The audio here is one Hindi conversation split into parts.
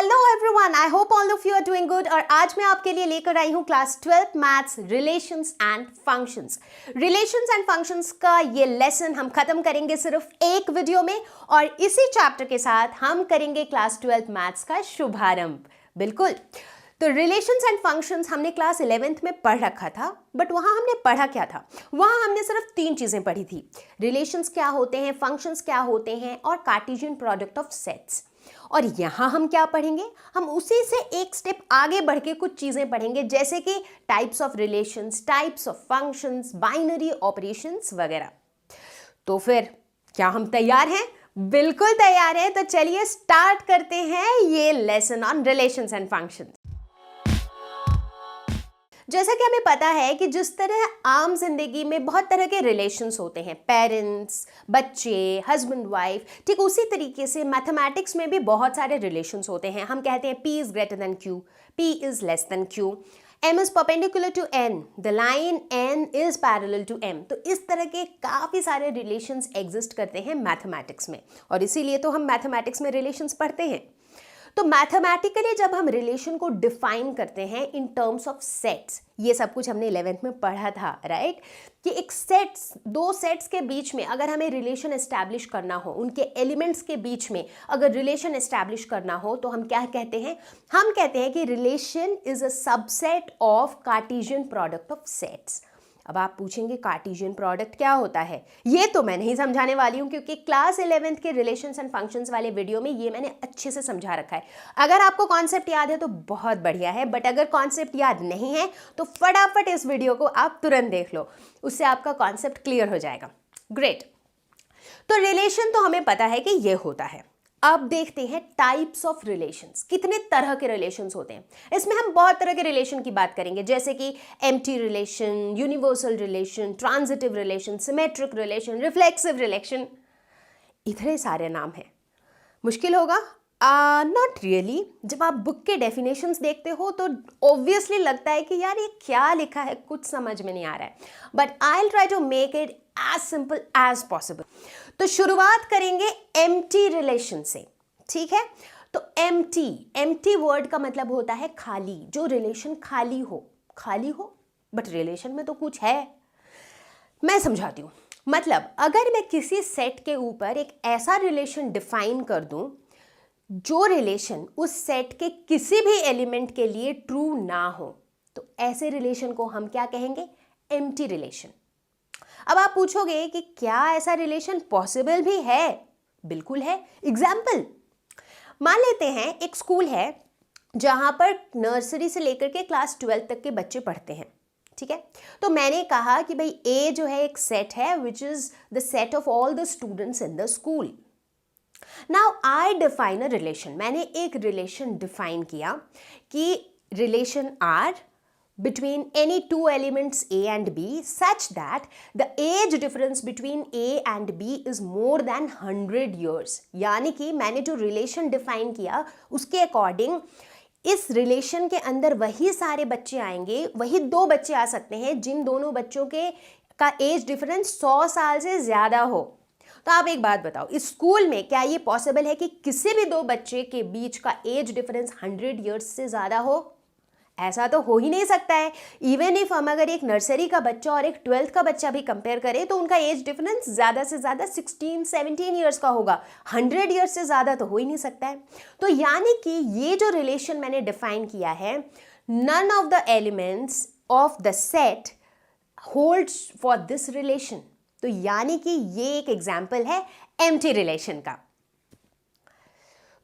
Hello everyone, I hope all of you are doing good. और आज मैं आपके लिए लेकर आई हूँ class 12 maths relations and functions. Relations and functions का ये लेसन हम खत्म करेंगे सिर्फ एक वीडियो में, और इसी चैप्टर के साथ हम करेंगे क्लास 12 मैथ्स का शुभारंभ। बिल्कुल। तो रिलेशंस एंड फंक्शंस हमने क्लास 11th में पढ़ रखा था, बट वहाँ हमने पढ़ा क्या था? वहाँ हमने सिर्फ 3 चीज़ें पढ़ी थी। रिलेशंस क्या होते हैं, फंक्शंस क्या होते हैं, और कार्टेशियन प्रोडक्ट ऑफ सेट्स। और यहाँ हम क्या पढ़ेंगे? हम उसी से एक स्टेप आगे बढ़ के कुछ चीज़ें पढ़ेंगे, जैसे कि types of relations, types of functions, binary operations वगैरह। तो फिर क्या हम तैयार हैं? बिल्कुल तैयार हैं। तो चलिए स्टार्ट करते हैं ये lesson on relations and functions. जैसा कि हमें पता है कि जिस तरह आम जिंदगी में बहुत तरह के रिलेशंस होते हैं, पेरेंट्स, बच्चे, हस्बैंड वाइफ, ठीक उसी तरीके से मैथमेटिक्स में भी बहुत सारे रिलेशंस होते हैं। हम कहते हैं P is greater than Q, P is less than Q, M is perpendicular to N, the line N is parallel to M। तो इस तरह के काफ़ी सारे रिलेशंस एग्जिस्ट करते हैं मैथमेटिक्स में, और इसीलिए तो हम मैथमेटिक्स में रिलेशंस पढ़ते हैं। तो मैथमेटिकली जब हम रिलेशन को डिफाइन करते हैं इन टर्म्स ऑफ सेट्स, ये सब कुछ हमने 11th में पढ़ा था, राइट? कि एक सेट्स, 2 सेट्स के बीच में अगर हमें रिलेशन एस्टैब्लिश करना हो, उनके एलिमेंट्स के बीच में अगर रिलेशन एस्टैब्लिश करना हो, तो हम क्या कहते हैं? हम कहते हैं कि relation is a subset of Cartesian product of sets. अब आप पूछेंगे कार्टेशियन प्रोडक्ट क्या होता है? ये तो मैं नहीं समझाने वाली हूँ, क्योंकि क्लास 11th के रिलेशंस एंड फंक्शंस वाले वीडियो में ये मैंने अच्छे से समझा रखा है। अगर आपको कॉन्सेप्ट याद है तो बहुत बढ़िया है, बट अगर कॉन्सेप्ट याद नहीं है तो फटाफट इस वीडियो को आप तुरंत देख लो, उससे आपका कॉन्सेप्ट क्लियर हो जाएगा। ग्रेट। तो रिलेशन तो हमें पता है कि ये होता है। अब देखते हैं टाइप्स ऑफ रिलेशंस। कितने तरह के रिलेशंस होते हैं? इसमें हम बहुत तरह के रिलेशन की बात करेंगे, जैसे कि empty relation, universal relation, transitive relation, symmetric relation, reflexive relation. इतने सारे नाम हैं। मुश्किल होगा? Not really. जब आप बुक के डेफिनेशंस देखते हो तो ऑब्वियसली लगता है कि यार ये क्या लिखा है, कुछ समझ में नहीं आ रहा है, but I will try to make it as simple as possible. तो शुरुआत करेंगे एम्प्टी रिलेशन से, ठीक है? तो एम्प्टी वर्ड का मतलब होता है खाली, जो रिलेशन खाली हो, बट रिलेशन में तो कुछ है। मैं समझाती हूँ। मतलब अगर मैं किसी सेट के ऊपर एक ऐसा रिलेशन डिफाइन कर दूं जो रिलेशन उस सेट के किसी भी एलिमेंट के लिए ट्रू ना हो, तो ऐसे रिलेशन को हम क्या कहेंगे? Empty relation. अब आप पूछोगे कि क्या ऐसा रिलेशन पॉसिबल भी है? बिल्कुल है। एग्जाम्पल, मान लेते हैं एक स्कूल है जहां पर नर्सरी से लेकर के क्लास 12 तक के बच्चे पढ़ते हैं, ठीक है? तो मैंने कहा कि भाई ए जो है एक सेट है which is the set of all the students in the school. Now I define a relation. मैंने एक रिलेशन डिफाइन किया कि relation are between any 2 elements A and B such that the age difference between A and B is more than 100 years। यानी कि मैंने जो रिलेशन डिफाइन किया उसके अकॉर्डिंग इस रिलेशन के अंदर वही सारे बच्चे आएंगे, वही 2 बच्चे आ सकते हैं जिन दोनों बच्चों के का एज डिफरेंस 100 साल से ज़्यादा हो। तो आप एक बात बताओ, इस स्कूल में क्या ये पॉसिबल है कि किसी भी 2 बच्चे के बीच का एज डिफरेंस 100 ईयर्स से ज़्यादा हो? ऐसा तो हो ही नहीं सकता है। इवन इफ हम अगर एक नर्सरी का बच्चा और एक 12th का बच्चा भी कंपेयर करें तो उनका एज डिफरेंस ज़्यादा से ज़्यादा 16-17 ईयर्स का होगा। 100 ईयर्स से ज़्यादा तो हो ही नहीं सकता है। तो यानी कि ये जो रिलेशन मैंने डिफाइन किया है, none of the elements of the set holds for this relation. तो यानी कि ये एक एग्जाम्पल है एम्प्टी रिलेशन का।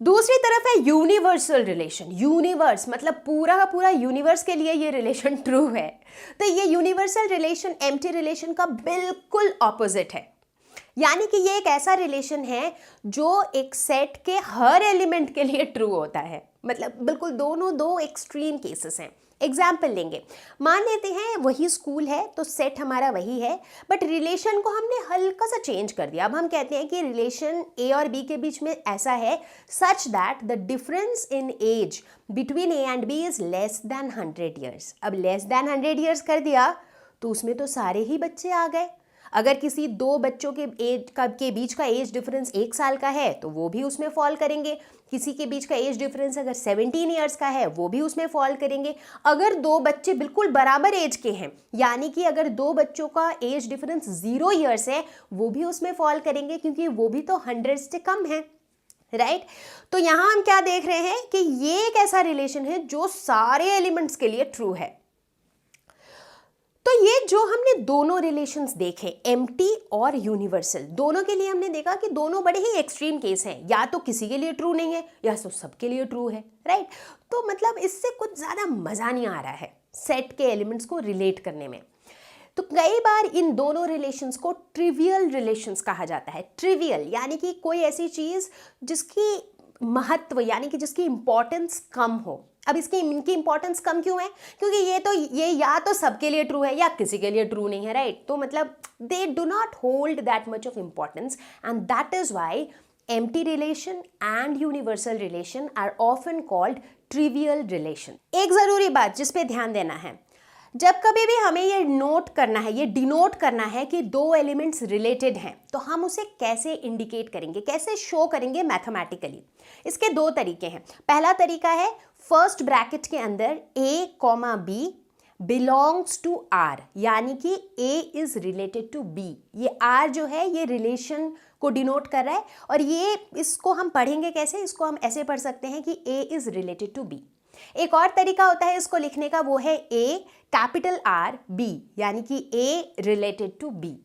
दूसरी तरफ है यूनिवर्सल रिलेशन। यूनिवर्स मतलब पूरा का पूरा यूनिवर्स के लिए ये रिलेशन ट्रू है। तो ये यूनिवर्सल रिलेशन एम्प्टी रिलेशन का बिल्कुल ऑपोजिट है। यानी कि ये एक ऐसा रिलेशन है जो एक सेट के हर एलिमेंट के लिए ट्रू होता है। मतलब बिल्कुल दोनों 2 एक्सट्रीम केसेस हैं। एग्जाम्पल लेंगे, मान लेते हैं वही स्कूल है तो सेट हमारा वही है, बट रिलेशन को हमने हल्का सा चेंज कर दिया। अब हम कहते हैं कि रिलेशन ए और बी के बीच में ऐसा है such that the difference in age between A and B is less than 100 years. अब लेस देन 100 ईयर्स कर दिया तो उसमें तो सारे ही बच्चे आ गए। अगर किसी दो बच्चों के बीच का एज डिफरेंस 1 साल का है तो वो भी उसमें फॉल करेंगे। किसी के बीच का एज डिफरेंस अगर 17 ईयर्स का है वो भी उसमें फॉल करेंगे। अगर दो बच्चे बिल्कुल बराबर एज के हैं, यानी कि अगर दो बच्चों का एज डिफरेंस 0 ईयर्स है, वो भी उसमें फॉल करेंगे, क्योंकि वो भी तो 100 से कम है, राइट। तो यहां हम क्या देख रहे हैं कि ये एक ऐसा रिलेशन है जो सारे एलिमेंट्स के लिए ट्रू है। तो ये जो हमने दोनों रिलेशंस देखे, एम्प्टी और यूनिवर्सल, दोनों के लिए हमने देखा कि दोनों बड़े ही एक्सट्रीम केस हैं, या तो किसी के लिए ट्रू नहीं है या तो सबके लिए ट्रू है, राइट। तो मतलब इससे कुछ ज़्यादा मज़ा नहीं आ रहा है सेट के एलिमेंट्स को रिलेट करने में। तो कई बार इन दोनों रिलेशंस को ट्रिवियल रिलेशंस कहा जाता है। ट्रिवियल यानी कि कोई ऐसी चीज़ जिसकी महत्व यानी कि जिसकी इंपॉर्टेंस कम हो। अब इनकी इंपॉर्टेंस कम क्यों है? क्योंकि ये या तो सबके लिए ट्रू है या किसी के लिए ट्रू नहीं है, राइट। तो मतलब they do not hold that much of importance, and that is why empty relation and universal relation are often called trivial relation। एक ज़रूरी बात जिस पे ध्यान देना है, जब कभी भी हमें ये नोट करना है, ये डिनोट करना है कि दो एलिमेंट्स रिलेटेड हैं, तो हम उसे कैसे इंडिकेट करेंगे, कैसे शो करेंगे मैथमेटिकली। इसके दो तरीके हैं। पहला तरीका है फर्स्ट ब्रैकेट के अंदर a, b belongs to r, यानी कि a is related to b। ये r जो है ये रिलेशन को डिनोट कर रहा है, और ये इसको हम पढ़ेंगे कैसे, इसको हम ऐसे पढ़ सकते हैं कि a is related to b। एक और तरीका होता है इसको लिखने का, वो है a कैपिटल R B, यानी कि a रिलेटेड टू b।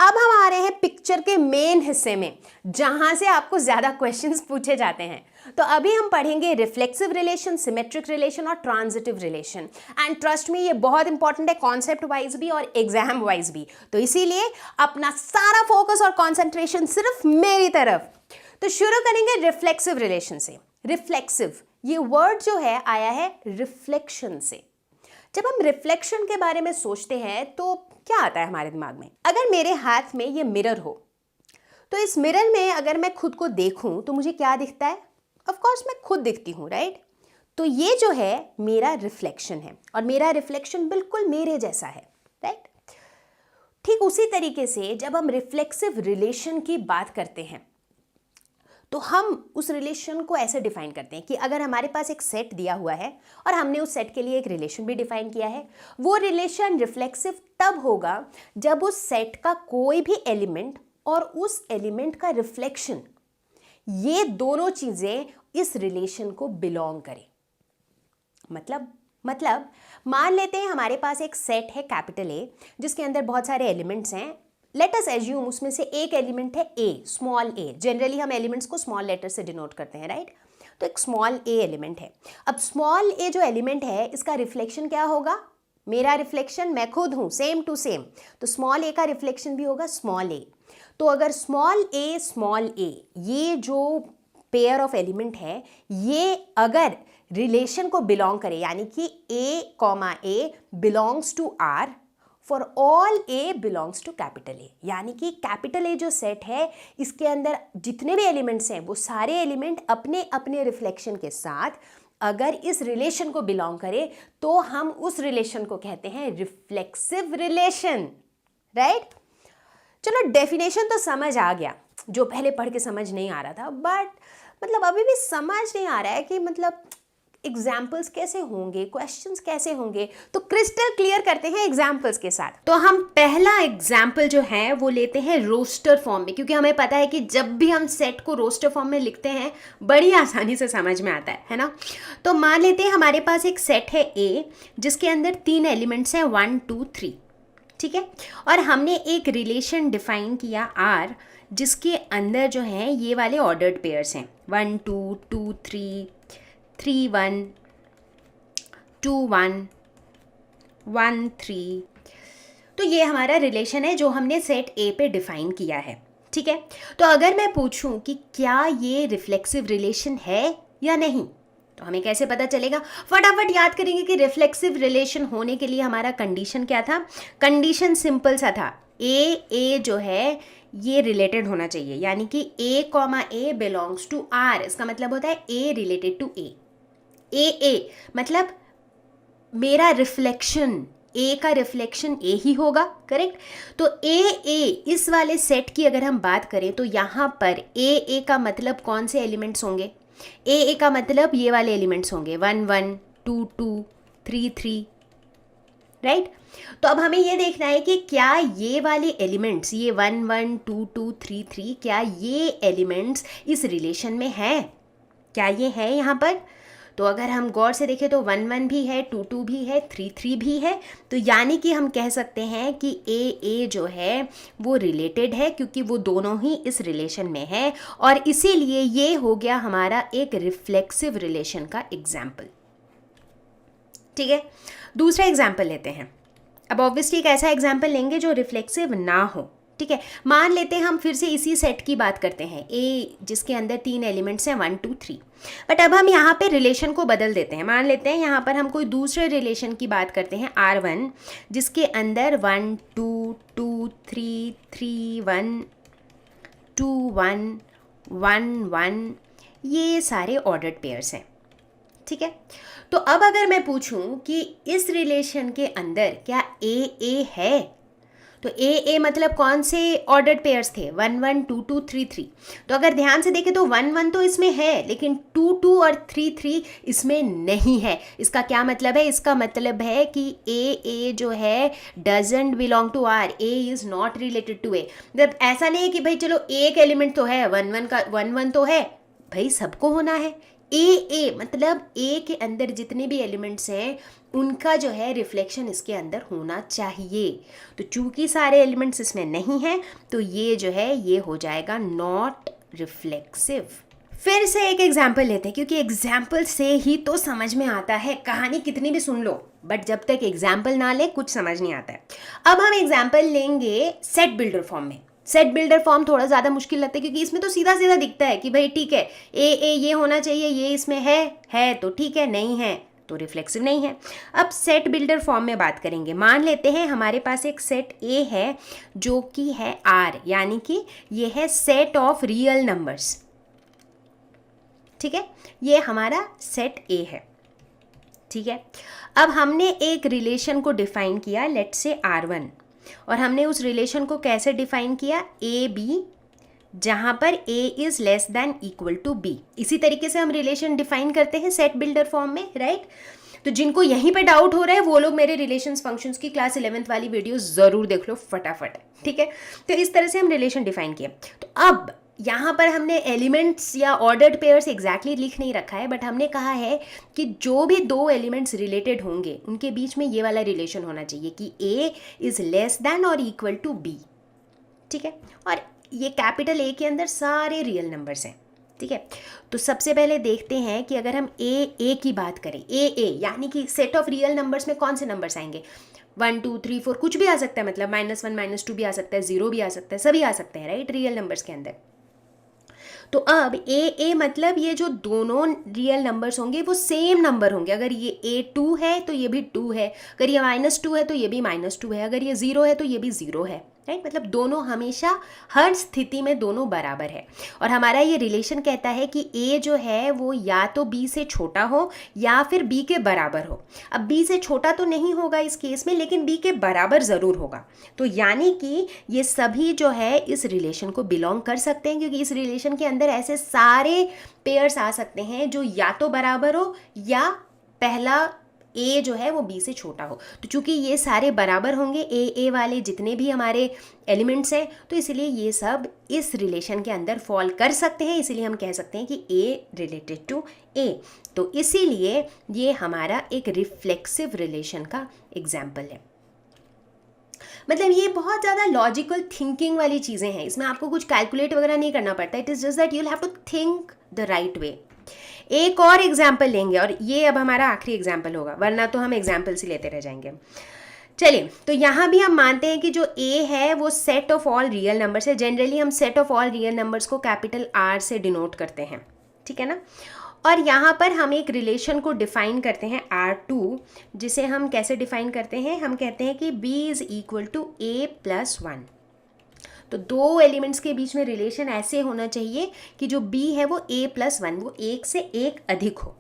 अब हम आ रहे हैं पिक्चर के मेन हिस्से में, जहां से आपको ज्यादा क्वेश्चंस पूछे जाते हैं। तो अभी हम पढ़ेंगे रिफ्लेक्सिव रिलेशन, सिमेट्रिक रिलेशन और transitive relation. And trust me, ये बहुत इंपॉर्टेंट है कॉन्सेप्ट वाइज भी और एग्जाम वाइज भी। तो इसीलिए अपना सारा फोकस और कॉन्सेंट्रेशन सिर्फ मेरी तरफ। तो शुरू करेंगे रिफ्लेक्सिव रिलेशन से। रिफ्लेक्सिव ये वर्ड जो है आया है रिफ्लेक्शन से। जब हम रिफ्लेक्शन के बारे में सोचते हैं तो क्या आता है हमारे दिमाग में? अगर मेरे हाथ में ये मिरर हो, तो इस मिरर में अगर मैं खुद को देखूं तो मुझे क्या दिखता है? ऑफ कोर्स मैं खुद दिखती हूँ, राइट। तो ये जो है मेरा रिफ्लेक्शन है, और मेरा रिफ्लेक्शन बिल्कुल मेरे जैसा है, राइट। ठीक उसी तरीके से जब हम रिफ्लेक्सिव रिलेशन की बात करते हैं तो हम उस रिलेशन को ऐसे डिफाइन करते हैं कि अगर हमारे पास एक सेट दिया हुआ है और हमने उस सेट के लिए एक रिलेशन भी डिफाइन किया है, वो रिलेशन रिफ्लेक्सिव तब होगा जब उस सेट का कोई भी एलिमेंट और उस एलिमेंट का रिफ्लेक्शन, ये दोनों चीजें इस रिलेशन को बिलोंग करें। मतलब मान लेते हैं हमारे पास एक सेट है कैपिटल ए, जिसके अंदर बहुत सारे एलिमेंट्स हैं। लेट अस एज्यूम उसमें से एक एलिमेंट है ए, स्मॉल ए। जनरली हम एलिमेंट्स को स्मॉल लेटर से डिनोट करते हैं, राइट। तो एक स्मॉल ए एलिमेंट है। अब स्मॉल ए जो एलिमेंट है, इसका रिफ्लेक्शन क्या होगा? मेरा रिफ्लेक्शन मैं खुद हूं, सेम टू सेम। तो स्मॉल ए का रिफ्लेक्शन भी होगा स्मॉल ए। तो अगर स्मॉल ए ये जो पेयर ऑफ एलिमेंट है, ये अगर रिलेशन को बिलोंग करे, यानी कि a, belongs to r for all a belongs to capital A, यानी कि कैपिटल A जो सेट है, इसके अंदर जितने भी एलिमेंट्स हैं वो सारे एलिमेंट अपने अपने रिफ्लेक्शन के साथ अगर इस रिलेशन को बिलोंग करे तो हम उस रिलेशन को कहते हैं रिफ्लेक्सिव रिलेशन, राइट। चलो डेफिनेशन तो समझ आ गया, जो पहले पढ़ के समझ नहीं आ रहा था, बट मतलब अभी भी समझ नहीं आ रहा है कि मतलब एग्जाम्पल्स कैसे होंगे, क्वेश्चंस कैसे होंगे। तो क्रिस्टल क्लियर करते हैं एग्जाम्पल्स के साथ। तो हम पहला एग्जाम्पल जो है वो लेते हैं रोस्टर फॉर्म में, क्योंकि हमें पता है कि जब भी हम सेट को रोस्टर फॉर्म में लिखते हैं बड़ी आसानी से समझ में आता है ना। तो मान लेते हैं हमारे पास एक सेट है ए, जिसके अंदर 3 एलिमेंट्स हैं 1 2 3, ठीक है। और हमने एक रिलेशन डिफाइन किया आर, जिसके अंदर जो है ये वाले ऑर्डर्ड पेयर्स हैं 1 2 2 3 3 1 2 1 1 3। तो ये हमारा रिलेशन है जो हमने सेट ए पे डिफाइन किया है, ठीक है। तो अगर मैं पूछूं कि क्या ये रिफ्लेक्सिव रिलेशन है या नहीं, तो हमें कैसे पता चलेगा? फटाफट याद करेंगे कि रिफ्लेक्सिव रिलेशन होने के लिए हमारा कंडीशन क्या था। कंडीशन सिंपल सा था, ए जो है ये रिलेटेड होना चाहिए, यानी कि a, बिलोंग्स टू r। इसका मतलब होता है a रिलेटेड टू a मतलब मेरा रिफ्लेक्शन ए का रिफ्लेक्शन ए ही होगा, करेक्ट। तो ए इस वाले सेट की अगर हम बात करें तो यहाँ पर ए का मतलब कौन से एलिमेंट्स होंगे? ए का मतलब ये वाले एलिमेंट्स होंगे 1 1 2 2 3 3, राइट। तो अब हमें ये देखना है कि क्या ये वाले एलिमेंट्स, ये 1 1 2 2 3 3, क्या ये एलिमेंट्स इस रिलेशन में हैं? क्या ये है यहाँ पर? तो अगर हम गौर से देखें तो 1 1 भी है, 2 2 भी है, 3 3 भी है। तो यानी कि हम कह सकते हैं कि ए जो है वो रिलेटेड है, क्योंकि वो दोनों ही इस रिलेशन में है, और इसीलिए ये हो गया हमारा एक रिफ्लेक्सिव रिलेशन का एग्जाम्पल। ठीक है, दूसरा एग्जाम्पल लेते हैं। अब ऑब्वियसली एक ऐसा एग्जाम्पल लेंगे जो रिफ्लेक्सिव ना हो। ठीक है, मान लेते हैं हम फिर से इसी सेट की बात करते हैं, ए जिसके अंदर 3 एलिमेंट्स हैं 1 2 3। बट अब हम यहाँ पे रिलेशन को बदल देते हैं। मान लेते हैं यहाँ पर हम कोई दूसरे रिलेशन की बात करते हैं R1, जिसके अंदर 1 2 2 3 3 1 2 1 1 1 ये सारे ऑर्डर्ड पेयर्स हैं। ठीक है, तो अब अगर मैं पूछूं कि इस रिलेशन के अंदर क्या ए है, तो ए मतलब कौन से ऑर्डर्ड पेयर्स थे? 1 1 2 2 3 3। तो अगर ध्यान से देखें तो 1 1 तो इसमें है, लेकिन 2 2 और 3 3 इसमें नहीं है। इसका क्या मतलब है? इसका मतलब है कि ए जो है doesn't belong to R, A is not related to A. मतलब ऐसा नहीं है कि भाई चलो एक एलिमेंट तो है, 1 1 का 1 1 तो है, भाई सबको होना है। ए मतलब ए के अंदर जितने भी एलिमेंट्स हैं उनका जो है रिफ्लेक्शन इसके अंदर होना चाहिए। तो चूंकि सारे एलिमेंट्स इसमें नहीं हैं तो ये जो है ये हो जाएगा नॉट रिफ्लेक्सिव। फिर से एक एग्जाम्पल लेते हैं, क्योंकि एग्जाम्पल से ही तो समझ में आता है। कहानी कितनी भी सुन लो बट जब तक एग्जाम्पल ना ले कुछ समझ नहीं आता है। अब हम एग्जाम्पल लेंगे सेट बिल्डर फॉर्म में। सेट बिल्डर फॉर्म थोड़ा ज़्यादा मुश्किल लगता है, क्योंकि इसमें तो सीधा सीधा दिखता है कि भाई ठीक है ए ये होना चाहिए, ये इसमें है तो ठीक है, नहीं है तो रिफ्लेक्सिव नहीं है। अब सेट बिल्डर फॉर्म में बात करेंगे। मान लेते हैं हमारे पास एक सेट ए है जो कि है आर, यानी कि ये है सेट ऑफ रियल नंबर्स। ठीक है, ये हमारा सेट ए है। ठीक है, अब हमने एक रिलेशन को डिफाइन किया, लेट्स से R1, और हमने उस रिलेशन को कैसे डिफाइन किया? ए बी, जहाँ पर a is less than equal to b। इसी तरीके से हम रिलेशन डिफाइन करते हैं सेट बिल्डर फॉर्म में, राइट। तो जिनको यहीं पे डाउट हो रहा है वो लोग मेरे रिलेशंस फंक्शंस की क्लास 11th वाली वीडियो ज़रूर देख लो फटाफट। ठीक है, तो इस तरह से हम रिलेशन डिफाइन किए। तो अब यहाँ पर हमने एलिमेंट्स या ऑर्डर्ड पेयर्स एग्जैक्टली लिख नहीं रखा है, बट हमने कहा है कि जो भी दो एलिमेंट्स रिलेटेड होंगे उनके बीच में ये वाला रिलेशन होना चाहिए कि a इज़ लेस दैन और इक्वल टू b। ठीक है, और ये कैपिटल ए के अंदर सारे रियल नंबर्स हैं। ठीक है, तो सबसे पहले देखते हैं कि अगर हम ए की बात करें, ए यानी कि सेट ऑफ रियल नंबर्स में कौन से नंबर्स आएंगे? 1 2 3 4 कुछ भी आ सकता है, मतलब -1 -2 भी आ सकता है, 0 भी आ सकता है, सभी आ सकते हैं, राइट, रियल नंबर्स के अंदर। तो अब ए मतलब ये जो दोनों रियल नंबर्स होंगे वो सेम नंबर होंगे। अगर ये A2 है तो ये भी 2 है, अगर ये -2 है तो ये भी -2 है, अगर ये 0 है तो ये भी 0 है, राइट। मतलब दोनों हमेशा हर स्थिति में दोनों बराबर है। और हमारा ये रिलेशन कहता है कि A जो है वो या तो B से छोटा हो या फिर B के बराबर हो। अब B से छोटा तो नहीं होगा इस केस में, लेकिन B के बराबर ज़रूर होगा। तो यानी कि ये सभी जो है इस रिलेशन को बिलोंग कर सकते हैं, क्योंकि इस रिलेशन के अंदर ऐसे सारे पेयर्स आ सकते हैं जो या तो बराबर हो या पहला ए जो है वो बी से छोटा हो। तो चूंकि ये सारे बराबर होंगे ए वाले जितने भी हमारे एलिमेंट्स हैं, तो इसलिए ये सब इस रिलेशन के अंदर फॉल कर सकते हैं। इसीलिए हम कह सकते हैं कि ए रिलेटेड टू ए। तो इसीलिए ये हमारा एक रिफ्लेक्सिव रिलेशन का एग्जाम्पल है। मतलब ये बहुत ज़्यादा लॉजिकल थिंकिंग वाली चीज़ें हैं, इसमें आपको कुछ कैलकुलेट वगैरह नहीं करना पड़ता। It is just that you have to think the right way. एक और एग्जाम्पल लेंगे और ये अब हमारा आखिरी एग्जाम्पल होगा, वरना तो हम एग्जाम्पल्स ही लेते रह जाएंगे। चलिए, तो यहाँ भी हम मानते हैं कि जो A है वो set of all real numbers है। जनरली हम set of all real numbers को कैपिटल R से डिनोट करते हैं, ठीक है ना। और यहाँ पर हम एक रिलेशन को डिफाइन करते हैं R2, जिसे हम कैसे डिफाइन करते हैं? हम कहते हैं कि B is equal to A+1। तो दो एलिमेंट्स के बीच में रिलेशन ऐसे होना चाहिए कि जो B है वो A+1, वो एक से एक अधिक हो,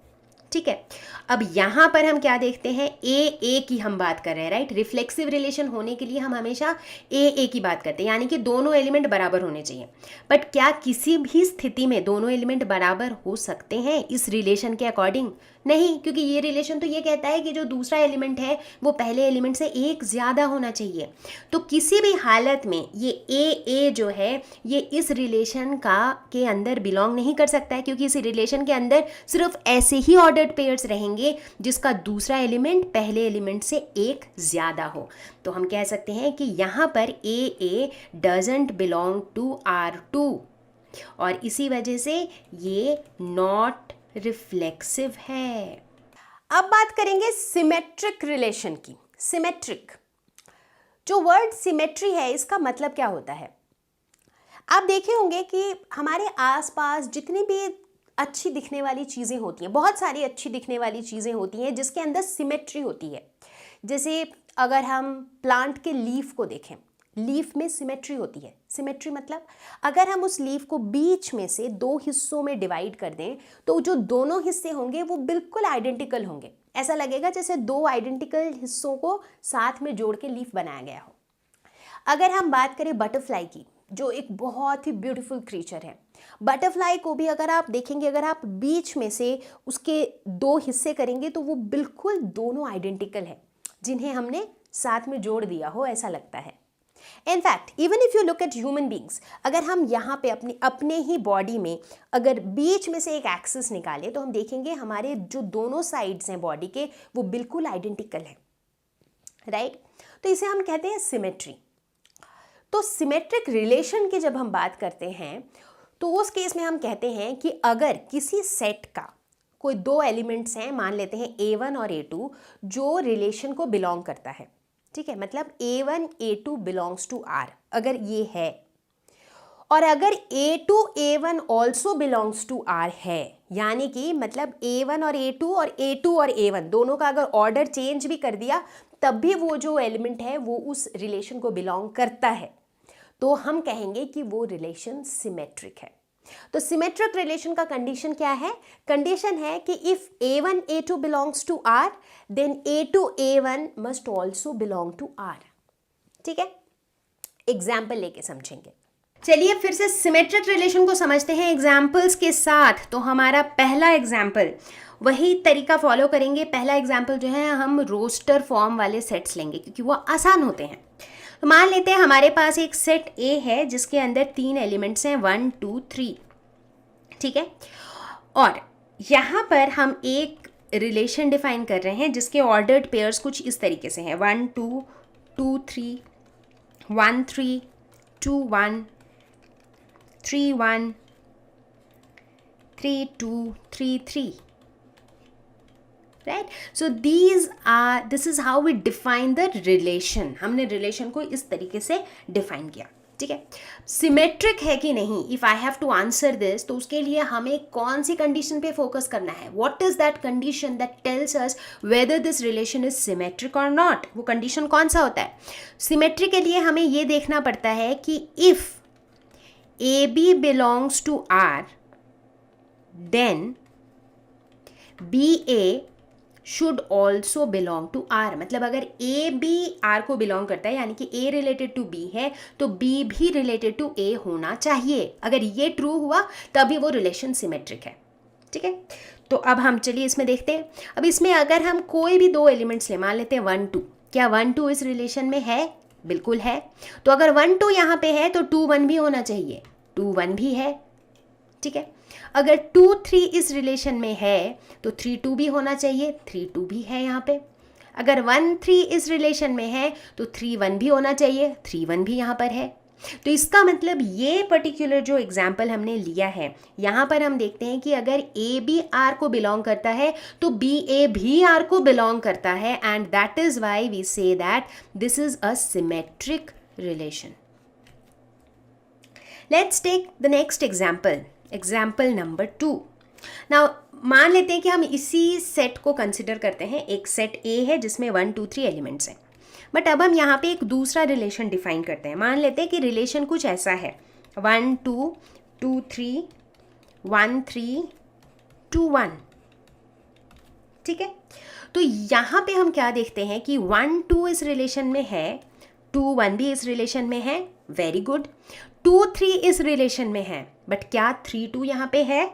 ठीक है। अब यहाँ पर हम क्या देखते हैं, ए की हम बात कर रहे हैं, राइट। रिफ्लेक्सिव रिलेशन होने के लिए हम हमेशा ए की बात करते हैं, यानी कि दोनों एलिमेंट बराबर होने चाहिए। बट क्या किसी भी स्थिति में दोनों एलिमेंट बराबर हो सकते हैं इस रिलेशन के अकॉर्डिंग? नहीं, क्योंकि ये रिलेशन तो ये कहता है कि जो दूसरा एलिमेंट है वो पहले एलिमेंट से एक ज़्यादा होना चाहिए। तो किसी भी हालत में ये ए जो है ये इस रिलेशन के अंदर बिलोंग नहीं कर सकता है, क्योंकि इस रिलेशन के अंदर सिर्फ ऐसे ही ऑर्डर्ड पेयर्स रहेंगे जिसका दूसरा एलिमेंट पहले एलिमेंट से एक ज़्यादा हो। तो हम कह सकते हैं कि यहाँ पर ए डजंट बिलोंग टू R2 और इसी वजह से ये नॉट रिफ्लेक्सिव है। अब बात करेंगे सिमेट्रिक रिलेशन की। सिमेट्रिक, जो वर्ड सिमेट्री है इसका मतलब क्या होता है? आप देखे होंगे कि हमारे आसपास जितनी भी अच्छी दिखने वाली चीज़ें होती हैं, बहुत सारी अच्छी दिखने वाली चीज़ें होती हैं जिसके अंदर सिमेट्री होती है। जैसे अगर हम प्लांट के लीफ को देखें, लीफ में सिमेट्री होती है। सिमेट्री मतलब अगर हम उस लीफ को बीच में से दो हिस्सों में डिवाइड कर दें तो जो दोनों हिस्से होंगे वो बिल्कुल आइडेंटिकल होंगे। ऐसा लगेगा जैसे दो आइडेंटिकल हिस्सों को साथ में जोड़ के लीफ बनाया गया हो। अगर हम बात करें बटरफ्लाई की, जो एक बहुत ही ब्यूटीफुल क्रीचर है, बटरफ्लाई को भी अगर आप देखेंगे, अगर आप बीच में से उसके दो हिस्से करेंगे तो वो बिल्कुल दोनों आइडेंटिकल है, जिन्हें हमने साथ में जोड़ दिया हो ऐसा लगता है। In fact even if you look at human beings, अगर हम यहाँ पे अपने ही बॉडी में अगर बीच में से एक एक्सिस निकालें तो हम देखेंगे हमारे जो दोनों साइड्स हैं बॉडी के वो बिल्कुल आइडेंटिकल है, राइट। तो इसे हम कहते हैं सिमेट्री। तो सिमेट्रिक रिलेशन की जब हम बात करते हैं तो उस केस में हम कहते हैं कि अगर किसी सेट का कोई दो एलिमेंट्स हैं, मान लेते हैं A1 और A2, जो रिलेशन को बिलोंग करता है, ठीक है, मतलब A1 A2 belongs to R, अगर ये है, और अगर A2 A1 also belongs to R है, यानी कि मतलब A1 और A2 और A2 और A1 दोनों का अगर ऑर्डर चेंज भी कर दिया तब भी वो जो एलिमेंट है वो उस रिलेशन को बिलोंग करता है, तो हम कहेंगे कि वो रिलेशन सिमेट्रिक है। तो सिमेट्रिक रिलेशन का कंडीशन क्या है? कंडीशन है कि if A1 A2 belongs to R then A2 A1 must also belong to R। ठीक है, एग्जाम्पल लेके समझेंगे। चलिए फिर से सिमेट्रिक रिलेशन को समझते हैं एग्जाम्पल्स के साथ। तो हमारा पहला एग्जाम्पल, वही तरीका फॉलो करेंगे। पहला एग्जाम्पल जो है हम रोस्टर फॉर्म वाले सेट्स लेंगे क्योंकि वो आसान होते हैं। तो मान लेते हैं हमारे पास एक सेट A है जिसके अंदर 3 एलिमेंट्स हैं 1 2 3, ठीक है। और यहाँ पर हम एक रिलेशन डिफाइन कर रहे हैं जिसके ऑर्डर्ड पेयर्स कुछ इस तरीके से हैं 1 2 2 3 1 3 2 1 3 1 3 2 3 3, right? So this is how we define the relation। हमने रिलेशन को इस तरीके से डिफाइन किया, ठीक है। सिमेट्रिक है कि नहीं, if I have to answer this, तो उसके लिए हमें कौन सी कंडीशन पे फोकस करना है? What is that condition that tells us whether this relation is symmetric और नॉट? वो कंडीशन कौन सा होता है? सिमेट्री के लिए हमें ये देखना पड़ता है कि if AB belongs to R then BA should also belong to R। मतलब अगर A भी R को बिलोंग करता है, यानी कि A रिलेटेड टू B है, तो B भी रिलेटेड टू A होना चाहिए। अगर ये ट्रू हुआ तभी वो रिलेशन सिमेट्रिक है, ठीक है। तो अब हम चलिए इसमें देखते हैं। अब इसमें अगर हम कोई भी दो एलिमेंट्स ले, मान लेते हैं 1 2, क्या 1 2 इस रिलेशन में है? बिल्कुल है। तो अगर 1 2 यहाँ पे है तो 2 1 भी होना चाहिए, 2 1 भी है, ठीक है। अगर 2 3 इस रिलेशन में है तो 3 2 भी होना चाहिए, 3 2 भी है यहाँ पे। अगर 1 3 इस रिलेशन में है तो 3 1 भी होना चाहिए, 3 1 भी यहाँ पर है। तो इसका मतलब ये पर्टिकुलर जो एग्जाम्पल हमने लिया है, यहाँ पर हम देखते हैं कि अगर A भी R को बिलोंग करता है तो BA भी R को बिलोंग करता है, and that is why we say that this is a symmetric relation. Let's take the next example, example number 2। Now मान लेते हैं कि हम इसी सेट को कंसिडर करते हैं। एक सेट A है जिसमें 1 2 3 एलिमेंट्स हैं, बट अब हम यहाँ पे एक दूसरा रिलेशन डिफाइन करते हैं। मान लेते हैं कि रिलेशन कुछ ऐसा है 1 2 2 3 1 3 2 1, ठीक है, तो यहाँ पे हम क्या देखते हैं कि 1 2 इस रिलेशन में है, 2 1 भी इस रिलेशन में है, वेरी गुड। 2 3 इस रिलेशन में है, बट क्या 3 2 यहाँ पे है?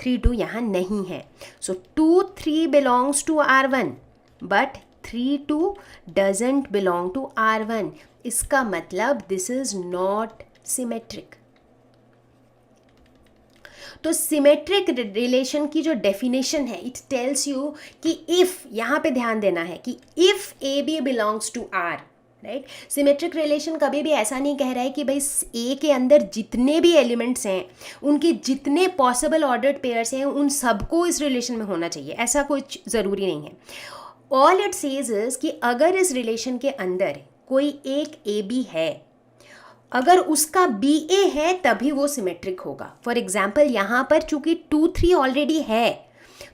3 2 यहाँ नहीं है। So 2 3 belongs to R1 but 3 2 doesn't belong to R1। इसका मतलब दिस इज नॉट सिमेट्रिक। तो सिमेट्रिक रिलेशन की जो डेफिनेशन है, इट टेल्स यू कि इफ, यहाँ पे ध्यान देना है कि if A B belongs to R, right. Symmetric relation कभी भी ऐसा नहीं कह रहा है कि भाई ए के अंदर जितने भी एलिमेंट्स हैं, उनके जितने पॉसिबल ऑर्डर्ड पेयर्स हैं, उन सबको इस रिलेशन में होना चाहिए, ऐसा कुछ ज़रूरी नहीं है। ऑल इट सेज इज कि अगर इस रिलेशन के अंदर कोई एक ए बी है, अगर उसका बी ए है तभी वो सिमेट्रिक होगा। फॉर एग्जाम्पल यहाँ पर चूंकि 2 3 ऑलरेडी है,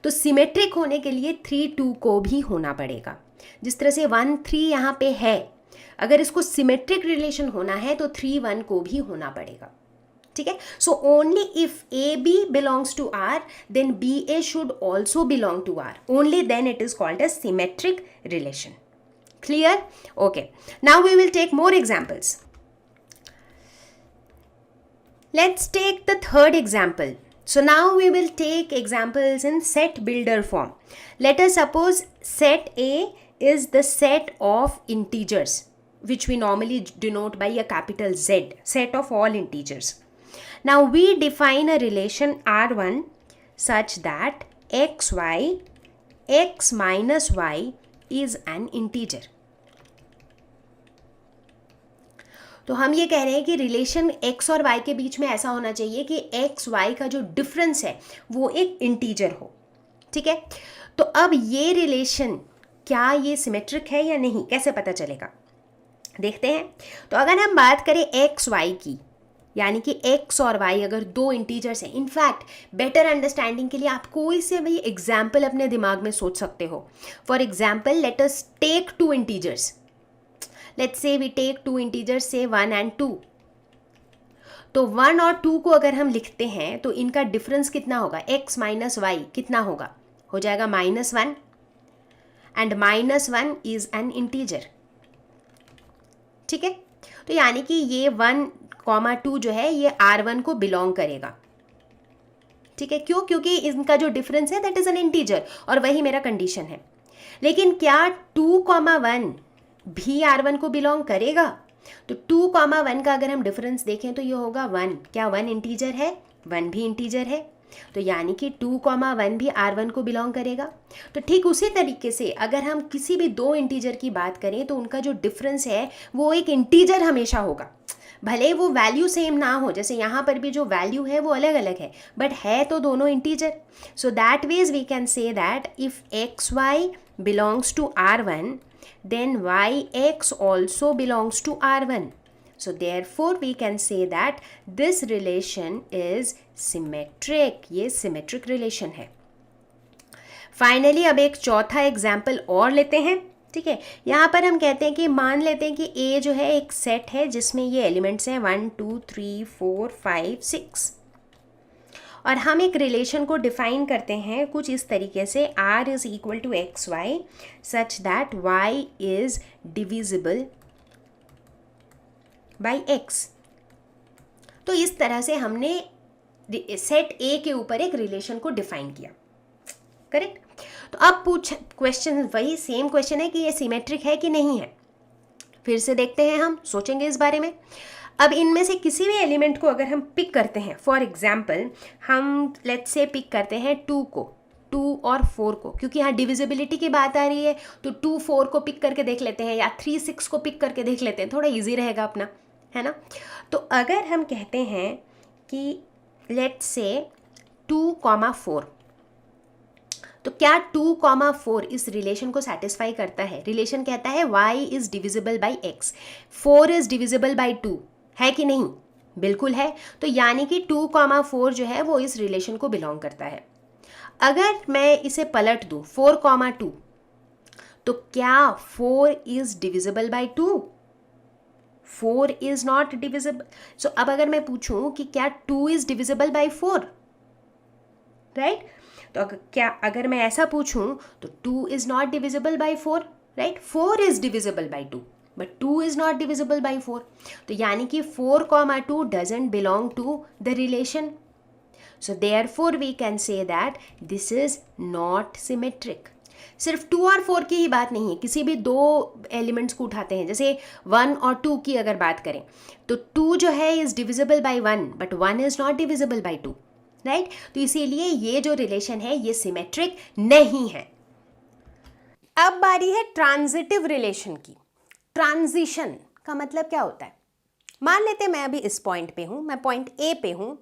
तो सिमेट्रिक होने के लिए 3 2 को भी होना पड़ेगा। जिस तरह से 1 3 यहाँ पे है, अगर इसको सिमेट्रिक रिलेशन होना है तो 3 1 को भी होना पड़ेगा, ठीक है। So only if A B belongs to R, then B A should also belong to R, only then it is called as symmetric relation. Clear? Okay, now we will take more examples. Let's take the third example. So now we will take examples in set builder form. Let us suppose set A is the set of integers, which we normally denote by a capital Z, set of all integers. Now we define a relation R1 such that xy, x minus y is an integer. तो हम ये कह रहे हैं कि रिलेशन x और y के बीच में ऐसा होना चाहिए कि x y का जो डिफरेंस है वो एक इंटीजर हो, ठीक है। तो अब ये रिलेशन क्या ये सिमेट्रिक है या नहीं, कैसे पता चलेगा, देखते हैं। तो अगर हम बात करें x y की, यानी कि x और y अगर दो इंटीजर्स हैं, इनफैक्ट बेटर अंडरस्टैंडिंग के लिए आप कोई से भी एग्जाम्पल अपने दिमाग में सोच सकते हो। For example let us take 2 integers. Let's say we take 2 integers, say 1 and 2. तो 1 और 2 को अगर हम लिखते हैं तो इनका डिफरेंस कितना होगा, x माइनस वाई कितना होगा, हो जाएगा -1, एंड -1 इज एन इंटीजर, ठीक है। तो यानी कि ये 1, 2 जो है ये R1 को बिलोंग करेगा, ठीक है। क्यों? क्योंकि इनका जो डिफरेंस है दैट इज एन इंटीजर, और वही मेरा कंडीशन है। लेकिन क्या 2, 1 भी R1 को बिलोंग करेगा? तो 2, 1 का अगर हम डिफरेंस देखें तो ये होगा 1. क्या 1 इंटीजर है? 1 भी इंटीजर है, तो यानी कि 2, 1 भी R1 को बिलोंग करेगा। तो ठीक उसी तरीके से अगर हम किसी भी दो इंटीजर की बात करें तो उनका जो डिफरेंस है वो एक इंटीजर हमेशा होगा, भले वो वैल्यू सेम ना हो, जैसे यहाँ पर भी जो वैल्यू है वो अलग अलग है, बट है तो दोनों integer. So that ways we can say that if X Y belongs to R1, then yx also belongs to R1. So therefore we can say that this relation is symmetric. ये symmetric relation है। Finally अब एक चौथा एग्जाम्पल और लेते हैं, ठीक है। यहाँ पर हम कहते हैं कि मान लेते हैं कि A जो है एक सेट है जिसमें ये एलिमेंट्स हैं 1 2 3 4 5 6, और हम एक रिलेशन को डिफाइन करते हैं कुछ इस तरीके से, R is equal to X Y such that y is divisible by x। तो इस तरह से हमने सेट A के ऊपर एक रिलेशन को डिफाइन किया, करेक्ट। तो अब क्वेश्चन वही सेम क्वेश्चन है कि ये सिमेट्रिक है कि नहीं है। फिर से देखते हैं, हम सोचेंगे इस बारे में। अब इनमें से किसी भी एलिमेंट को अगर हम पिक करते हैं, फॉर एग्जाम्पल हम लेट्स से पिक करते हैं 2 को, 2 और 4 को, क्योंकि यहाँ डिविजिबिलिटी की बात आ रही है तो 2 4 को पिक करके देख लेते हैं, या 3 6 को पिक करके देख लेते हैं, थोड़ा इजी रहेगा अपना, है ना। तो अगर हम कहते हैं कि लेट्स से 2, 4, तो क्या 2, 4 इस रिलेशन को सेटिस्फाई करता है? रिलेशन कहता है y is divisible by x, 4 is divisible by 2, है कि नहीं? बिल्कुल है। तो यानी कि 2, 4 जो है वो इस रिलेशन को बिलोंग करता है। अगर मैं इसे पलट दूं 4, 2, तो क्या 4 is divisible by 2? 4 is not divisible. So अब अगर मैं पूछूं कि क्या 2 इज डिविजिबल बाई 4, राइट? तो अगर मैं ऐसा पूछूं तो 2 is not divisible by 4, right. 4 is divisible by 2 but 2 is not divisible by 4. तो यानी कि 4, 2 doesn't belong to the relation. So therefore we can say that this is not symmetric. सिर्फ 2 और 4 की ही बात नहीं है, किसी भी दो एलिमेंट्स को उठाते हैं, जैसे 1 और 2 की अगर बात करें तो 2 जो है is divisible by 1 but 1 is not divisible by 2, right. तो इसीलिए ये जो रिलेशन है ये सिमेट्रिक नहीं है. अब बारी है ट्रांजिटिव रिलेशन की. ट्रांजिशन का मतलब क्या होता है? मान लेते हैं मैं अभी इस पॉइंट पे हूँ, मैं पॉइंट ए पे हूँ,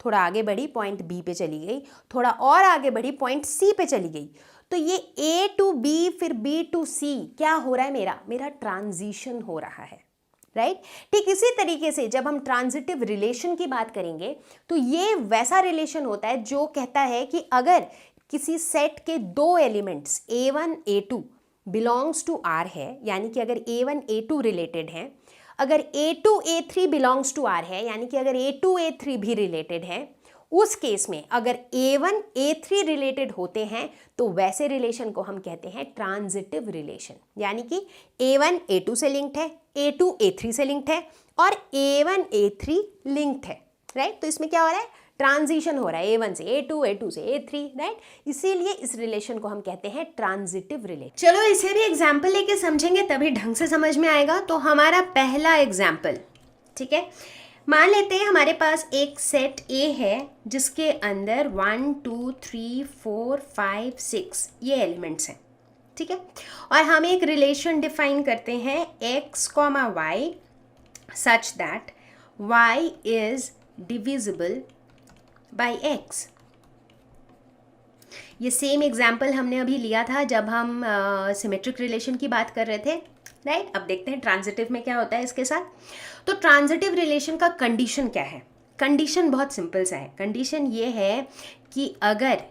थोड़ा आगे बढ़ी पॉइंट बी पे चली गई, थोड़ा और आगे बढ़ी पॉइंट सी पे चली गई. तो ये ए टू बी फिर बी टू सी क्या हो रहा है? मेरा ट्रांजिशन हो रहा है, राइट. ठीक इसी तरीके से जब हम ट्रांजिटिव रिलेशन की बात करेंगे तो ये वैसा रिलेशन होता है जो कहता है कि अगर किसी सेट के दो elements A1 A2 belongs to R है, यानी कि अगर A1 A2 रिलेटेड है, अगर A2 A3 belongs to R है, यानी कि अगर A2 A3 भी रिलेटेड है, उस केस में अगर A1 A3 रिलेटेड होते हैं तो वैसे रिलेशन को हम कहते हैं ट्रांजिटिव रिलेशन. यानी कि A1 A2 से लिंक्ड है, A2 A3 से लिंक्ड है और A1 A3 लिंक्ड है, राइट. तो इसमें क्या हो रहा है? ट्रांजिशन हो रहा है A1 से A2, A2 से A3, राइट. इसीलिए इस रिलेशन को हम कहते हैं ट्रांजिटिव रिलेशन. चलो इसे भी एग्जाम्पल लेके समझेंगे तभी ढंग से समझ में आएगा. तो हमारा पहला एग्जाम्पल, ठीक है, मान लेते हैं हमारे पास एक सेट A है जिसके अंदर 1 2 3 4 5 6 ये एलिमेंट्स हैं, ठीक है. और हम एक रिलेशन डिफाइन करते हैं x, y such that y is divisible by x. ये सेम एग्जाम्पल हमने अभी लिया था जब हम सिमेट्रिक रिलेशन की बात कर रहे थे, राइट. अब देखते हैं ट्रांजिटिव में क्या होता है इसके साथ. तो ट्रांजिटिव रिलेशन का कंडीशन क्या है? कंडीशन बहुत सिंपल सा है. कंडीशन ये है कि अगर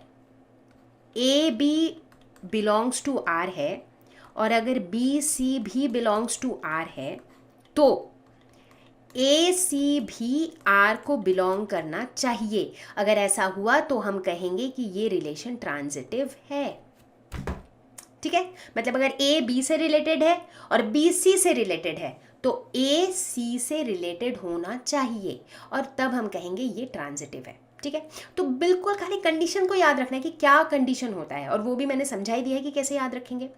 A B belongs to R है और अगर बी सी भी बिलोंग्स टू आर है तो ए सी भी आर को बिलोंग करना चाहिए. अगर ऐसा हुआ तो हम कहेंगे कि ये रिलेशन ट्रांजिटिव है, ठीक है. मतलब अगर ए बी से रिलेटेड है और बी सी से रिलेटेड है तो ए सी से रिलेटेड होना चाहिए और तब हम कहेंगे ये ट्रांजिटिव है, ठीक है. तो बिल्कुल खाली कंडीशन को याद रखना है कि क्या कंडीशन होता है, और वो भी मैंने समझाई दिया है कि कैसे याद रखेंगे.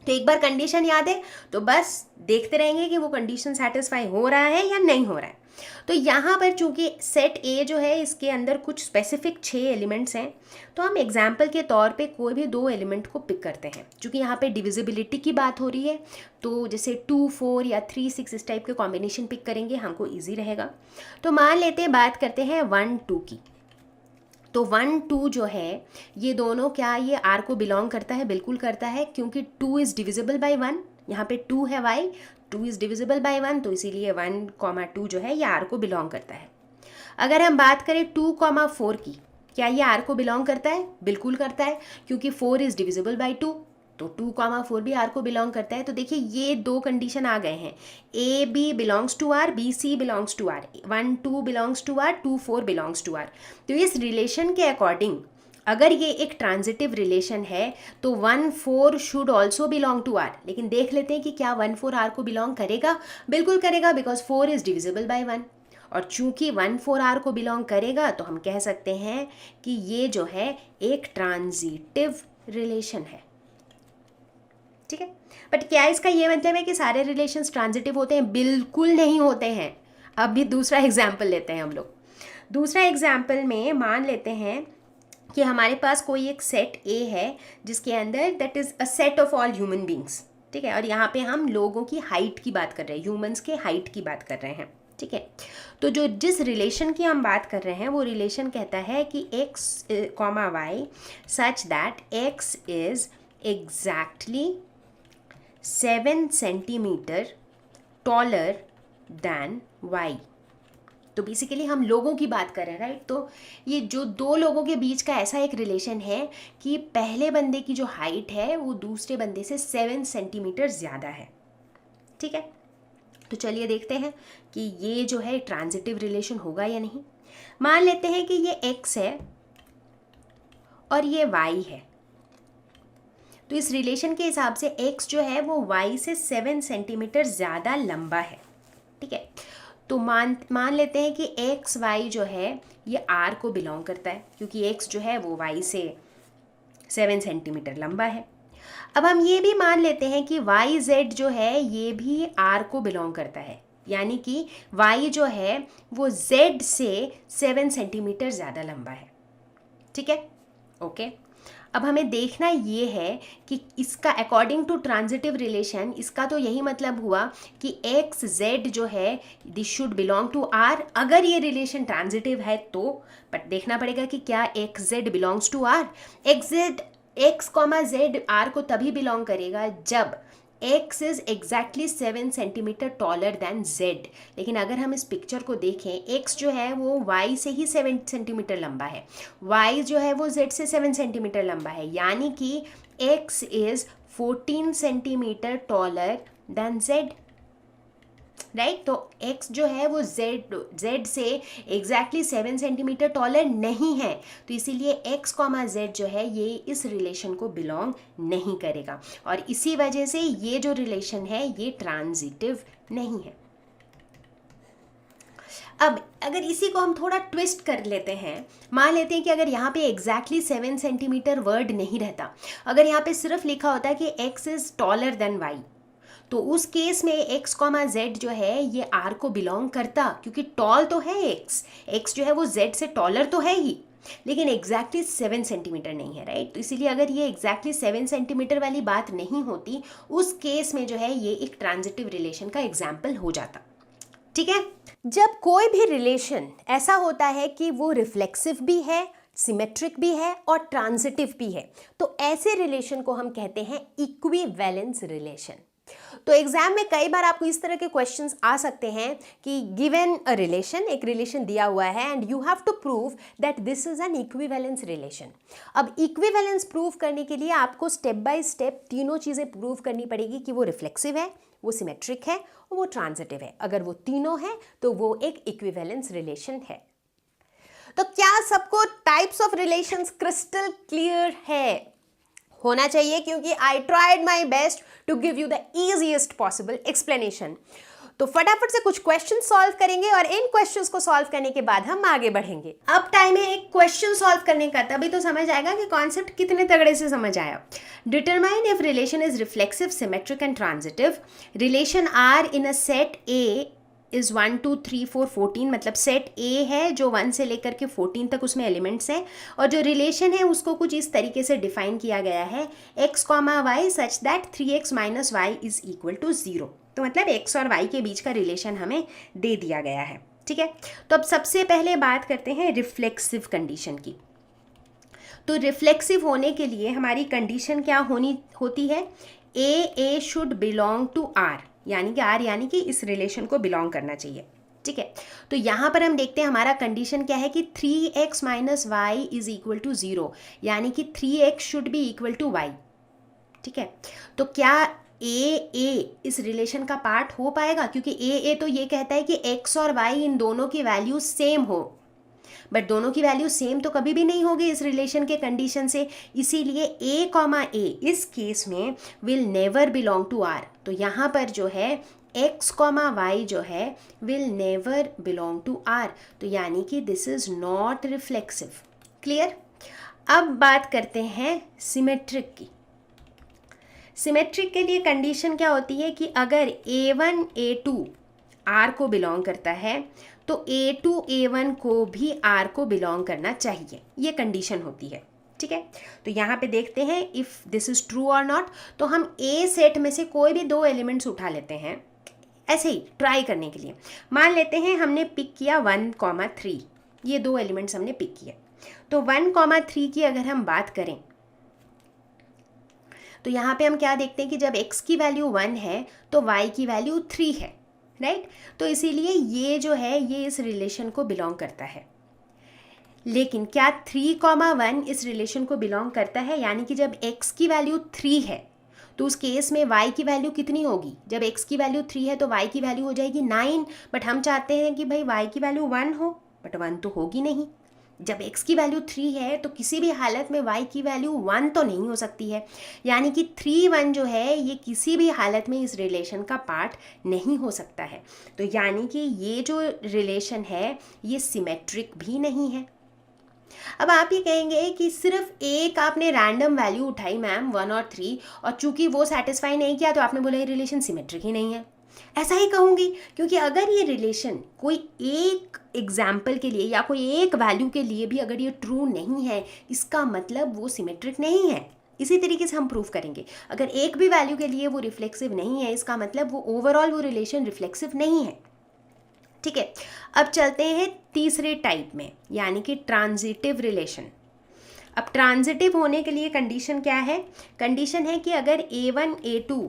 तो एक बार कंडीशन याद है तो बस देखते रहेंगे कि वो कंडीशन सेटिस्फाई हो रहा है या नहीं हो रहा है. तो यहाँ पर चूंकि सेट ए जो है इसके अंदर कुछ स्पेसिफिक 6 एलिमेंट्स हैं, तो हम एग्जाम्पल के तौर पे कोई भी 2 एलिमेंट को पिक करते हैं. चूंकि यहाँ पे डिविजिबिलिटी की बात हो रही है तो जैसे 2 4 या 3 6 इस टाइप के कॉम्बिनेशन पिक करेंगे, हमको ईजी रहेगा. तो मान लेते हैं बात करते हैं 1 2 की. तो 1 2 जो है ये दोनों क्या ये R को बिलोंग करता है? बिल्कुल करता है, क्योंकि 2 इज़ डिविजिबल बाई 1. यहाँ पे 2 है y, 2 इज़ डिविजिबल बाई 1, तो इसीलिए 1 2 जो है ये R को बिलोंग करता है. अगर हम बात करें 2 4 की, क्या ये R को बिलोंग करता है? बिल्कुल करता है, क्योंकि 4 इज़ डिविजिबल बाई 2, तो 2 4 भी R को बिलोंग करता है. तो देखिए ये 2 कंडीशन आ गए हैं. A B belongs to R, B C belongs to R, 1 2 belongs to R, 2 4 belongs to R. तो इस रिलेशन के अकॉर्डिंग अगर ये एक ट्रांजिटिव रिलेशन है तो 1 4 should also belong to R. लेकिन देख लेते हैं कि क्या 1 4 R को बिलोंग करेगा? बिल्कुल करेगा, बिकॉज 4 इज़ डिविजिबल बाई 1. और चूंकि 1 4 R को बिलोंग करेगा तो हम कह सकते हैं कि ये जो है एक ट्रांजिटिव रिलेशन है, ठीक है. बट क्या इसका ये मतलब है कि सारे रिलेशंस ट्रांजिटिव होते हैं? बिल्कुल नहीं होते हैं. अब भी दूसरा एग्जाम्पल लेते हैं हम लोग. दूसरा एग्जाम्पल में मान लेते हैं कि हमारे पास कोई एक सेट ए है जिसके अंदर that is a set of all human beings, ठीक है. और यहाँ पे हम लोगों की हाइट की बात कर रहे हैं, ह्यूमंस के हाइट की बात कर रहे हैं, ठीक है. तो जिस रिलेशन की हम बात कर रहे हैं वो रिलेशन कहता है कि x, y such that x is exactly 7 centimetre taller then y. तो बेसिकली हम लोगों की बात कर रहे हैं, राइट. तो ये जो 2 लोगों के बीच का ऐसा एक रिलेशन है कि पहले बंदे की जो हाइट है वो दूसरे बंदे से 7 सेंटीमीटर ज़्यादा है, ठीक है. तो चलिए देखते हैं कि ये जो है ट्रांजिटिव रिलेशन होगा या नहीं. मान लेते हैं कि ये x है और ये y है, तो इस रिलेशन के हिसाब से x जो है वो y से 7 सेंटीमीटर ज़्यादा लंबा है, ठीक है। तो मान लेते हैं कि एक्स वाई जो है ये r को बिलोंग करता है, क्योंकि x जो है वो y से 7 सेंटीमीटर लंबा है। अब हम ये भी मान लेते हैं कि वाई जेड जो है ये भी r को बिलोंग करता है, यानी कि y जो है वो z से 7 सेंटीमीटर ज़्यादा लंबा है, ठीक है, ओके। अब हमें देखना ये है कि इसका अकॉर्डिंग टू ट्रांजिटिव रिलेशन इसका तो यही मतलब हुआ कि एक्स जेड जो है this should belong to R, अगर ये रिलेशन ट्रांजिटिव है तो। बट देखना पड़ेगा कि क्या X Z belongs to R. X comma Z R को तभी बिलोंग करेगा जब x is exactly 7 centimetre taller than z। लेकिन अगर हम इस पिक्चर को देखें, x जो है वो y से ही 7 सेंटीमीटर लंबा है, y जो है वो z से 7 सेंटीमीटर लंबा है, यानी कि x is 14 centimetre taller than z, right. तो x जो है वो z से एग्जैक्टली 7 सेंटीमीटर टॉलर नहीं है, तो इसीलिए x कॉमा z जो है ये इस रिलेशन को बिलोंग नहीं करेगा, और इसी वजह से ये जो रिलेशन है ये ट्रांजिटिव नहीं है। अब अगर इसी को हम थोड़ा ट्विस्ट कर लेते हैं, मान लेते हैं कि अगर यहाँ पे एग्जैक्टली 7 सेंटीमीटर वर्ड नहीं रहता, अगर यहाँ पे सिर्फ लिखा होता है कि x is taller than y, तो उस केस में x कॉमा जेड जो है ये r को बिलोंग करता, क्योंकि टॉल तो है x जो है वो z से टॉलर तो है ही, लेकिन एग्जैक्टली 7 सेंटीमीटर नहीं है, राइट। तो इसीलिए अगर ये एग्जैक्टली 7 सेंटीमीटर वाली बात नहीं होती, उस केस में जो है ये एक ट्रांजिटिव रिलेशन का एग्जाम्पल हो जाता, ठीक है। जब कोई भी रिलेशन ऐसा होता है कि वो रिफ्लेक्सिव भी है, सिमेट्रिक भी है और ट्रांजिटिव भी है, तो ऐसे रिलेशन को हम कहते हैं इक्विवेलेंस रिलेशन। तो एग्जाम में कई बार आपको इस तरह के क्वेश्चंस आ सकते हैं कि गिवन अ रिलेशन, एक रिलेशन दिया हुआ है and you have to prove that this is an equivalence relation. अब इक्विवेलेंस प्रूव करने के लिए आपको स्टेप बाय स्टेप तीनों चीज़ें प्रूव करनी पड़ेगी कि वो रिफ्लेक्सिव है, वो सिमेट्रिक है और वो ट्रांजिटिव है। अगर वो तीनों है तो वो एक इक्विवेलेंस रिलेशन है। तो क्या सबको types of relations crystal clear है? होना चाहिए, क्योंकि I tried my best to give you the easiest possible explanation. तो फटाफट से कुछ क्वेश्चन सॉल्व करेंगे और इन क्वेश्चंस को सॉल्व करने के बाद हम आगे बढ़ेंगे। अब टाइम है एक क्वेश्चन सॉल्व करने का, तभी तो समझ आएगा कि कॉन्सेप्ट कितने तगड़े से समझ आया। Determine if relation is reflexive, symmetric and transitive. Relation R in a set A is 1 2 3 4 14, मतलब सेट ए है जो 1 से लेकर के 14 तक उसमें एलिमेंट्स हैं, और जो रिलेशन है उसको कुछ इस तरीके से डिफाइन किया गया है, x comma Y such that 3x minus Y is equal to 0। तो मतलब x और y के बीच का रिलेशन हमें दे दिया गया है, ठीक है। तो अब सबसे पहले बात करते हैं रिफ्लेक्सिव कंडीशन की। तो रिफ्लेक्सिव होने के लिए हमारी कंडीशन क्या होती है, ए शुड बिलोंग टू आर, यानी कि आर यानी कि इस रिलेशन को बिलोंग करना चाहिए, ठीक है। तो यहाँ पर हम देखते हैं हमारा कंडीशन क्या है कि 3x minus Y is equal to 0, यानी कि 3x should be equal to y, ठीक है। तो क्या ए इस रिलेशन का पार्ट हो पाएगा, क्योंकि ए तो ये कहता है कि x और y इन दोनों की वैल्यू सेम हो, बट दोनों की वैल्यू सेम तो कभी भी नहीं होगी इस रिलेशन के कंडीशन से, इसीलिए a कॉमा ए इस केस में will never belong to R. तो यहाँ पर जो है x कॉमा वाई जो है will never belong to R, तो यानी कि this is not reflexive. Clear. अब बात करते हैं सिमेट्रिक की। सिमेट्रिक के लिए कंडीशन क्या होती है कि अगर a1 a2 r को बिलोंग करता है तो a2 a1 को भी r को बिलोंग करना चाहिए, ये कंडीशन होती है, ठीक है। तो यहाँ पे देखते हैं इफ़ दिस इज़ ट्रू और नॉट। तो हम a सेट में से कोई भी 2 एलिमेंट्स उठा लेते हैं, ऐसे ही ट्राई करने के लिए। मान लेते हैं हमने पिक किया 1,3, ये 2 एलिमेंट्स हमने पिक किए। तो 1,3 की अगर हम बात करें तो यहाँ पे हम क्या देखते हैं कि जब x की वैल्यू 1 है तो y की वैल्यू 3 है, राइट। तो इसीलिए ये जो है ये इस रिलेशन को बिलोंग करता है। लेकिन क्या 3,1 इस रिलेशन को बिलोंग करता है, यानी कि जब x की वैल्यू 3 है तो उस केस में y की वैल्यू कितनी होगी, जब x की वैल्यू 3 है तो y की वैल्यू हो जाएगी 9, बट हम चाहते हैं कि भाई y की वैल्यू 1 हो, बट 1 तो होगी नहीं, जब x की वैल्यू 3 है तो किसी भी हालत में y की वैल्यू 1 तो नहीं हो सकती है, यानी कि 3 1 जो है ये किसी भी हालत में इस रिलेशन का पार्ट नहीं हो सकता है। तो यानी कि ये जो रिलेशन है ये सिमेट्रिक भी नहीं है। अब आप ये कहेंगे कि सिर्फ एक आपने रैंडम वैल्यू उठाई मैम 1 और 3, और चूंकि वो सेटिस्फाई नहीं किया तो आपने बोला ये रिलेशन सिमेट्रिक ही नहीं है। ऐसा ही कहूँगी, क्योंकि अगर ये रिलेशन कोई एक एग्जाम्पल के लिए या कोई एक वैल्यू के लिए भी अगर ये ट्रू नहीं है, इसका मतलब वो सिमेट्रिक नहीं है। इसी तरीके से हम प्रूव करेंगे, अगर एक भी वैल्यू के लिए वो रिफ्लेक्सिव नहीं है, इसका मतलब वो ओवरऑल वो रिलेशन रिफ्लेक्सिव नहीं है। ठीक है, अब चलते हैं तीसरे टाइप में, यानी कि ट्रांजिटिव रिलेशन। अब ट्रांजिटिव होने के लिए कंडीशन क्या है? कंडीशन है कि अगर A1 A2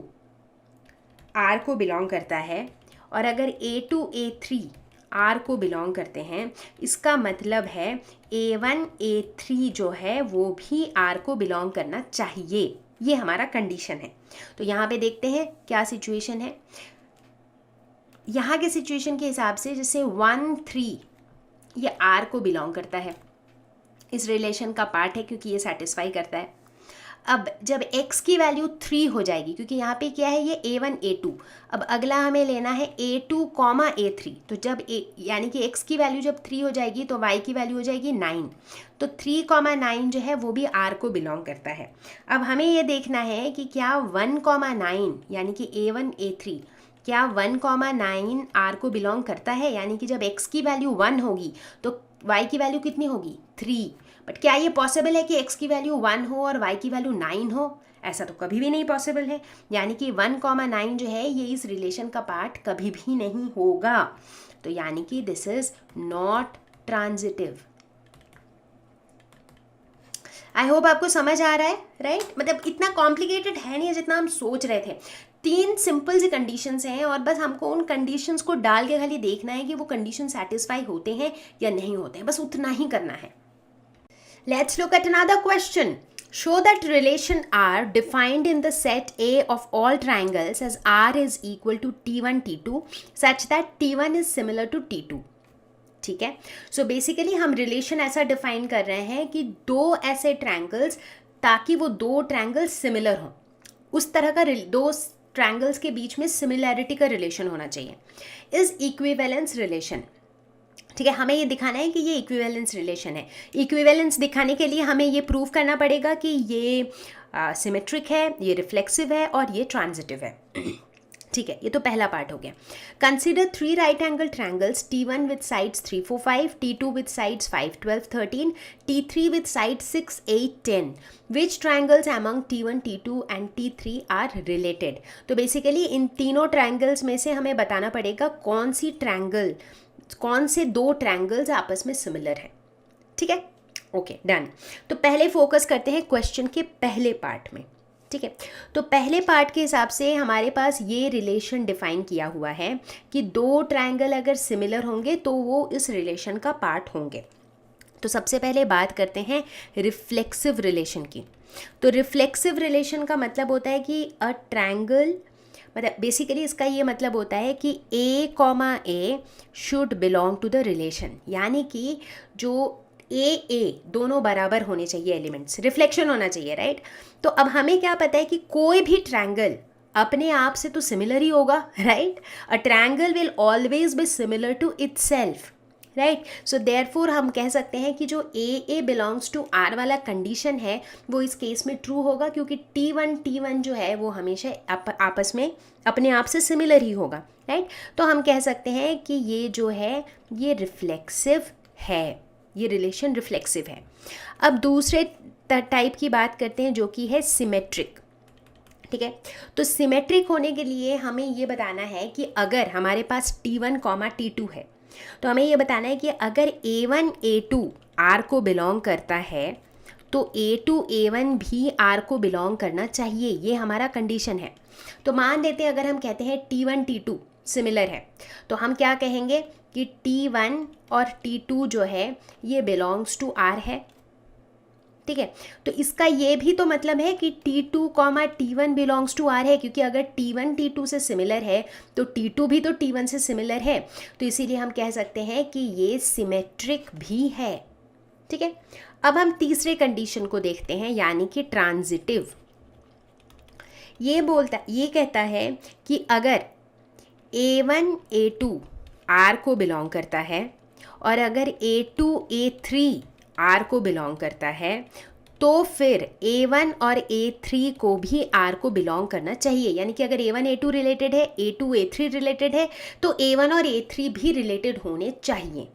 R को बिलोंग करता है और अगर A2 A3 R को बिलोंग करते हैं, इसका मतलब है A1 A3 जो है वो भी R को बिलोंग करना चाहिए। ये हमारा कंडीशन है। तो यहाँ पे देखते हैं क्या सिचुएशन है। यहाँ के सिचुएशन के हिसाब से जैसे 1 3 ये R को बिलोंग करता है, इस रिलेशन का पार्ट है क्योंकि ये सेटिस्फाई करता है। अब जब x की वैल्यू 3 हो जाएगी, क्योंकि यहाँ पे क्या है ये A1 A2, अब अगला हमें लेना है A2, A3। तो जब यानी कि x की वैल्यू जब 3 हो जाएगी तो y की वैल्यू हो जाएगी 9। तो 3, 9 जो है वो भी R को बिलोंग करता है। अब हमें ये देखना है कि क्या 1, 9 यानी कि A1 A3 क्या 1, 9 R को बिलोंग करता है, यानी कि जब x की वैल्यू 1 होगी तो y की वैल्यू कितनी होगी 3। बट क्या ये पॉसिबल है कि x की वैल्यू 1 हो और y की वैल्यू 9 हो? ऐसा तो कभी भी नहीं पॉसिबल है। यानी कि 1, 9 जो है ये इस रिलेशन का पार्ट कभी भी नहीं होगा। तो यानी कि this is not transitive. I hope आपको समझ आ रहा है, राइट? मतलब इतना कॉम्प्लिकेटेड है नहीं जितना हम सोच रहे थे। 3 सिंपल सी कंडीशंस हैं और बस हमको उन कंडीशंस को डाल के खाली देखना है कि वो कंडीशन सेटिस्फाई होते हैं या नहीं होते हैं, बस उतना ही करना है। Let's look at another question. Show that relation R defined in the set A of all triangles as R is equal to T1 T2 such that T1 is similar to T2. ठीक है, सो बेसिकली हम रिलेशन ऐसा डिफाइन कर रहे हैं कि दो ऐसे ट्रायंगल्स, ताकि वो दो ट्रायंगल्स सिमिलर हों, उस तरह का दो ट्रायंगल्स के बीच में सिमिलैरिटी का रिलेशन होना चाहिए, इज इक्विवेलेंस रिलेशन। ठीक है, हमें ये दिखाना है कि ये इक्विवेलेंस रिलेशन है। इक्विवेलेंस दिखाने के लिए हमें ये प्रूव करना पड़ेगा कि ये सिमेट्रिक है, ये रिफ्लेक्सिव है और ये ट्रांजिटिव है। ठीक है, ये तो पहला पार्ट हो गया। Consider 3 right angle triangles T1 with sides 3 4 5, T2 with sides 5 12 13, T3 with sides 6 8 10. Which triangles among T1 T2 and T3 are related? तो बेसिकली इन तीनों ट्रायंगल्स में से हमें बताना पड़ेगा कौन से दो ट्रायंगल्स आपस में सिमिलर है। ठीक है, ओके डन। तो पहले फोकस करते हैं क्वेश्चन के पहले पार्ट में। ठीक है, तो पहले पार्ट के हिसाब से हमारे पास ये रिलेशन डिफाइन किया हुआ है कि दो ट्रायंगल अगर सिमिलर होंगे तो वो इस रिलेशन का पार्ट होंगे। तो सबसे पहले बात करते हैं रिफ्लेक्सिव रिलेशन की। तो रिफ्लेक्सिव रिलेशन का मतलब होता है कि अ ट्रायंगल, मतलब बेसिकली इसका ये मतलब होता है कि A, should belong to the relation, यानी कि जो A दोनों बराबर होने चाहिए एलिमेंट्स, रिफ्लेक्शन होना चाहिए, राइट? तो अब हमें क्या पता है कि कोई भी ट्रायंगल अपने आप से तो सिमिलर ही होगा, right? A triangle will always be similar to itself, right? So therefore हम कह सकते हैं कि जो A बिलोंग्स टू R वाला कंडीशन है वो इस केस में ट्रू होगा, क्योंकि T1 जो है वो हमेशा आपस में अपने आप से सिमिलर ही होगा, राइट? तो हम कह सकते हैं कि ये जो है ये रिफ्लेक्सिव है, ये रिलेशन रिफ्लेक्सिव है। अब दूसरे टाइप की बात करते हैं जो कि है सिमेट्रिक। ठीक है, तो सिमेट्रिक होने के लिए हमें ये बताना है कि अगर हमारे पास T1, T2 है तो हमें ये बताना है कि अगर A1 A2 R को बिलोंग करता है तो A2 A1 भी R को बिलोंग करना चाहिए, ये हमारा कंडीशन है। तो मान लेते हैं अगर हम कहते हैं T1 T2 सिमिलर है तो हम क्या कहेंगे कि T1 और T2 जो है ये बिलोंग्स टू R है। ठीक है, तो इसका ये भी तो मतलब है कि T2, T1 belongs to R है, क्योंकि अगर T1 T2 से सिमिलर है तो T2 भी तो T1 से सिमिलर है, तो इसीलिए हम कह सकते हैं कि ये सिमेट्रिक भी है। ठीक है, अब हम तीसरे कंडीशन को देखते हैं, यानी कि ट्रांजिटिव। ये कहता है कि अगर A1 A2 R को बिलोंग करता है और अगर A2 A3 R को बिलोंग करता है तो फिर A1 और A3 को भी R को बिलोंग करना चाहिए। यानी कि अगर A1 A2 रिलेटेड है, A2 A3 रिलेटेड है, तो A1 और A3 भी रिलेटेड होने चाहिए।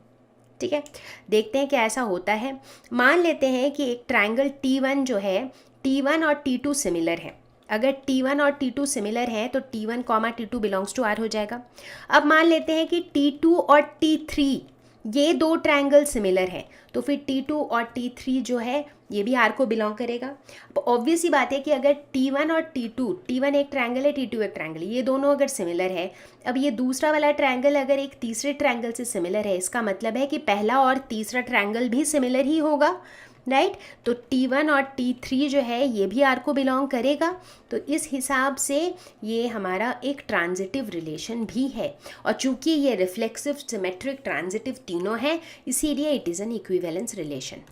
ठीक है, देखते हैं क्या ऐसा होता है। मान लेते हैं कि एक ट्रायंगल T1 जो है, T1 और T2 सिमिलर है। अगर T1 और T2 सिमिलर है तो T1 T2 belongs to R हो जाएगा। अब मान लेते हैं कि T2 और T3 ये दो ट्रायंगल सिमिलर है, तो फिर T2 और T3 जो है ये भी R को बिलोंग करेगा। अब ऑब्वियस ही बात है कि अगर T1 और T2, T1 एक ट्रायंगल है, T2 एक ट्रायंगल है, ये दोनों अगर सिमिलर है, अब ये दूसरा वाला ट्रायंगल अगर एक तीसरे ट्रायंगल से सिमिलर है, इसका मतलब है कि पहला और तीसरा ट्रायंगल भी सिमिलर ही होगा, राइट। तो T1 और T3 जो है ये भी R को बिलोंग करेगा। तो इस हिसाब से ये हमारा एक ट्रांजिटिव रिलेशन भी है, और चूंकि ये रिफ्लेक्सिव, सिमेट्रिक, ट्रांजिटिव तीनों है, इसीलिए it is an equivalence relation.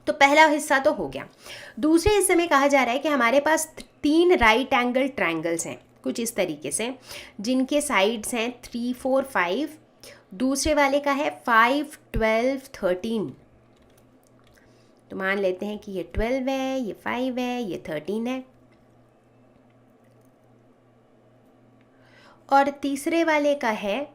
तो पहला हिस्सा तो हो गया। दूसरे हिस्से में कहा जा रहा है कि हमारे पास 3 राइट एंगल ट्रायंगल्स हैं कुछ इस तरीके से, जिनके साइड्स हैं 3, 4, 5, दूसरे वाले का है 5, 12, 13। तो मान लेते हैं कि ये 12 है, ये 5 है, ये 13 है, और तीसरे वाले का है,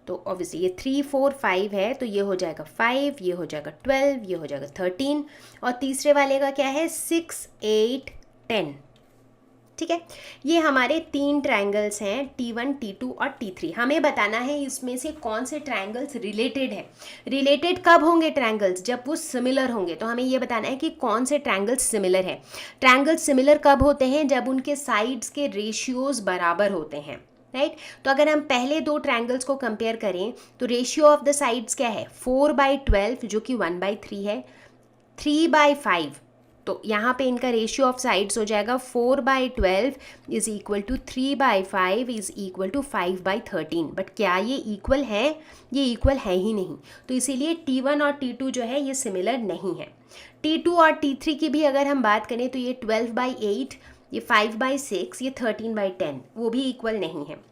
तो ऑब्वियसली ये 3, 4, 5 है, तो ये हो जाएगा 5, ये हो जाएगा 12, ये हो जाएगा 13, और तीसरे वाले का क्या है 6, 8, 10। ठीक है, ये हमारे 3 ट्रायंगल्स हैं T1, T2 और T3। हमें बताना है इसमें से कौन से ट्रायंगल्स रिलेटेड है। रिलेटेड कब होंगे ट्रायंगल्स? जब वो सिमिलर होंगे। तो हमें ये बताना है कि कौन से ट्रायंगल्स सिमिलर है। ट्रायंगल्स सिमिलर कब होते हैं? जब उनके साइड्स के रेशियोज बराबर होते हैं, राइट। तो अगर हम पहले 2 ट्रायंगल्स को कंपेयर करें तो रेशियो ऑफ द साइड्स क्या है? 4/12 जो कि 1/3 है, 3/5, तो यहाँ पे इनका रेशियो ऑफ साइड्स हो जाएगा 4/12 is equal to 3/5 is equal to 5/13। But क्या ये इक्वल है? ये इक्वल है ही नहीं, तो इसीलिए T1 और T2 जो है ये सिमिलर नहीं है। T2 और T3 की भी अगर हम बात करें तो ये 12/8, ये 5/6, ये 13/10, वो भी इक्वल नहीं है।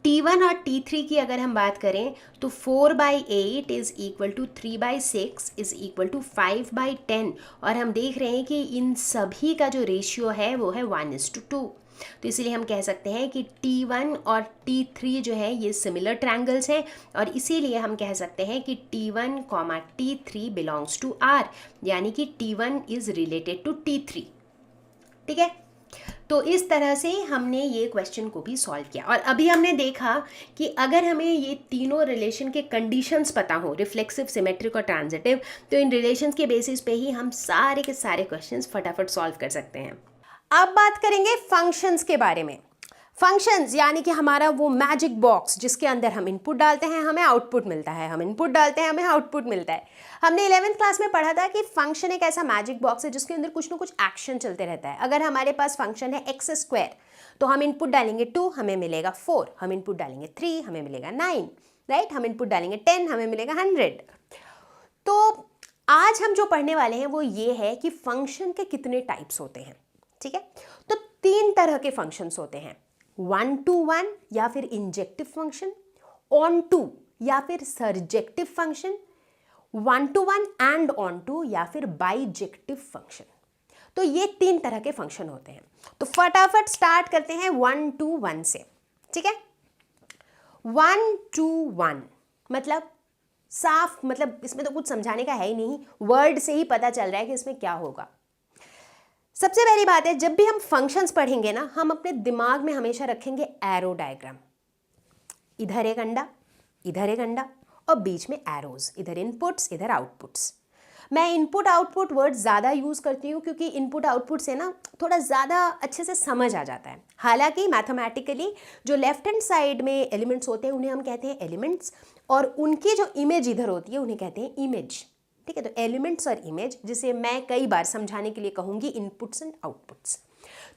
T1 और T3 की अगर हम बात करें तो 4/8 is equal to 3/6 is equal to 5/10, और हम देख रहे हैं कि इन सभी का जो रेशियो है वो है 1:2। तो इसीलिए हम कह सकते हैं कि T1 और T3 जो है ये सिमिलर ट्रायंगल्स हैं, और इसीलिए हम कह सकते हैं कि T1, T3 belongs to R, यानी कि T1 is related to T3। ठीक है, तो इस तरह से हमने ये क्वेश्चन को भी सॉल्व किया। और अभी हमने देखा कि अगर हमें ये तीनों रिलेशन के कंडीशंस पता हो, रिफ्लेक्सिव, सिमेट्रिक और ट्रांजिटिव, तो इन रिलेशंस के बेसिस पे ही हम सारे के सारे क्वेश्चंस फटाफट सॉल्व कर सकते हैं। अब बात करेंगे फंक्शंस के बारे में। फंक्शंस यानी कि हमारा वो मैजिक बॉक्स जिसके अंदर हम इनपुट डालते हैं हमें आउटपुट मिलता है, हम इनपुट डालते हैं हमें आउटपुट मिलता है। हमने 11th क्लास में पढ़ा था कि फंक्शन एक ऐसा मैजिक बॉक्स है जिसके अंदर कुछ ना कुछ एक्शन चलते रहता है। अगर हमारे पास फंक्शन है x², तो हम इनपुट डालेंगे 2, हमें मिलेगा 4, हम इनपुट डालेंगे 3, हमें मिलेगा 9, राइट, हम इनपुट डालेंगे 10, हमें मिलेगा 100। तो आज हम जो पढ़ने वाले हैं वो ये है कि फंक्शन के कितने टाइप्स होते हैं। ठीक है, तो 3 तरह के फंक्शंस होते हैं, 1-to-1 या फिर इंजेक्टिव फंक्शन, ऑन-टू या फिर surjective function, 1-to-1 and on-to या फिर बाइजेक्टिव फंक्शन। तो ये 3 तरह के फंक्शन होते हैं। तो फटाफट स्टार्ट करते हैं 1-to-1 से। ठीक है, 1-to-1 मतलब साफ, मतलब इसमें तो कुछ समझाने का है ही नहीं, वर्ड से ही पता चल रहा है कि इसमें क्या होगा। सबसे पहली बात है, जब भी हम फंक्शंस पढ़ेंगे ना, हम अपने दिमाग में हमेशा रखेंगे एरो डायग्राम। इधर एक अंडा, इधर एक अंडा, और बीच में एरोज, इधर इनपुट्स, इधर आउटपुट्स। मैं इनपुट आउटपुट वर्ड ज़्यादा यूज़ करती हूँ क्योंकि इनपुट आउटपुट से ना थोड़ा ज़्यादा अच्छे से समझ आ जाता है। हालांकि मैथमेटिकली जो लेफ्ट हैंड साइड में एलिमेंट्स होते हैं उन्हें हम कहते हैं एलिमेंट्स, और उनकी जो इमेज इधर होती है उन्हें कहते हैं इमेज। ठीक है, तो एलिमेंट्स और इमेज, जिसे मैं कई बार समझाने के लिए कहूँगी इनपुट्स एंड आउटपुट्स।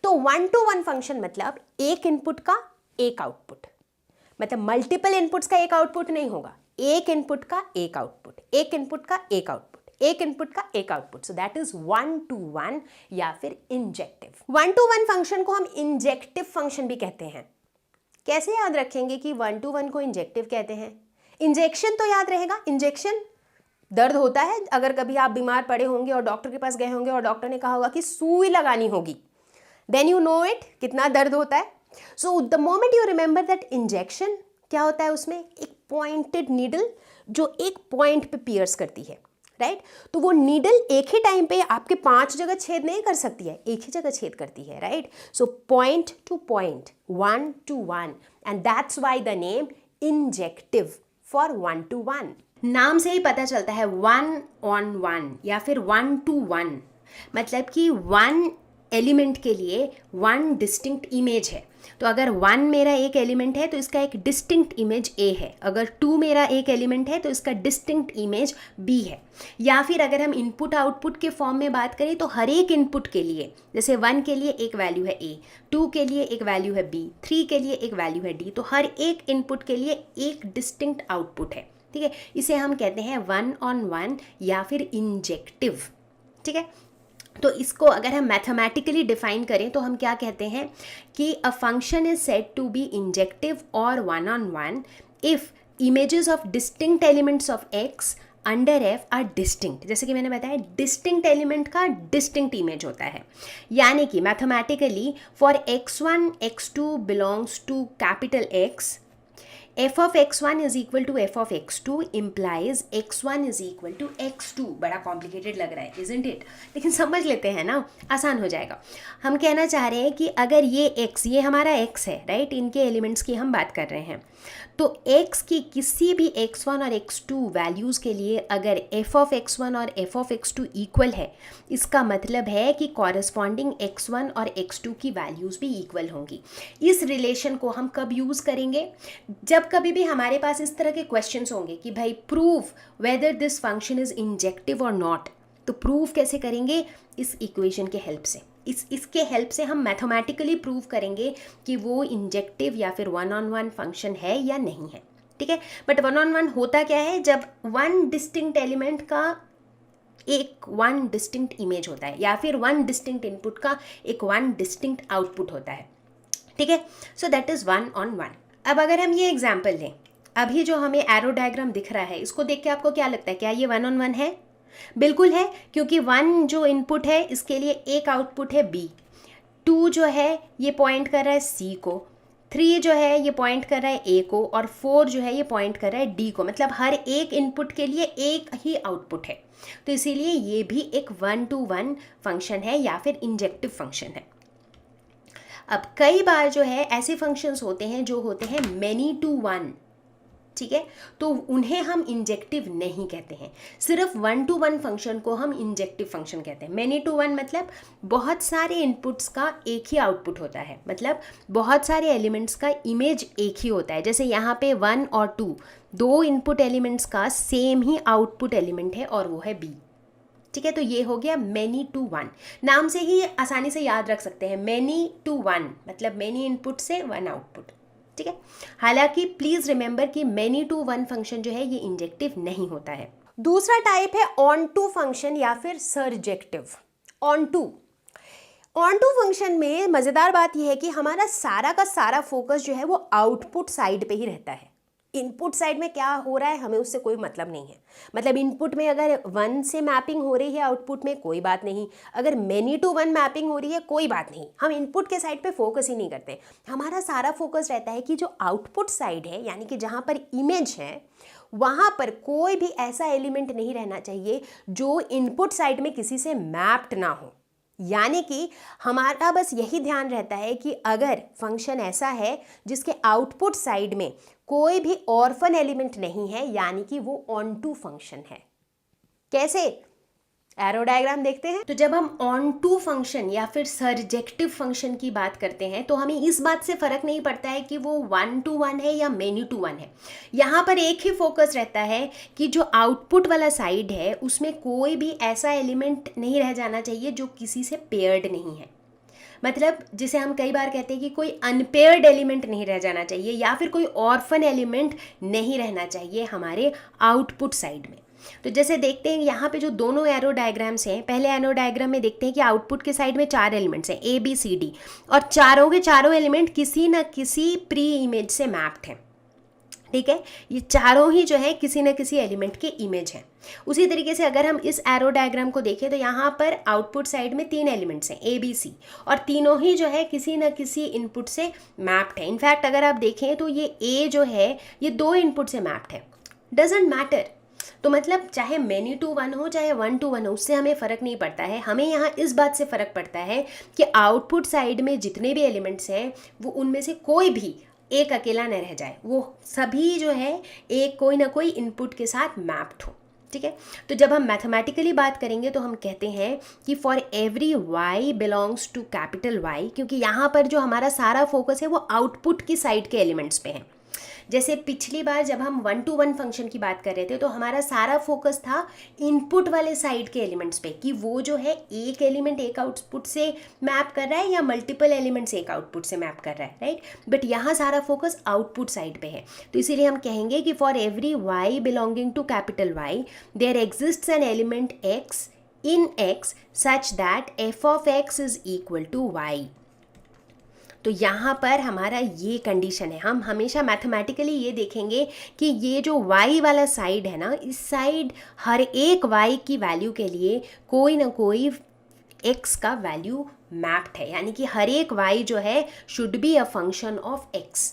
तो 1-to-1 फंक्शन मतलब एक इनपुट का एक आउटपुट। मतलब मल्टीपल इनपुट्स का एक आउटपुट नहीं होगा, एक इनपुट का एक आउटपुट, एक इनपुट का एक आउटपुट, एक इनपुट का एक output. So that is 1 to 1 या फिर इंजेक्टिव। 1 to 1 फंक्शन को हम इंजेक्टिव फंक्शन भी कहते हैं। कैसे याद रखेंगे कि 1 to 1 को इंजेक्टिव कहते हैं? इंजेक्शन तो याद रहेगा, इंजेक्शन दर्द होता है। अगर कभी आप बीमार पड़े होंगे और डॉक्टर के पास गए होंगे और डॉक्टर ने कहा होगा कि सुई लगानी होगी, देन यू नो इट, कितना दर्द होता है। So the moment you remember that injection, क्या होता है उसमें? एक पॉइंटेड नीडल जो एक पॉइंट पे पियर्स करती है, राइट? तो वो नीडल एक ही टाइम पे आपके 5 जगह छेद नहीं कर सकती है, एक ही जगह छेद करती है, right? So point two point, 1 to 1, and that's why the name injective for 1 to 1। नाम से ही पता चलता है 1 on 1 या फिर 1 to 1, मतलब कि 1 एलिमेंट के लिए 1 डिस्टिंक्ट इमेज है। तो अगर 1 मेरा एक एलिमेंट है तो इसका एक डिस्टिंक्ट इमेज A है, अगर 2 मेरा एक एलिमेंट है तो इसका डिस्टिंक्ट इमेज B है। या फिर अगर हम इनपुट आउटपुट के फॉर्म में बात करें तो हर एक इनपुट के लिए, जैसे 1 के लिए एक वैल्यू है A, 2 के लिए एक वैल्यू है B, 3 के लिए एक वैल्यू है D, तो हर एक इनपुट के लिए एक डिस्टिंक्ट आउटपुट है, ठीक है? इसे हम कहते हैं 1 on 1 या फिर इंजेक्टिव, ठीक है? तो इसको अगर हम मैथमेटिकली डिफाइन करें तो हम क्या कहते हैं कि a function is said to be injective और 1 on 1 if images of distinct elements of x under f are distinct. जैसे कि मैंने बताया, डिस्टिंक्ट एलिमेंट का डिस्टिंक्ट इमेज होता है, यानी कि mathematically for x1 x2 belongs to capital X, f of x1 is equal to f of x2 implies x1 is equal to x2। बड़ा कॉम्प्लिकेटेड लग रहा है, isn't it? लेकिन समझ लेते हैं ना, आसान हो जाएगा। हम कहना चाह रहे हैं कि अगर ये x, ये हमारा x है, राइट? इनके एलिमेंट्स की हम बात कर रहे हैं, तो x की किसी भी x1 और x2 वैल्यूज़ के लिए अगर f of x1 और f of x2 इक्वल है, इसका मतलब है कि कॉरस्पॉन्डिंग x1 और x2 की वैल्यूज़ भी इक्वल होंगी। इस रिलेशन को हम कब यूज़ करेंगे? जब कभी भी हमारे पास इस तरह के क्वेश्चंस होंगे कि भाई prove whether this function is injective और नॉट, तो प्रूव कैसे करेंगे? इस इक्वेशन के हेल्प से, इसके हेल्प से हम मैथमेटिकली प्रूव करेंगे कि वो इंजेक्टिव या फिर 1 on 1 फंक्शन है या नहीं है, ठीक है? बट 1 on 1 होता क्या है? जब 1 डिस्टिंक्ट एलिमेंट का एक 1 डिस्टिंक्ट इमेज होता है या फिर 1 डिस्टिंक्ट इनपुट का एक 1 डिस्टिंक्ट आउटपुट होता है, ठीक है? So that is 1 on 1। अब अगर हम ये एग्जाम्पल लें, अभी जो हमें एरो डायग्राम दिख रहा है, इसको देख के आपको क्या लगता है? क्या ये 1 on 1 है? बिल्कुल है, क्योंकि 1 जो इनपुट है इसके लिए एक आउटपुट है B, 2 जो है ये पॉइंट कर रहा है C को, 3 जो है ये पॉइंट कर रहा है A को, और 4 जो है ये पॉइंट कर रहा है D को। मतलब हर एक इनपुट के लिए एक ही आउटपुट है, तो इसीलिए ये भी एक 1 to 1 फंक्शन है या फिर इंजेक्टिव फंक्शन है। अब कई बार जो है ऐसे फंक्शंस होते हैं जो होते हैं मैनी टू 1, ठीक है? तो उन्हें हम इंजेक्टिव नहीं कहते हैं, सिर्फ 1 to 1 फंक्शन को हम इंजेक्टिव फंक्शन कहते हैं। मैनी टू 1 मतलब बहुत सारे इनपुट्स का एक ही आउटपुट होता है, मतलब बहुत सारे एलिमेंट्स का इमेज एक ही होता है। जैसे यहाँ पे 1 और 2 दो इनपुट एलिमेंट्स का सेम ही आउटपुट एलिमेंट है और वो है B, ठीक है? तो ये हो गया मैनी टू 1। नाम से ही आसानी से याद रख सकते हैं, मैनी टू 1 मतलब मैनी इनपुट से 1 आउटपुट, ठीक है? हालांकि प्लीज रिमेंबर कि मैनी टू 1 फंक्शन जो है ये इंजेक्टिव नहीं होता है। दूसरा टाइप है ऑन टू फंक्शन या फिर सरजेक्टिव। ऑन टू फंक्शन में मज़ेदार बात यह है कि हमारा सारा का सारा फोकस जो है वो आउटपुट साइड पे ही रहता है। इनपुट साइड में क्या हो रहा है हमें उससे कोई मतलब नहीं है। मतलब इनपुट में अगर 1 से मैपिंग हो रही है आउटपुट में, कोई बात नहीं। अगर मैनी टू 1 मैपिंग हो रही है, कोई बात नहीं। हम इनपुट के साइड पे फोकस ही नहीं करते। हमारा सारा फोकस रहता है कि जो आउटपुट साइड है, यानी कि जहाँ पर इमेज है, वहाँ पर कोई भी ऐसा एलिमेंट नहीं रहना चाहिए जो इनपुट साइड में किसी से मैप्ड ना हो। यानी कि हमारा बस यही ध्यान रहता है कि अगर फंक्शन ऐसा है जिसके आउटपुट साइड में कोई भी ऑर्फन एलिमेंट नहीं है, यानी कि वो ऑन टू फंक्शन है। कैसे? एरो डायग्राम देखते हैं। तो जब हम ऑन टू फंक्शन या फिर सरजेक्टिव फंक्शन की बात करते हैं तो हमें इस बात से फर्क नहीं पड़ता है कि वो 1 to 1 है या मैनी टू 1 है। यहाँ पर एक ही फोकस रहता है कि जो आउटपुट वाला साइड है उसमें कोई भी ऐसा एलिमेंट नहीं रह जाना चाहिए जो किसी से पेयर्ड नहीं है। मतलब जिसे हम कई बार कहते हैं कि कोई अनपेयर्ड एलिमेंट नहीं रह जाना चाहिए या फिर कोई ऑर्फन एलिमेंट नहीं रहना चाहिए हमारे आउटपुट साइड में। तो जैसे देखते हैं यहाँ पे जो दोनों एरो डायग्राम्स हैं, पहले एरो डायग्राम में देखते हैं कि आउटपुट के साइड में 4 एलिमेंट्स हैं ए बी सी डी, और चारों के चारों एलिमेंट किसी न किसी प्री इमेज से मैप्ड हैं। ठीक है, ये चारों ही जो है किसी न किसी एलिमेंट के इमेज हैं। उसी तरीके से अगर हम इस एरो डायग्राम को देखें तो यहाँ पर आउटपुट साइड में 3 एलिमेंट्स हैं ए बी सी, और तीनों ही जो है किसी न किसी इनपुट से मैप्ड है। इनफैक्ट अगर आप देखें तो ये ए जो है ये 2 इनपुट से मैप्ड है, डजेंट मैटर। तो मतलब चाहे मेनी टू वन हो चाहे 1 to 1 हो, उससे हमें फ़र्क नहीं पड़ता है। हमें यहाँ इस बात से फ़र्क पड़ता है कि आउटपुट साइड में जितने भी एलिमेंट्स हैं वो उनमें से कोई भी एक अकेला न रह जाए, वो सभी जो है एक कोई ना कोई इनपुट के साथ मैप्ड हो। ठीक है, तो जब हम मैथमेटिकली बात करेंगे तो हम कहते हैं कि for every y belongs to capital Y, क्योंकि यहाँ पर जो हमारा सारा फोकस है वो आउटपुट की साइड के एलिमेंट्स पे है। जैसे पिछली बार जब हम 1 to 1 फंक्शन की बात कर रहे थे तो हमारा सारा फोकस था इनपुट वाले साइड के एलिमेंट्स पे, कि वो जो है एक एलिमेंट एक आउटपुट से मैप कर रहा है या मल्टीपल एलिमेंट्स एक आउटपुट से मैप कर रहा है, राइट। बट यहाँ सारा फोकस आउटपुट साइड पे है, तो इसीलिए हम कहेंगे कि for every y belonging to capital Y there exists an element x in x such that f of x is equal to y। तो यहाँ पर हमारा ये कंडीशन है। हम हमेशा मैथमेटिकली ये देखेंगे कि ये जो y वाला साइड है ना, इस साइड हर एक y की वैल्यू के लिए कोई ना कोई x का वैल्यू मैप्ड है, यानी कि हर एक y जो है should be a function of x।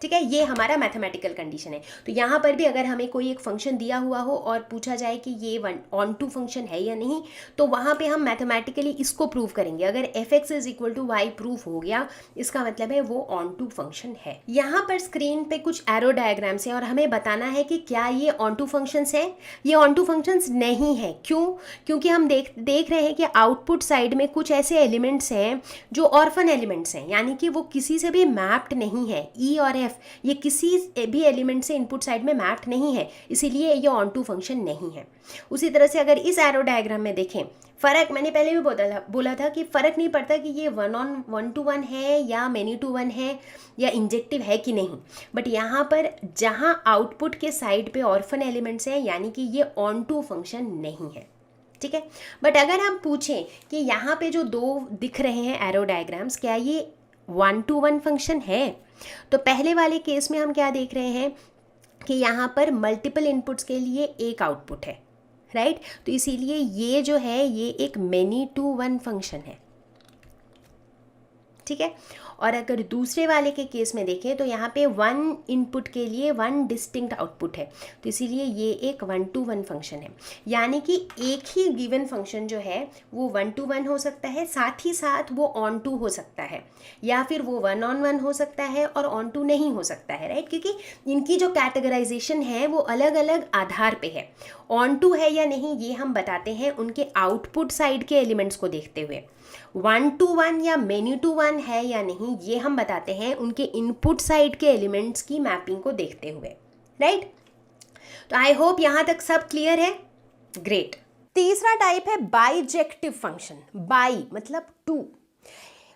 ठीक है, ये हमारा मैथमेटिकल कंडीशन है। तो यहाँ पर भी अगर हमें कोई एक फंक्शन दिया हुआ हो और पूछा जाए कि ये ऑन टू फंक्शन है या नहीं, तो वहाँ पे हम मैथमेटिकली इसको प्रूव करेंगे। अगर fx is equal to Y proof हो गया, इसका मतलब है वो ऑन टू फंक्शन है। यहाँ पर स्क्रीन पे कुछ एरो डायग्राम्स हैं और हमें बताना है कि क्या ये ऑन टू फंक्शंस है। ये ऑन टू फंक्शंस नहीं है। क्यों? क्योंकि हम देख रहे हैं कि आउटपुट साइड में कुछ ऐसे एलिमेंट्स हैं जो ऑर्फन एलिमेंट्स हैं, यानी कि वो किसी से भी मैप्ड नहीं है। ई और एफ ये किसी भी एलिमेंट से इनपुट साइड में मैप्ड नहीं है, इसीलिए ये ऑन टू फंक्शन नहीं है। उसी तरह से अगर इस एरो डायग्राम में देखें, फ़र्क मैंने पहले भी बोला था कि फ़र्क नहीं पड़ता कि ये 1 to 1 है या मेनी टू वन है या इंजेक्टिव है कि नहीं, बट यहाँ पर जहाँ आउटपुट के साइड पे ऑर्फन एलिमेंट्स हैं, यानी कि ये ऑन टू फंक्शन नहीं है। ठीक है, बट अगर हम पूछें कि यहाँ पे जो 2 दिख रहे हैं एरो डायग्राम्स, क्या ये 1 to 1 फंक्शन है? तो पहले वाले केस में हम क्या देख रहे हैं कि यहाँ पर मल्टीपल इनपुट्स के लिए एक आउटपुट है, राइट। तो इसीलिए ये जो है ये एक मेनी टू वन फंक्शन है। ठीक है, और अगर दूसरे वाले के केस में देखें तो यहाँ पे 1 इनपुट के लिए 1 डिस्टिंक्ट आउटपुट है, तो इसीलिए ये एक 1 to 1 फंक्शन है। यानी कि एक ही गिवन फंक्शन जो है वो 1 to 1 हो सकता है, साथ ही साथ वो ऑन टू हो सकता है, या फिर वो 1 on 1 हो सकता है और ऑन टू नहीं हो सकता है, राइट। क्योंकि इनकी जो कैटेगराइजेशन है वो अलग अलग आधार पे है। ऑन टू है या नहीं ये हम बताते हैं उनके आउटपुट साइड के एलिमेंट्स को देखते हुए। 1 to 1 या मेनी टू वन है या नहीं ये हम बताते हैं उनके इनपुट साइड के एलिमेंट्स की मैपिंग को देखते हुए, राइट। तो आई होप यहाँ तक सब क्लियर है। ग्रेट। तीसरा टाइप है बाइजेक्टिव फंक्शन। बाई मतलब 2।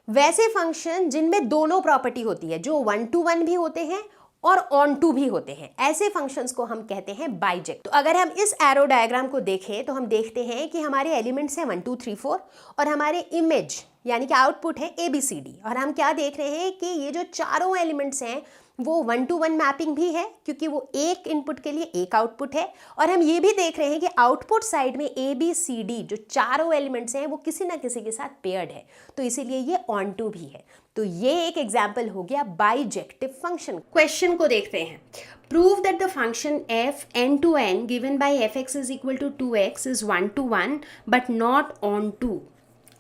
वैसे फंक्शन जिनमें दोनों प्रॉपर्टी होती है, जो 1 to 1 भी होते हैं और ऑन टू भी होते हैं, ऐसे फंक्शंस को हम कहते हैं बाइजेक्ट। तो अगर हम इस एरो डायग्राम को देखें तो हम देखते हैं कि हमारे एलिमेंट्स हैं 1 2 3 4 और हमारे इमेज यानी कि आउटपुट है ABCD, और हम क्या देख रहे हैं कि ये जो चारों एलिमेंट्स हैं वो 1 to 1 मैपिंग भी है, क्योंकि वो एक इनपुट के लिए एक आउटपुट है। और हम ये भी देख रहे हैं कि आउटपुट साइड में ABCD जो चारों एलिमेंट्स हैं वो किसी ना किसी के साथ पेयर्ड है, तो इसीलिए ये ऑन टू भी है। तो ये एक एग्जाम्पल हो गया बाइजेक्टिव फंक्शन। क्वेश्चन को देखते हैं। Prove that the function f n to n given by fx is equal to 2x is 1 to 1 but not onto.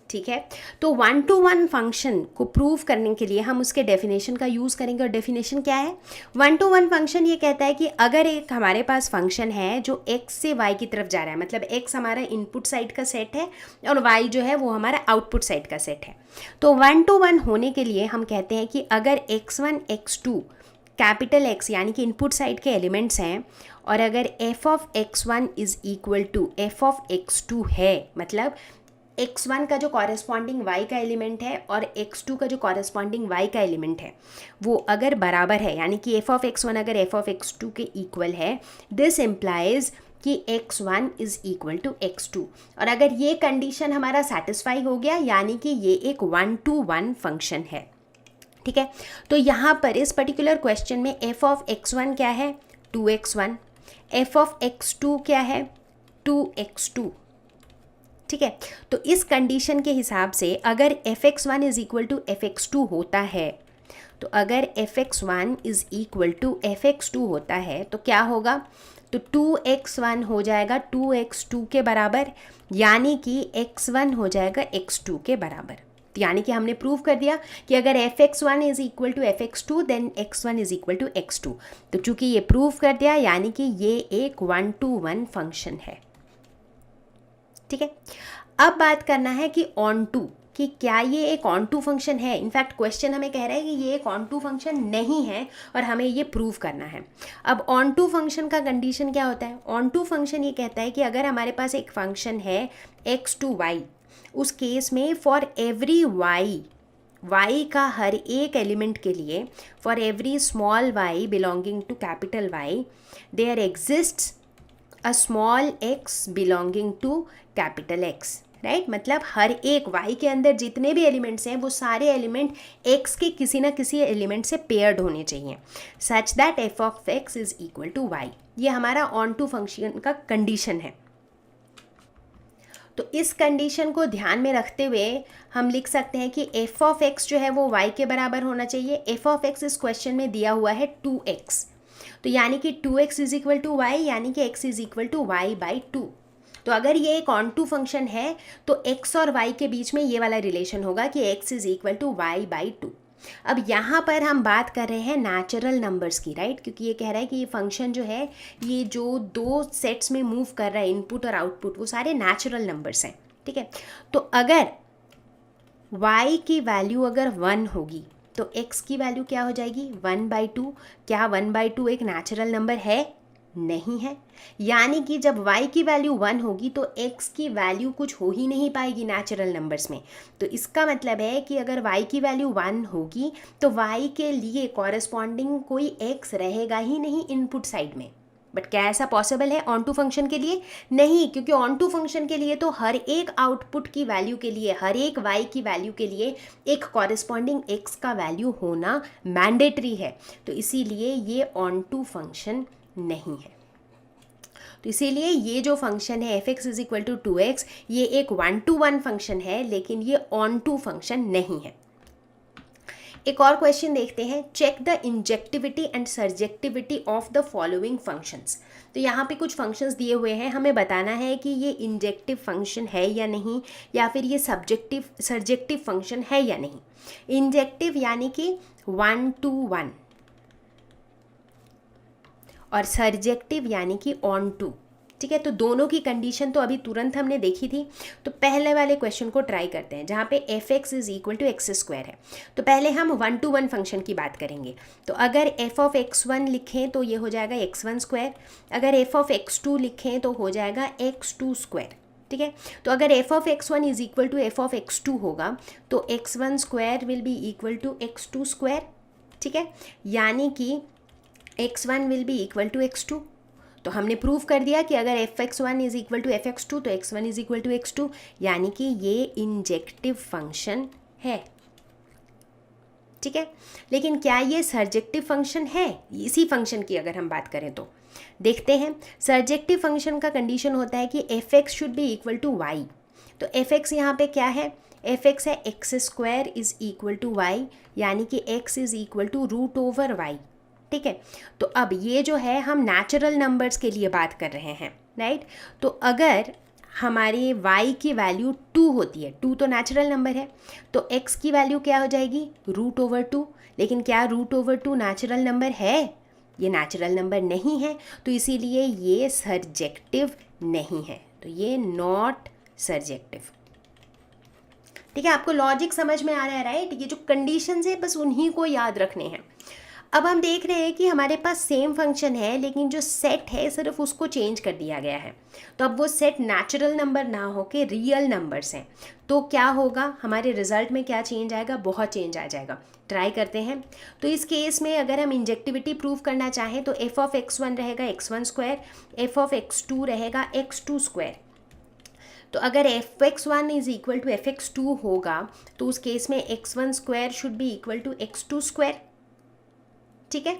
ठीक है, तो 1 to 1 फंक्शन को प्रूव करने के लिए हम उसके डेफिनेशन का यूज़ करेंगे। और डेफिनेशन क्या है? 1 to 1 फंक्शन ये कहता है कि अगर एक हमारे पास फंक्शन है जो x से y की तरफ जा रहा है, मतलब x हमारा इनपुट साइड का सेट है और y जो है वो हमारा आउटपुट साइड का सेट है, तो 1 to 1 होने के लिए हम कहते हैं कि अगर x1 x2 कैपिटल X यानी कि इनपुट साइड के एलिमेंट्स हैं, और अगर f of x1 is equal to f of x2 है, मतलब x1 का जो कॉरेस्पॉन्डिंग y का एलिमेंट है और x2 का जो कॉरेस्पॉन्डिंग y का एलिमेंट है वो अगर बराबर है, यानी कि f ऑफ x1 अगर f ऑफ x2 के इक्वल है, दिस इम्प्लाइज कि x1 is equal to x2। और अगर ये कंडीशन हमारा सेटिस्फाई हो गया, यानी कि ये एक 1-to-1 फंक्शन है। ठीक है, तो यहाँ पर इस पर्टिकुलर क्वेश्चन में f ऑफ x1 क्या है, 2x1, f ऑफ x2 क्या है, 2x2। ठीक है, तो इस कंडीशन के हिसाब से अगर fx1 is equal to fx2 होता है, तो अगर fx1 is equal to fx2 होता है तो क्या होगा, तो 2x1 हो जाएगा 2x2 के बराबर, यानी कि x1 हो जाएगा x2 के बराबर। यानी कि हमने प्रूव कर दिया कि अगर fx1 is equal to fx2 then x1 is equal to x2। तो चूंकि ये प्रूव कर दिया, यानी कि ये एक 1-to-1 फंक्शन है। ठीक है, अब बात करना है कि ऑन टू, कि क्या ये एक ऑन टू फंक्शन है। इनफैक्ट क्वेश्चन हमें कह रहा है कि ये एक ऑन टू फंक्शन नहीं है और हमें ये प्रूव करना है। अब ऑन टू फंक्शन का कंडीशन क्या होता है, ऑन टू फंक्शन ये कहता है कि अगर हमारे पास एक फंक्शन है x to y, उस केस में फॉर एवरी y का हर एक एलिमेंट के लिए, for every small y belonging to capital Y, there exists a small x belonging to capital X। Right, मतलब हर एक y के अंदर जितने भी एलिमेंट्स हैं वो सारे एलिमेंट x के किसी ना किसी एलिमेंट से पेयर्ड होने चाहिए, such that f of x is equal to y। ये हमारा ऑन टू फंक्शन का कंडीशन है। तो इस कंडीशन को ध्यान में रखते हुए हम लिख सकते हैं कि f ऑफ x जो है वो y के बराबर होना चाहिए। f ऑफ x इस क्वेश्चन में दिया हुआ है 2x, तो यानी कि 2x is equal to y, यानी कि x is equal to y by 2। तो अगर ये एक ऑन टू फंक्शन है तो x और y के बीच में ये वाला रिलेशन होगा कि x is equal to y by 2। अब यहाँ पर हम बात कर रहे हैं नेचुरल नंबर्स की, राइट, क्योंकि ये कह रहा है कि ये फंक्शन जो है ये जो दो सेट्स में मूव कर रहा है, इनपुट और आउटपुट, वो सारे नेचुरल नंबर्स हैं। ठीक है, तो अगर y की वैल्यू अगर 1 होगी तो x की वैल्यू क्या हो जाएगी, 1/2। क्या 1/2 एक नेचुरल नंबर है, नहीं है, यानी कि जब y की वैल्यू 1 होगी तो x की वैल्यू कुछ हो ही नहीं पाएगी नेचुरल नंबर्स में। तो इसका मतलब है कि अगर y की वैल्यू 1 होगी तो y के लिए कॉरेस्पॉन्डिंग कोई x रहेगा ही नहीं इनपुट साइड में। बट क्या ऐसा पॉसिबल है ऑन टू फंक्शन के लिए? नहीं, क्योंकि ऑन टू फंक्शन के लिए तो हर एक आउटपुट की वैल्यू के लिए, हर एक y की वैल्यू के लिए एक कॉरेस्पॉन्डिंग x का वैल्यू होना मैंडेटरी है। तो इसीलिए ये ऑन टू फंक्शन नहीं है। तो इसीलिए ये जो फंक्शन है f(x) is equal to 2x, ये एक 1-to-1 फंक्शन है, लेकिन ये ऑन टू फंक्शन नहीं है। एक और क्वेश्चन देखते हैं, check the injectivity and surjectivity of the following functions. तो यहाँ पे कुछ फंक्शंस दिए हुए हैं, हमें बताना है कि ये इंजेक्टिव फंक्शन है या नहीं, या फिर ये सर्जेक्टिव फंक्शन है या नहीं। इंजेक्टिव यानी कि 1-to-1 और सर्जेक्टिव यानी कि ऑन टू। ठीक है, तो दोनों की कंडीशन तो अभी तुरंत हमने देखी थी। तो पहले वाले क्वेश्चन को ट्राई करते हैं, जहाँ पे f(x) is equal to x² है। तो पहले हम 1-to-1 फंक्शन की बात करेंगे। तो अगर f ऑफ x1 लिखें तो ये हो जाएगा x1², अगर f ऑफ x2 लिखें तो हो जाएगा x2²। ठीक है, तो अगर f of x1 is equal to f of x2 होगा तो x1² will be equal to x2²। ठीक है, यानी कि x1 will be equal to x2। तो हमने प्रूव कर दिया कि अगर fx1 is equal to fx2 तो x1 is equal to x2, यानी कि ये इंजेक्टिव फंक्शन है। ठीक है, लेकिन क्या ये सर्जेक्टिव फंक्शन है? इसी फंक्शन की अगर हम बात करें तो देखते हैं। सर्जेक्टिव फंक्शन का कंडीशन होता है कि f(x) should be equal to y। तो f(x) यहाँ पे क्या है, f(x) है x² is equal to y, यानी कि x is equal to √y। ठीक है, तो अब ये जो है हम नेचुरल नंबर्स के लिए बात कर रहे हैं, राइट। तो अगर हमारे y की वैल्यू 2 होती है, 2 तो नेचुरल नंबर है, तो x की वैल्यू क्या हो जाएगी, √2। लेकिन क्या √2 नेचुरल नंबर है? ये नेचुरल नंबर नहीं है, तो इसीलिए ये सर्जेक्टिव नहीं है। तो ये नॉट सर्जेक्टिव। ठीक है, आपको लॉजिक समझ में आ रहा है, राइट। ये जो कंडीशंस है बस उन्हीं को याद रखने हैं। अब हम देख रहे हैं कि हमारे पास सेम फंक्शन है, लेकिन जो सेट है सिर्फ उसको चेंज कर दिया गया है। तो अब वो सेट नेचुरल नंबर ना हो के रियल नंबर्स हैं, तो क्या होगा, हमारे रिजल्ट में क्या चेंज आएगा, बहुत चेंज आ जाएगा। ट्राई करते हैं। तो इस केस में अगर हम इंजेक्टिविटी प्रूव करना चाहें तो एफ ऑफ x1 रहेगा x1 square, F of x2 रहेगा x2 स्क्वायर। तो अगर F X one is equal to F X two होगा तो उस केस में x1 square should be equal to x2 square. ठीक है,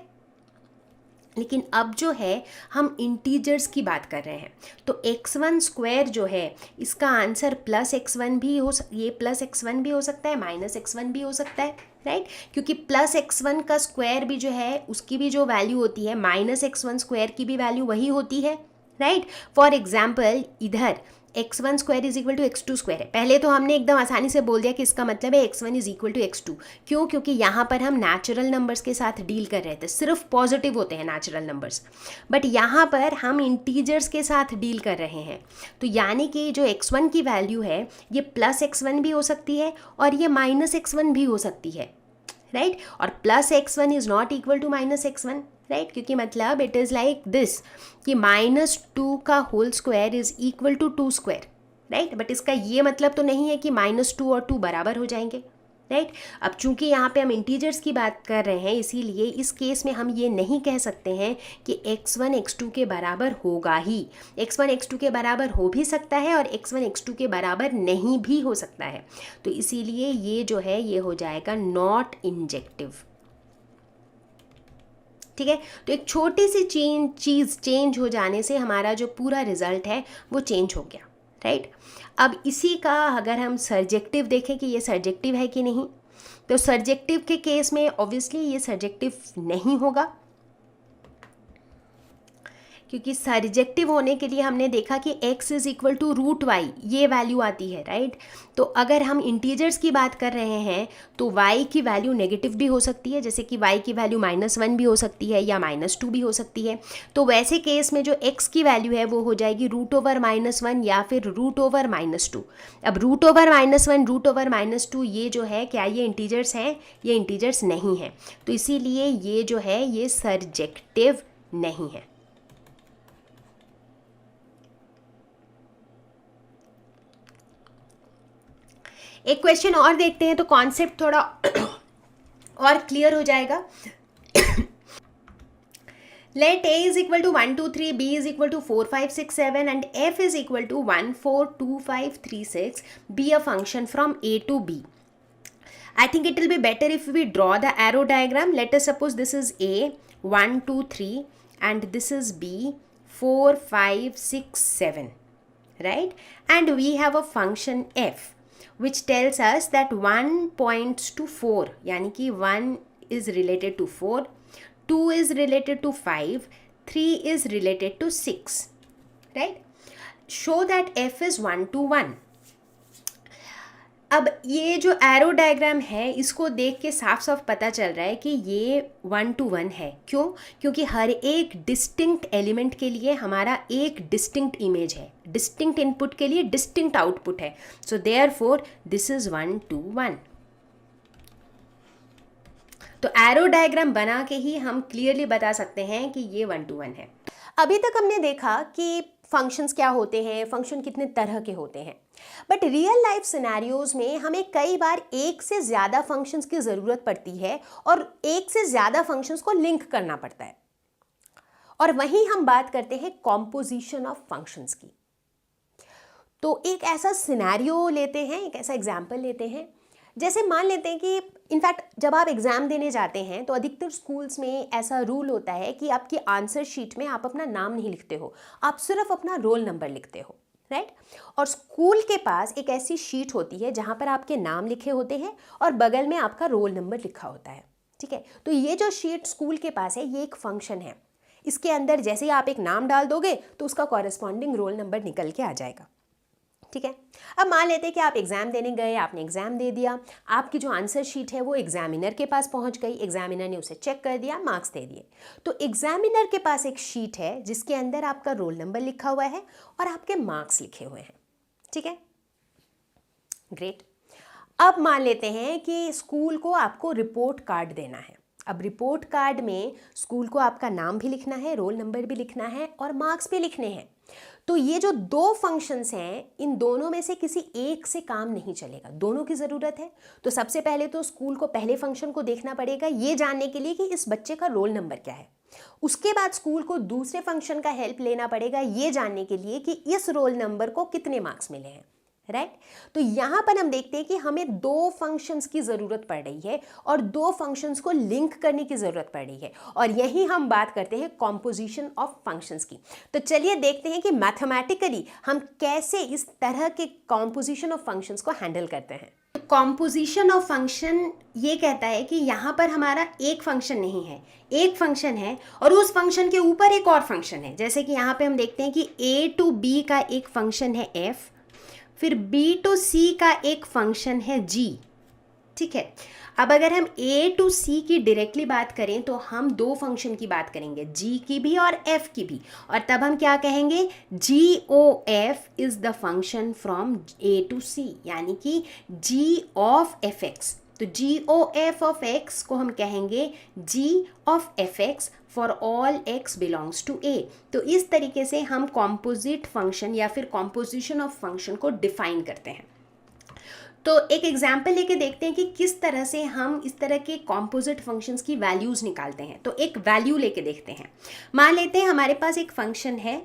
लेकिन अब जो है हम इंटीजर्स की बात कर रहे हैं, तो x1 स्क्वायर जो है इसका आंसर प्लस x1 भी ये प्लस x1 भी हो सकता है, माइनस x1 भी हो सकता है, राइट। क्योंकि प्लस x1 का स्क्वायर भी जो है उसकी भी जो वैल्यू होती है माइनस x1 स्क्वायर की भी वैल्यू वही होती है, राइट। फॉर एग्जाम्पल इधर x1 square is equal to x2 square है। पहले तो हमने एकदम आसानी से बोल दिया कि इसका मतलब है x1 is equal to x2। क्यों? क्योंकि यहाँ पर हम नेचुरल नंबर्स के साथ डील कर रहे थे, सिर्फ पॉजिटिव होते हैं नेचुरल नंबर्स, बट यहाँ पर हम इंटीजर्स के साथ डील कर रहे हैं। तो यानी कि जो x1 की वैल्यू है ये प्लस x1 भी हो सकती है और ये माइनस x1 भी हो सकती है, राइट। और plus x1 is not equal to minus x1, right, क्योंकि मतलब इट इज़ लाइक दिस कि -2 का whole square is equal to 2 square, right. But इसका ये मतलब तो नहीं है कि -2 और 2 बराबर हो जाएंगे, राइट। अब चूंकि यहाँ पे हम इंटीजर्स की बात कर रहे हैं, इसीलिए इस केस में हम ये नहीं कह सकते हैं कि x1 x2 के बराबर होगा ही। x1 x2 के बराबर हो भी सकता है और x1 x2 के बराबर नहीं भी हो सकता है। तो इसीलिए ये जो है ये हो जाएगा नॉट इंजेक्टिव। ठीक है, तो एक छोटी सी चीज़ चेंज हो जाने से हमारा जो पूरा रिजल्ट है वो चेंज हो गया, राइट। अब इसी का अगर हम सर्जेक्टिव देखें कि ये सर्जेक्टिव है कि नहीं, तो सर्जेक्टिव के केस में ऑब्वियसली ये सर्जेक्टिव नहीं होगा, क्योंकि सर्जेक्टिव होने के लिए हमने देखा कि x is equal to root Y ये वैल्यू आती है, राइट। तो अगर हम इंटीजर्स की बात कर रहे हैं तो y की वैल्यू नेगेटिव भी हो सकती है, जैसे कि y की वैल्यू -1 भी हो सकती है या -2 भी हो सकती है। तो वैसे केस में जो x की वैल्यू है वो हो जाएगी √1 या फिर √2। अब √1 √2 ये जो है क्या ये इंटीजर्स हैं? ये इंटीजर्स नहीं है, तो इसीलिए ये जो है ये सर्जेक्टिव नहीं है। एक क्वेश्चन और देखते हैं तो कॉन्सेप्ट थोड़ा और क्लियर हो जाएगा। Let a is equal to 1 2 3, b is equal to 4 5 6 7 and f is equal to 1 4 2 5 3 6 be a function from a to b. I think it will be better if we draw the arrow diagram. Let us suppose this is a 1 2 3 and this is b 4 5 6 7, right? And we have a function f which tells us that 1 points to 4, यानी कि 1 is related to 4, 2 is related to 5, 3 is related to 6, right? Show that f is 1 to 1. अब ये जो एरो डायग्राम है इसको देख के साफ साफ पता चल रहा है कि ये 1 to 1 है। क्यों? क्योंकि हर एक डिस्टिंक्ट एलिमेंट के लिए हमारा एक डिस्टिंक्ट इमेज है, डिस्टिंक्ट इनपुट के लिए डिस्टिंक्ट आउटपुट है। So therefore this is 1 to 1। तो एरो डायग्राम बना के ही हम क्लियरली बता सकते हैं कि ये 1 to 1 है। अभी तक हमने देखा कि फंक्शंस क्या होते हैं, फंक्शन कितने तरह के होते हैं, बट रियल लाइफ सिनेरियोज में हमें कई बार एक से ज़्यादा फंक्शंस की ज़रूरत पड़ती है और एक से ज़्यादा फंक्शंस को लिंक करना पड़ता है, और वहीं हम बात करते हैं कॉम्पोजिशन ऑफ फंक्शंस की। तो एक ऐसा सिनेरियो लेते हैं, एक ऐसा एग्जाम्पल लेते हैं, जैसे मान लेते हैं कि इनफैक्ट जब आप एग्ज़ाम देने जाते हैं तो अधिकतर स्कूल्स में ऐसा रूल होता है कि आपकी आंसर शीट में आप अपना नाम नहीं लिखते हो, आप सिर्फ अपना रोल नंबर लिखते हो, राइट। और स्कूल के पास एक ऐसी शीट होती है जहाँ पर आपके नाम लिखे होते हैं और बगल में आपका रोल नंबर लिखा होता है, ठीक है। तो ये जो शीट स्कूल के पास है ये एक फंक्शन है, इसके अंदर जैसे ही आप एक नाम डाल दोगे तो उसका कॉरेस्पॉन्डिंग रोल नंबर निकल के आ जाएगा, ठीक है। अब मान लेते हैं कि आप एग्ज़ाम देने गए, आपने एग्ज़ाम दे दिया, आपकी जो आंसर शीट है वो एग्जामिनर के पास पहुंच गई, एग्जामिनर ने उसे चेक कर दिया, मार्क्स दे दिए। तो एग्जामिनर के पास एक शीट है जिसके अंदर आपका रोल नंबर लिखा हुआ है और आपके मार्क्स लिखे हुए हैं, ठीक है, ग्रेट। अब मान लेते हैं कि स्कूल को आपको रिपोर्ट कार्ड देना है, अब रिपोर्ट कार्ड में स्कूल को आपका नाम भी लिखना है, रोल नंबर भी लिखना है और मार्क्स भी लिखने हैं। तो ये जो दो फंक्शंस हैं, इन दोनों में से किसी एक से काम नहीं चलेगा, दोनों की ज़रूरत है। तो सबसे पहले तो स्कूल को पहले फंक्शन को देखना पड़ेगा ये जानने के लिए कि इस बच्चे का रोल नंबर क्या है। उसके बाद स्कूल को दूसरे फंक्शन का हेल्प लेना पड़ेगा ये जानने के लिए कि इस रोल नंबर को कितने मार्क्स मिले हैं, राइट। तो यहाँ पर हम देखते हैं कि हमें दो फंक्शंस की ज़रूरत पड़ रही है और दो फंक्शंस को लिंक करने की ज़रूरत पड़ रही है, और यही हम बात करते हैं कॉम्पोजिशन ऑफ फंक्शंस की। तो चलिए देखते हैं कि मैथमेटिकली हम कैसे इस तरह के कॉम्पोजिशन ऑफ फंक्शंस को हैंडल करते हैं। कॉम्पोजिशन ऑफ फंक्शन ये कहता है कि यहाँ पर हमारा एक फंक्शन नहीं है, एक फंक्शन है और उस फंक्शन के ऊपर एक और फंक्शन है। जैसे कि यहाँ पे हम देखते हैं कि a to b का एक फंक्शन है f, फिर b to c का एक फंक्शन है g, ठीक है। अब अगर हम a to c की डायरेक्टली बात करें तो हम दो फंक्शन की बात करेंगे, g की भी और f की भी, और तब हम क्या कहेंगे, g(of) is the function from a to c, यानी कि g of fx। तो g(of) of x को हम कहेंगे g of fx for all x belongs to a। तो इस तरीके से हम कॉम्पोजिट फंक्शन या फिर कॉम्पोजिशन ऑफ फंक्शन को डिफाइन करते हैं। तो एक एग्जाम्पल लेके देखते हैं कि किस तरह से हम इस तरह के कॉम्पोजिट फंक्शंस की वैल्यूज़ निकालते हैं। तो एक वैल्यू लेके देखते हैं। मान लेते हैं हमारे पास एक फंक्शन है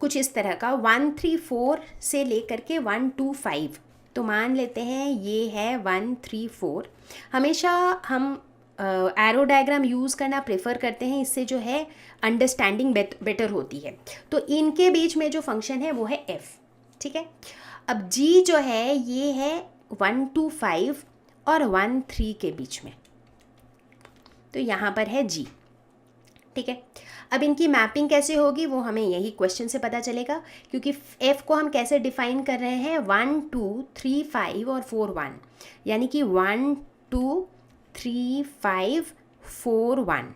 कुछ इस तरह का 134 से लेकर के 125। तो मान लेते हैं ये है 134। हमेशा हम एरो डायग्राम यूज़ करना प्रेफर करते हैं, इससे जो है अंडरस्टैंडिंग बेटर होती है। तो इनके बीच में जो फंक्शन है वो है f, ठीक है। अब g जो है ये है 125 और 13 के बीच में, तो यहाँ पर है g, ठीक है। अब इनकी मैपिंग कैसे होगी वो हमें यही क्वेश्चन से पता चलेगा, क्योंकि f को हम कैसे डिफाइन कर रहे हैं 1 2 3 5 और 4 1, यानी कि 1 2 3 5 4 1।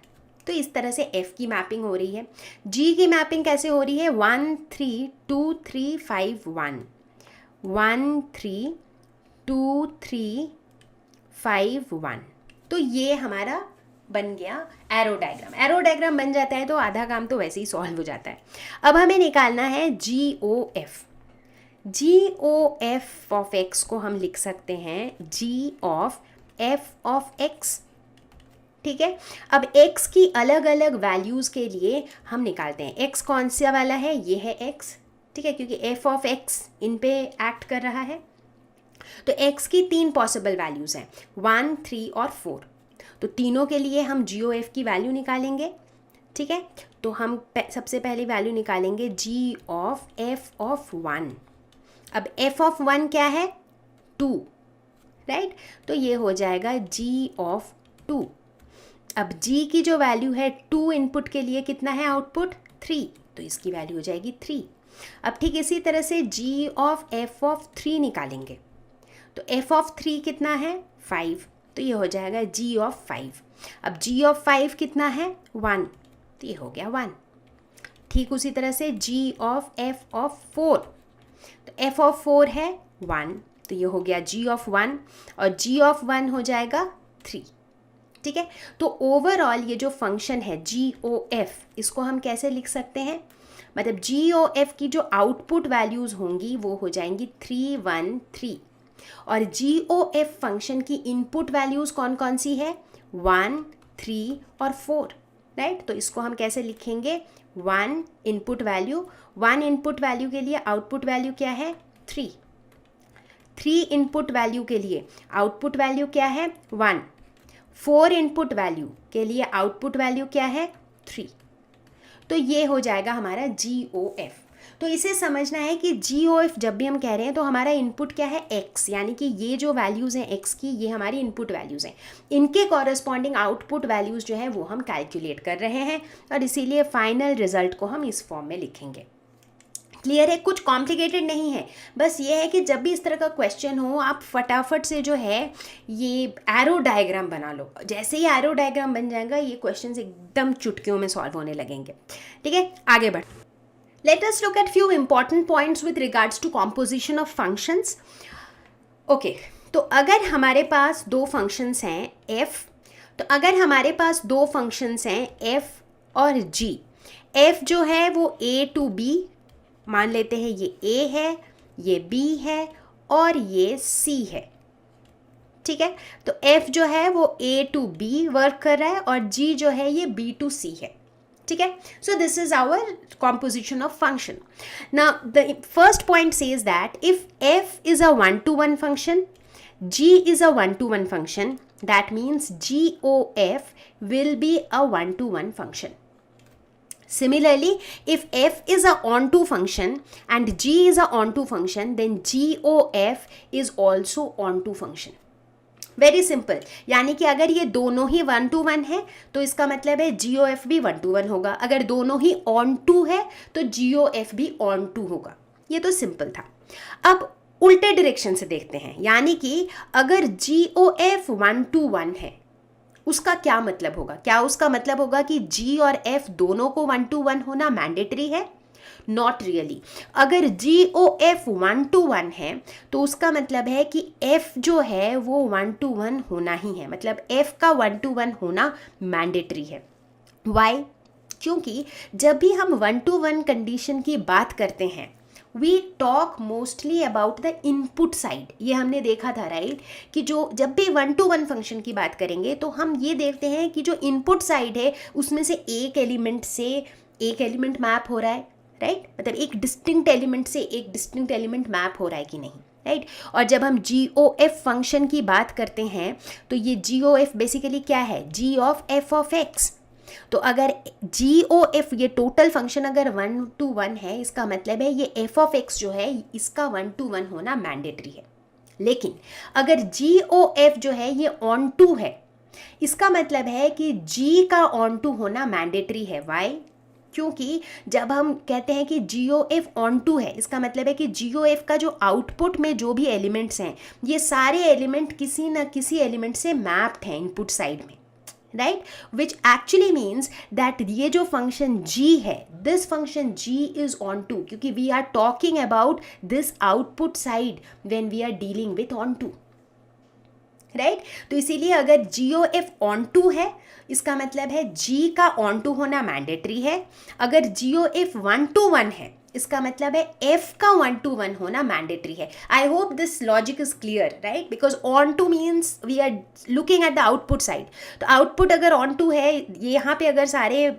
तो इस तरह से f की मैपिंग हो रही है। g की मैपिंग कैसे हो रही है 1 3 2 3 5 1 1 3 2 3 5 1। तो ये हमारा बन गया एरो डायग्राम। एरो डायग्राम बन जाता है तो आधा काम तो वैसे ही सॉल्व हो जाता है। अब हमें निकालना है GOF। GOF ऑफ x को हम लिख सकते हैं G of f of x, ठीक है। अब x की अलग अलग वैल्यूज़ के लिए हम निकालते हैं। x कौन सा वाला है, ये है x, ठीक है, क्योंकि f ऑफ x इन पे एक्ट कर रहा है। तो x की तीन पॉसिबल वैल्यूज़ हैं 1 3 और 4। तो तीनों के लिए हम GOF की वैल्यू निकालेंगे, ठीक है। तो हम सबसे पहले वैल्यू निकालेंगे G ऑफ f ऑफ 1। अब f ऑफ 1 क्या है 2, राइट। तो ये हो जाएगा G ऑफ 2। अब G की जो वैल्यू है 2 इनपुट के लिए कितना है आउटपुट 3, तो इसकी वैल्यू हो जाएगी 3। अब ठीक इसी तरह से G ऑफ f ऑफ 3 निकालेंगे। तो f ऑफ 3 कितना है 5, तो ये हो जाएगा G ऑफ 5। अब G ऑफ 5 कितना है 1, तो ये हो गया 1। ठीक उसी तरह से G ऑफ f ऑफ 4, तो f ऑफ 4 है 1, तो ये हो गया G ऑफ 1 और G ऑफ 1 हो जाएगा 3, ठीक है। तो ओवरऑल ये जो फंक्शन है GOF, इसको हम कैसे लिख सकते हैं, मतलब GOF की जो आउटपुट वैल्यूज़ होंगी वो हो जाएंगी 3 1 3, और GOF फंक्शन की इनपुट वैल्यूज़ कौन कौन सी है 1 3 और 4, राइट। तो इसको हम कैसे लिखेंगे 1 इनपुट वैल्यू, 1 इनपुट वैल्यू के लिए आउटपुट वैल्यू क्या है 3, 3 इनपुट वैल्यू के लिए आउटपुट वैल्यू क्या है 1, 4 इनपुट वैल्यू के लिए आउटपुट वैल्यू क्या है 3। तो ये हो जाएगा हमारा GOF। तो इसे समझना है कि GOF जब भी हम कह रहे हैं तो हमारा इनपुट क्या है x, यानी कि ये जो वैल्यूज़ हैं x की, ये हमारी इनपुट वैल्यूज़ हैं। इनके कॉरस्पॉन्डिंग आउटपुट वैल्यूज़ जो है वो हम कैलकुलेट कर रहे हैं, और इसीलिए फाइनल रिजल्ट को हम इस फॉर्म में लिखेंगे। क्लियर है, कुछ कॉम्प्लिकेटेड नहीं है, बस ये है कि जब भी इस तरह का क्वेश्चन हो आप फटाफट से जो है ये एरो डायग्राम बना लो। जैसे ही एरो डायग्राम बन जाएगा ये क्वेश्चन एकदम चुटकियों में सॉल्व होने लगेंगे, ठीक है। आगे बढ़, let us look at few important points with regards to composition of functions. Okay, तो अगर हमारे पास दो फंक्शंस हैं f, तो अगर हमारे पास दो फंक्शंस हैं f और g, f जो है वो a टू b, मान लेते हैं ये a है, ये b है और ये c है, ठीक है। तो f जो है वो a टू b वर्क कर रहा है और g जो है ये b टू c है, ठीक है। So this is our composition of function. Now the first point says that if f is a one-to-one function, g is a one-to-one function, that means GOF will be a one-to-one function. Similarly, if f is a onto function and g is a onto function, then GOF is also onto function. Very simple, यानी कि अगर ये दोनों ही वन टू वन है तो इसका मतलब है GOF भी वन टू वन होगा, अगर दोनों ही ऑन टू है तो GOF भी ऑन टू होगा। ये तो सिंपल था। अब उल्टे डायरेक्शन से देखते हैं, यानी कि अगर GOF वन टू वन है उसका क्या मतलब होगा? क्या उसका मतलब होगा कि G और F दोनों को वन टू वन होना मैंडेटरी है? Not really. अगर GOF वन टू वन है तो उसका मतलब है कि F जो है वो वन टू वन होना ही है, मतलब F का वन टू वन होना मैंडेटरी है। वाई? क्योंकि जब भी हम वन टू वन कंडीशन की बात करते हैं we talk mostly about the input side. ये हमने देखा था राइट, कि जो जब भी वन टू वन फंक्शन की बात करेंगे तो हम ये देखते हैं कि जो इनपुट साइड है उसमें से एक एलिमेंट मैप हो रहा है, राइट मतलब एक डिस्टिंक्ट एलिमेंट से एक डिस्टिंक्ट एलिमेंट मैप हो रहा है कि नहीं, राइट। और जब हम GOF फंक्शन की बात करते हैं तो ये GOF बेसिकली क्या है? G of f of x। तो अगर GOF ये टोटल फंक्शन अगर वन टू वन है इसका मतलब है ये f ऑफ x जो है इसका वन टू वन होना मैंडेटरी है। लेकिन अगर GOF जो है ये ऑन टू है इसका मतलब है कि G का ऑन टू होना मैंडेटरी है। वाई? क्योंकि जब हम कहते हैं कि GOF ऑन टू है इसका मतलब है कि GOF का जो आउटपुट में जो भी एलिमेंट्स हैं ये सारे एलिमेंट किसी न किसी एलिमेंट से मैप्ड हैं इनपुट साइड में, right, which actually means that ये जो फंक्शन G है this function G is onto, क्योंकि we are talking about this output side when we are dealing with onto, right. तो इसीलिए अगर GOF ऑन टू है इसका मतलब है G का ऑन टू होना मैंडेटरी है। अगर GOF वन टू वन है इसका मतलब है F का वन टू वन होना मैंडेटरी है। I hope this logic is clear, right, because onto means we are looking at the output side. तो आउटपुट अगर ऑन टू है, ये यहाँ पे अगर सारे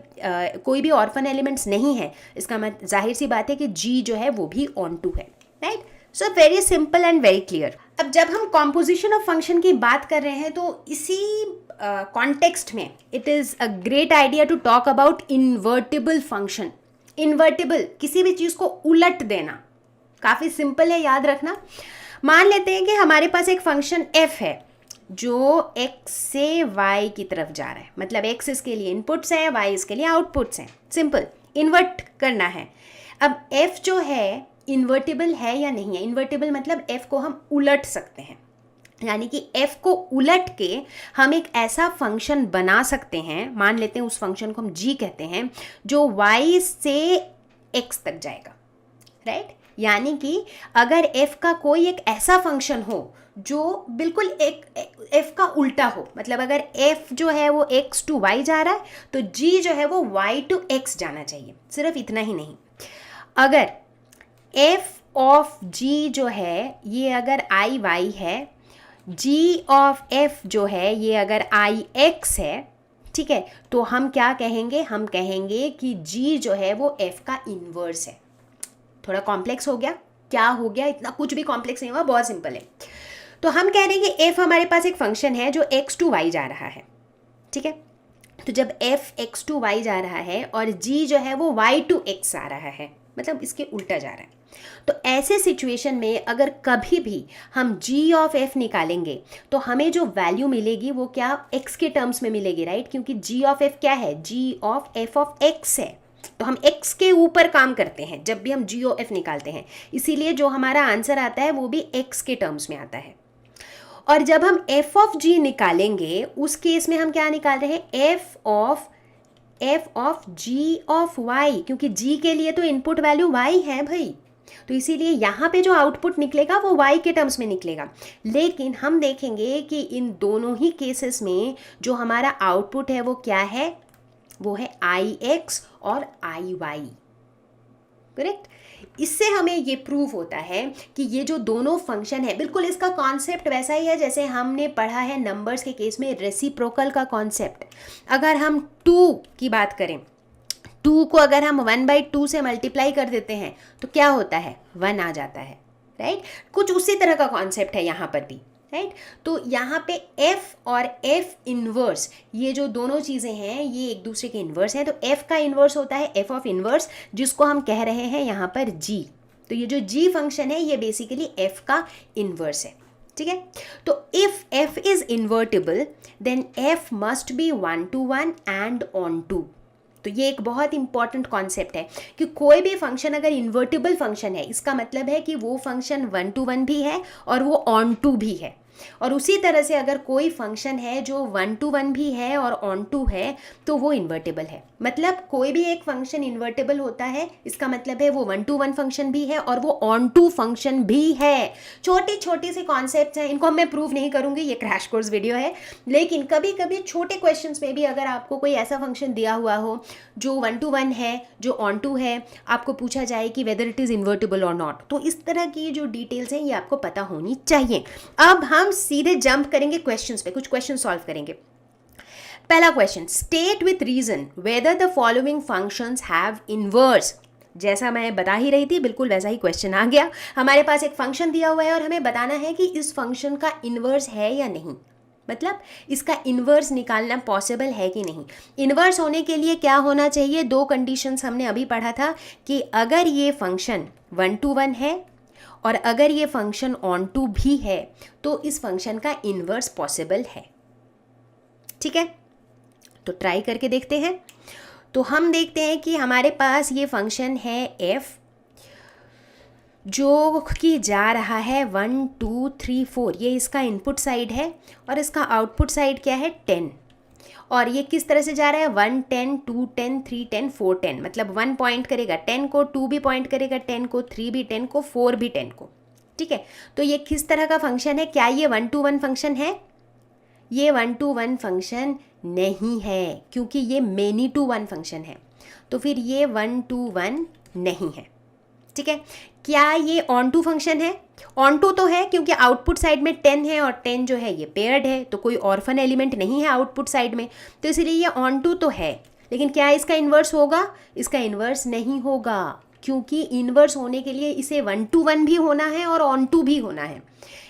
कोई भी ऑर्फन एलिमेंट्स नहीं है इसका मतलब जाहिर सी बात है कि G जो है वो भी ऑन टू है, right. So very simple and very clear. अब जब हम कॉम्पोजिशन ऑफ फंक्शन की बात कर रहे हैं तो इसी कॉन्टेक्स्ट में it is a great idea to talk about invertible function. Invertible, किसी भी चीज़ को उलट देना, काफ़ी सिंपल है, याद रखना। मान लेते हैं कि हमारे पास एक फंक्शन f है जो x से y की तरफ जा रहा है, मतलब x इसके लिए इनपुट्स हैं, y इसके लिए आउटपुट्स हैं। सिंपल, इन्वर्ट करना है। अब f जो है इन्वर्टिबल है या नहीं है? इन्वर्टिबल मतलब f को हम उलट सकते हैं, यानी कि f को उलट के हम एक ऐसा फंक्शन बना सकते हैं, मान लेते हैं उस फंक्शन को हम g कहते हैं, जो y से x तक जाएगा, राइट। यानी कि अगर f का कोई एक ऐसा फंक्शन हो जो बिल्कुल एक f का उल्टा हो, मतलब अगर f जो है वो x टू y जा रहा है तो g जो है वो y टू x जाना चाहिए। सिर्फ इतना ही नहीं, अगर f ऑफ g जो है ये अगर i y है, g ऑफ f जो है ये अगर i x है, ठीक है, तो हम क्या कहेंगे? हम कहेंगे कि g जो है वो f का इन्वर्स है। थोड़ा कॉम्प्लेक्स हो गया? क्या हो गया? इतना कुछ भी कॉम्प्लेक्स नहीं हुआ, बहुत सिंपल है। तो हम कह रहे हैं कि f हमारे पास एक फंक्शन है जो x टू y जा रहा है, ठीक है। तो जब f x टू y जा रहा है और g जो है वो y टू x आ रहा है, मतलब इसके उल्टा जा रहा है, तो ऐसे सिचुएशन में अगर कभी भी हम g ऑफ f निकालेंगे तो हमें जो वैल्यू मिलेगी वो क्या? x के टर्म्स में मिलेगी, राइट, क्योंकि g ऑफ f क्या है? g of f of x है। तो हम x के ऊपर काम करते हैं जब भी हम g ऑफ f निकालते हैं, इसीलिए जो हमारा आंसर आता है वो भी x के टर्म्स में आता है। और जब हम f ऑफ g निकालेंगे उस केस में हम क्या निकाल रहे हैं? f of g of y, क्योंकि g के लिए तो इनपुट वैल्यू y है भाई। तो इसीलिए यहाँ पे जो आउटपुट निकलेगा वो y के टर्म्स में निकलेगा। लेकिन हम देखेंगे कि इन दोनों ही केसेस में जो हमारा आउटपुट है वो क्या है, वो है ix और iy। करेक्ट। इससे हमें ये प्रूव होता है कि ये जो दोनों फंक्शन है, बिल्कुल इसका कॉन्सेप्ट वैसा ही है जैसे हमने पढ़ा है नंबर्स के केस में रेसिप्रोकल का कॉन्सेप्ट। अगर हम 2 की बात करें, 2 को अगर हम 1/2 से मल्टीप्लाई कर देते हैं तो क्या होता है, 1 आ जाता है, राइट। कुछ उसी तरह का कॉन्सेप्ट है यहाँ पर भी, राइट। तो यहाँ पे f और f इनवर्स, ये जो दोनों चीज़ें हैं ये एक दूसरे के इनवर्स हैं। तो f का इनवर्स होता है f ऑफ इनवर्स, जिसको हम कह रहे हैं यहाँ पर g। तो ये जो g फंक्शन है ये बेसिकली f का इनवर्स है, ठीक है। तो if f is invertible then f must be 1/1 and onto. तो ये एक बहुत इंपॉर्टेंट कॉन्सेप्ट है कि कोई भी फंक्शन अगर इन्वर्टिबल फंक्शन है, इसका मतलब है कि वो फंक्शन 1/1 भी है और वो ऑन टू भी है। और उसी तरह से अगर कोई फंक्शन है जो 1/1 भी है और ऑन टू है तो वो इन्वर्टिबल है। मतलब कोई भी एक फंक्शन इन्वर्टिबल होता है, इसका मतलब है वो 1/1 फंक्शन भी है और वो ऑन टू फंक्शन भी है। छोटी छोटी सी कॉन्सेप्ट्स हैं, इनको मैं प्रूव नहीं करूंगी, ये क्रैश कोर्स वीडियो है। लेकिन कभी कभी छोटे क्वेश्चंस में भी अगर आपको कोई ऐसा फंक्शन दिया हुआ हो जो 1/1 है, जो ऑन टू है, आपको पूछा जाए कि वेदर इट इज़ इन्वर्टिबल और नॉट, तो इस तरह की जो डिटेल्स हैं ये आपको पता होनी चाहिए। अब हम सीधे जंप करेंगे क्वेश्चंस पे, कुछ क्वेश्चन सॉल्व करेंगे। पहला question, state with reason whether the following functions have inverse. जैसा मैं बता ही रही थी बिल्कुल वैसा ही क्वेश्चन आ गया। हमारे पास एक फंक्शन दिया हुआ है और हमें बताना है कि इस फंक्शन का इनवर्स है या नहीं, मतलब इसका इन्वर्स निकालना पॉसिबल है कि नहीं। इन्वर्स होने के लिए क्या होना चाहिए, 2 कंडीशंस हमने अभी पढ़ा था कि अगर ये फंक्शन 1/1 है और अगर ये फंक्शन ऑन टू भी है तो इस फंक्शन का इन्वर्स पॉसिबल है, ठीक है। तो ट्राई करके देखते हैं। तो हम देखते हैं कि हमारे पास ये फंक्शन है f जो कि जा रहा है 1 2 3 4, ये इसका इनपुट साइड है और इसका आउटपुट साइड क्या है 10। और ये किस तरह से जा रहा है 1 10 2 10 3 10 4 10, मतलब 1 पॉइंट करेगा 10 को, 2 भी पॉइंट करेगा 10 को, 3 भी 10 को, 4 भी 10 को, ठीक है। तो ये किस तरह का फंक्शन है, क्या ये 1/1 फंक्शन है? ये 1/1 फंक्शन नहीं है क्योंकि ये मेनी टू 1 फंक्शन है। तो फिर ये 1/1 नहीं है, ठीक है। क्या ये ऑन टू फंक्शन है? ऑन टू तो है क्योंकि आउटपुट साइड में 10 है और 10 जो है ये पेयर्ड है, तो कोई ऑर्फन एलिमेंट नहीं है आउटपुट साइड में, तो इसलिए ये ऑन टू तो है। लेकिन क्या इसका इन्वर्स होगा? इसका इन्वर्स नहीं होगा क्योंकि इन्वर्स होने के लिए इसे 1/1 भी होना है और ऑन टू भी होना है।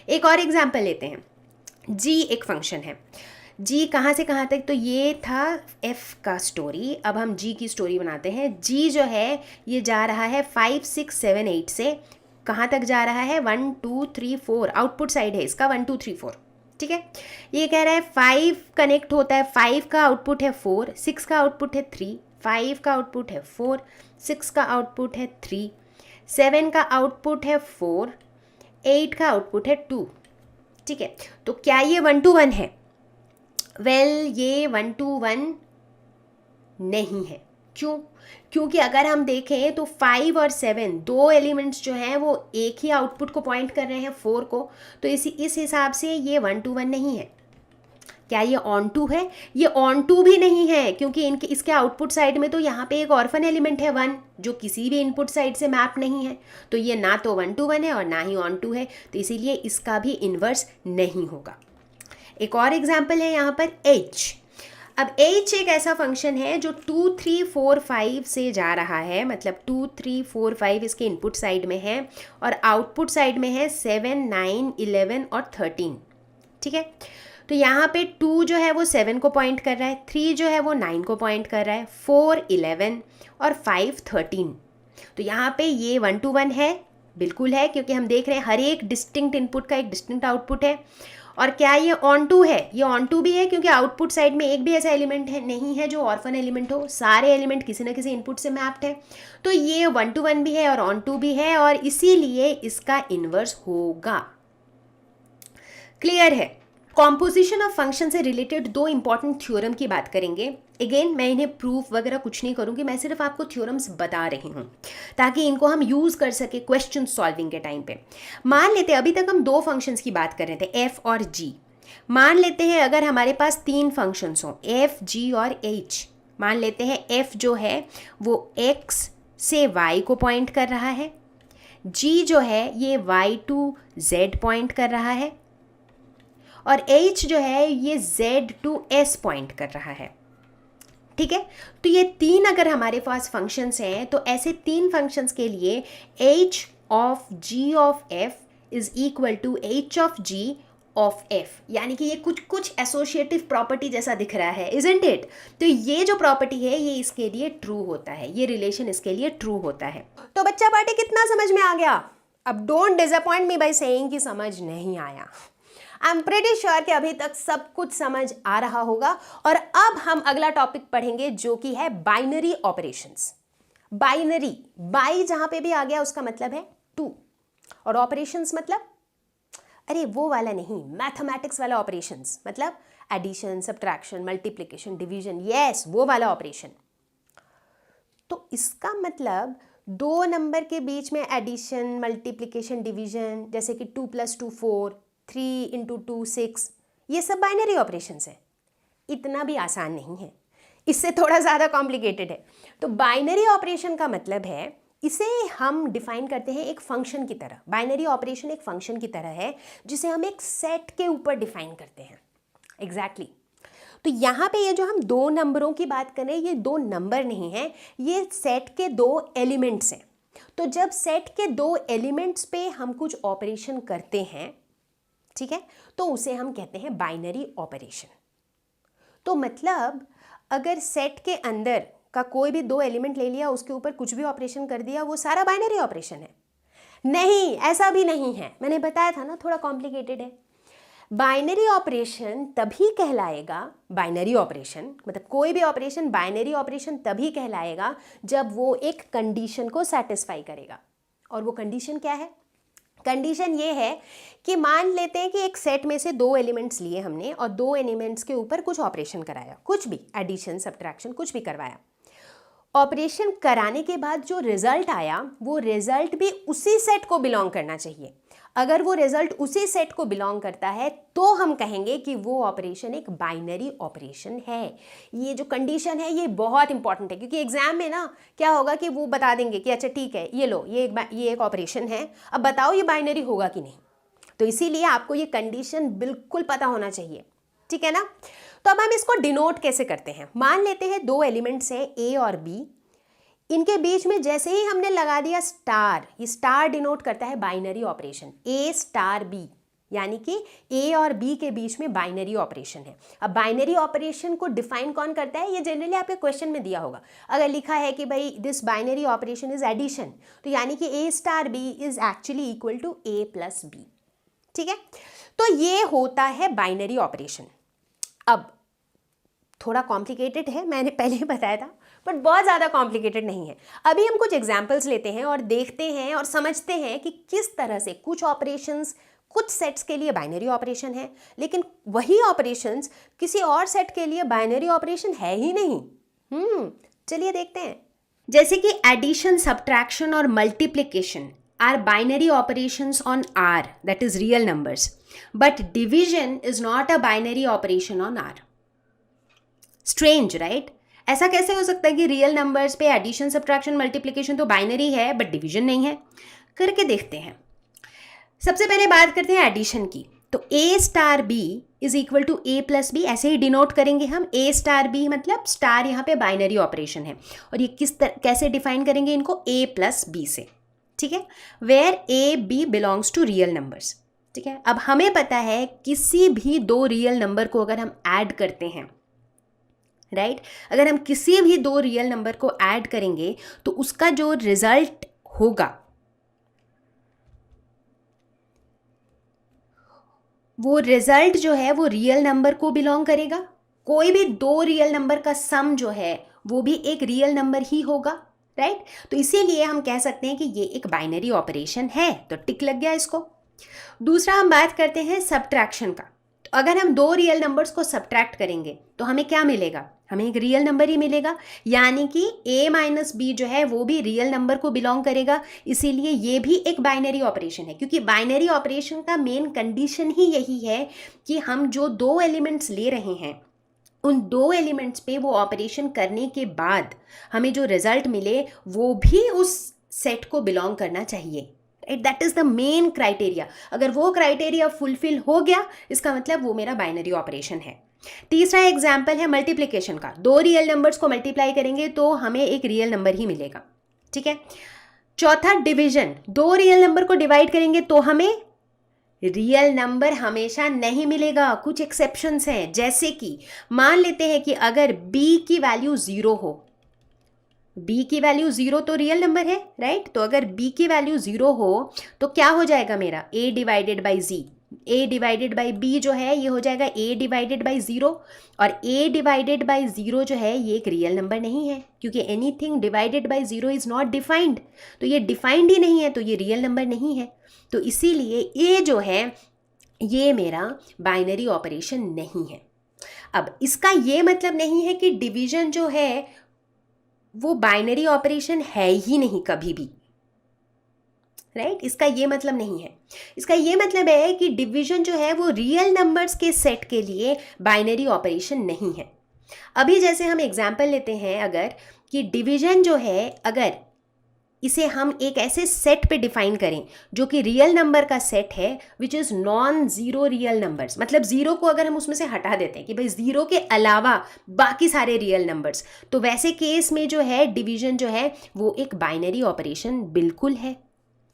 एक और एग्जाम्पल लेते हैं। जी एक फंक्शन है, जी कहाँ से कहाँ तक, तो ये था f का स्टोरी। अब हम g की स्टोरी बनाते हैं। g जो है ये जा रहा है 5 6 7 8 से, कहाँ तक जा रहा है 1 2 3 4, आउटपुट साइड है इसका 1 2 3 4, ठीक है। ये कह रहा है 5 कनेक्ट होता है, 5 का आउटपुट है 4, 6 का आउटपुट है 3, 5 का आउटपुट है 4, 6 का आउटपुट है 3, 7 का आउटपुट है 4, 8 का आउटपुट है 2, ठीक है। तो क्या ये 1/1 है? ये 1/1 नहीं है। क्यों? क्योंकि अगर हम देखें तो 5 और 7 दो एलिमेंट्स जो हैं वो एक ही आउटपुट को पॉइंट कर रहे हैं 4 को, तो इस हिसाब से ये 1/1 नहीं है। क्या ये ऑन टू है? ये ऑन टू भी नहीं है क्योंकि इसके आउटपुट साइड में तो यहाँ पे एक ऑर्फन एलिमेंट है 1 जो किसी भी इनपुट साइड से मैप नहीं है, तो ये ना तो 1/1 है और ना ही ऑन टू है, तो इसीलिए इसका भी इन्वर्स नहीं होगा। एक और एग्जाम्पल है यहाँ पर h। अब h एक ऐसा फंक्शन है जो 2 3 4 5 से जा रहा है, मतलब 2 3 4 5 इसके इनपुट साइड में है और आउटपुट साइड में है 7 9 11 और 13, ठीक है। तो यहाँ पे 2 जो है वो 7 को पॉइंट कर रहा है, 3 जो है वो 9 को पॉइंट कर रहा है, 4 11 और 5 13। तो यहाँ पे ये 1/1 है, बिल्कुल है, क्योंकि हम देख रहे हैं हर एक डिस्टिंक्ट इनपुट का एक डिस्टिंक्ट आउटपुट है। और क्या ये ऑन टू है? ये ऑन टू भी है क्योंकि आउटपुट साइड में एक भी ऐसा एलिमेंट है नहीं है जो ऑर्फन एलिमेंट हो, सारे एलिमेंट किसी न किसी इनपुट से मैप्ड है। तो ये 1/1 भी है और ऑन टू भी है और इसीलिए इसका इन्वर्स होगा। क्लियर है? कॉम्पोजिशन ऑफ फंक्शन से रिलेटेड दो इंपॉर्टेंट थ्योरम की बात करेंगे। अगेन मैं इन्हें प्रूफ वगैरह कुछ नहीं करूँगी, मैं सिर्फ आपको थ्योरम्स बता रही हूँ ताकि इनको हम यूज़ कर सके क्वेश्चन सॉल्विंग के टाइम पे। मान लेते हैं अभी तक हम दो फंक्शंस की बात कर रहे थे, एफ और जी। मान लेते हैं अगर हमारे पास तीन फंक्शंस हों, एफ, जी और एच। मान लेते हैं एफ जो है वो एक्स से वाई को पॉइंट कर रहा है, जी जो है ये वाई टू जेड पॉइंट कर रहा है, और h जो है ये z टू s पॉइंट कर रहा है। ठीक है, तो ये तीन अगर हमारे पास फंक्शंस हैं तो ऐसे तीन फंक्शंस के लिए h of g of f is equal to h of g of f, यानी कि ये कुछ एसोसिएटिव प्रॉपर्टी जैसा दिख रहा है, इजंट इट? तो ये जो प्रॉपर्टी है ये इसके लिए ट्रू होता है, ये रिलेशन इसके लिए ट्रू होता है। तो बच्चा पार्टी कितना समझ में आ गया? अब don't disappoint me by saying कि समझ नहीं आया। आई एम प्रेटी श्योर कि अभी तक सब कुछ समझ आ रहा होगा। और अब हम अगला टॉपिक पढ़ेंगे जो कि है बाइनरी ऑपरेशंस। बाइनरी, बाई जहां पे भी आ गया उसका मतलब है टू, और ऑपरेशंस मतलब अरे वो वाला नहीं, मैथमेटिक्स वाला ऑपरेशंस, मतलब addition, subtraction, multiplication, division, yes वो वाला ऑपरेशन। तो इसका मतलब दो नंबर के बीच में एडिशन, मल्टीप्लिकेशन, डिवीजन, जैसे कि 2 + 2 4, 3 × 2 6, ये सब बाइनरी ऑपरेशंस है। इतना भी आसान नहीं है, इससे थोड़ा ज़्यादा कॉम्प्लिकेटेड है। तो बाइनरी ऑपरेशन का मतलब है, इसे हम डिफाइन करते हैं एक फंक्शन की तरह। बाइनरी ऑपरेशन एक फंक्शन की तरह है जिसे हम एक सेट के ऊपर डिफाइन करते हैं। एग्जैक्टली तो यहाँ पे ये जो हम दो नंबरों की बात करें, ये दो नंबर नहीं है, ये सेट के दो एलिमेंट्स हैं। तो जब सेट के दो एलिमेंट्स पे हम कुछ ऑपरेशन करते हैं, ठीक है, तो उसे हम कहते हैं बाइनरी ऑपरेशन। तो मतलब अगर सेट के अंदर का कोई भी दो एलिमेंट ले लिया, उसके ऊपर कुछ भी ऑपरेशन कर दिया, वो सारा बाइनरी ऑपरेशन है? नहीं, ऐसा भी नहीं है। मैंने बताया था ना, थोड़ा कॉम्प्लिकेटेड है। बाइनरी ऑपरेशन तभी कहलाएगा, बाइनरी ऑपरेशन मतलब कोई भी ऑपरेशन बाइनरी ऑपरेशन तभी कहलाएगा जब वो एक कंडीशन को सेटिस्फाई करेगा। और वो कंडीशन क्या है? कंडीशन ये है कि मान लेते हैं कि एक सेट में से दो एलिमेंट्स लिए हमने और दो एलिमेंट्स के ऊपर कुछ ऑपरेशन कराया, कुछ भी एडिशन, सब्ट्रैक्शन, कुछ भी करवाया। ऑपरेशन कराने के बाद जो रिजल्ट आया, वो रिजल्ट भी उसी सेट को बिलोंग करना चाहिए। अगर वो रिजल्ट उसी सेट को बिलोंग करता है तो हम कहेंगे कि वो ऑपरेशन एक बाइनरी ऑपरेशन है। ये जो कंडीशन है ये बहुत इंपॉर्टेंट है, क्योंकि एग्जाम में ना क्या होगा कि वो बता देंगे कि अच्छा ठीक है, ये लो, ये एक ऑपरेशन है, अब बताओ ये बाइनरी होगा कि नहीं। तो इसीलिए आपको ये कंडीशन बिल्कुल पता होना चाहिए, ठीक है ना। तो अब हम इसको डिनोट कैसे करते हैं? मान लेते हैं दो एलिमेंट्स हैं ए और बी, इनके बीच में जैसे ही हमने लगा दिया स्टार, ये स्टार डिनोट करता है बाइनरी ऑपरेशन, ए स्टार बी, यानी कि ए और बी के बीच में बाइनरी ऑपरेशन है। अब बाइनरी ऑपरेशन को डिफाइन कौन करता है? ये जनरली आपके क्वेश्चन में दिया होगा। अगर लिखा है कि भाई this binary operation is addition, तो यानी कि a star b is actually equal to a plus b, ठीक है। तो ये होता है बाइनरी ऑपरेशन। अब थोड़ा कॉम्प्लिकेटेड है, मैंने पहले ही बताया था, बट बहुत ज़्यादा कॉम्प्लिकेटेड नहीं है। अभी हम कुछ एग्जाम्पल्स लेते हैं और देखते हैं और समझते हैं कि किस तरह से कुछ ऑपरेशंस कुछ सेट्स के लिए बाइनरी ऑपरेशन है, लेकिन वही ऑपरेशंस किसी और सेट के लिए बाइनरी ऑपरेशन है ही नहीं। चलिए देखते हैं। जैसे कि एडिशन, सब्ट्रैक्शन और multiplication are binary operations on R, that is real numbers, but division is not a binary operation on R. Strange, right? ऐसा कैसे हो सकता है कि रियल नंबर्स पे एडिशन, सब्ट्रैक्शन, मल्टीप्लिकेशन तो बाइनरी है बट डिवीजन नहीं है? करके देखते हैं। सबसे पहले बात करते हैं एडिशन की। तो a star b is equal to a plus B, ऐसे ही डिनोट करेंगे हम। a स्टार b मतलब स्टार यहाँ पे बाइनरी ऑपरेशन है, और ये कैसे डिफाइन करेंगे इनको? a प्लस बी से, ठीक है, where A B belongs to real numbers, ठीक है। अब हमें पता है किसी भी दो रियल नंबर को अगर हम ऐड करते हैं, राइट, अगर हम किसी भी दो रियल नंबर को ऐड करेंगे तो उसका जो रिजल्ट होगा वो रिजल्ट जो है वो रियल नंबर को बिलोंग करेगा। कोई भी दो रियल नंबर का सम जो है वो भी एक रियल नंबर ही होगा, राइट। तो इसीलिए हम कह सकते हैं कि ये एक बाइनरी ऑपरेशन है, तो टिक लग गया इसको। दूसरा हम बात करते हैं सब्ट्रैक्शन का। तो अगर हम दो रियल नंबर्स को सब्ट्रैक्ट करेंगे तो हमें क्या मिलेगा, हमें एक रियल नंबर ही मिलेगा, यानी कि a माइनस बी जो है वो भी रियल नंबर को बिलोंग करेगा। इसीलिए ये भी एक बाइनरी ऑपरेशन है, क्योंकि बाइनरी ऑपरेशन का मेन कंडीशन ही यही है कि हम जो दो एलिमेंट्स ले रहे हैं उन दो एलिमेंट्स पे वो ऑपरेशन करने के बाद हमें जो रिजल्ट मिले वो भी उस सेट को बिलोंग करना चाहिए, right. That is the main criteria. अगर वो क्राइटेरिया फुलफिल हो गया इसका मतलब वो मेरा बाइनरी ऑपरेशन है। तीसरा एग्जाम्पल है मल्टीप्लिकेशन का। दो रियल नंबर्स को मल्टीप्लाई करेंगे तो हमें एक रियल नंबर ही मिलेगा, ठीक है। चौथा डिवीजन, दो रियल नंबर को डिवाइड करेंगे तो हमें रियल नंबर हमेशा नहीं मिलेगा, कुछ एक्सेप्शंस हैं। जैसे कि मान लेते हैं कि अगर b की वैल्यू 0 हो, b की वैल्यू 0 तो रियल नंबर है, राइट। तो अगर b की वैल्यू 0 हो तो क्या हो जाएगा मेरा a divided by z, a divided by b जो है ये हो जाएगा a डिवाइडेड बाई 0, और a डिवाइडेड बाई 0 जो है ये एक रियल नंबर नहीं है, क्योंकि anything divided by 0 is not defined. तो ये डिफाइंड ही नहीं है तो ये रियल नंबर नहीं है। तो इसीलिए a जो है ये मेरा बाइनरी ऑपरेशन नहीं है। अब इसका ये मतलब नहीं है कि डिवीजन जो है वो बाइनरी ऑपरेशन है ही नहीं कभी भी, राइट। इसका ये मतलब नहीं है। इसका ये मतलब है कि डिवीजन जो है वो रियल नंबर्स के सेट के लिए बाइनरी ऑपरेशन नहीं है। अभी जैसे हम एग्जाम्पल लेते हैं अगर कि डिवीजन जो है अगर इसे हम एक ऐसे सेट पे डिफाइन करें जो कि रियल नंबर का सेट है which is non zero real numbers, मतलब ज़ीरो को अगर हम उसमें से हटा देते हैं कि भाई ज़ीरो के अलावा बाकी सारे रियल नंबर्स, तो वैसे केस में जो है डिवीजन जो है वो एक बाइनरी ऑपरेशन बिल्कुल है,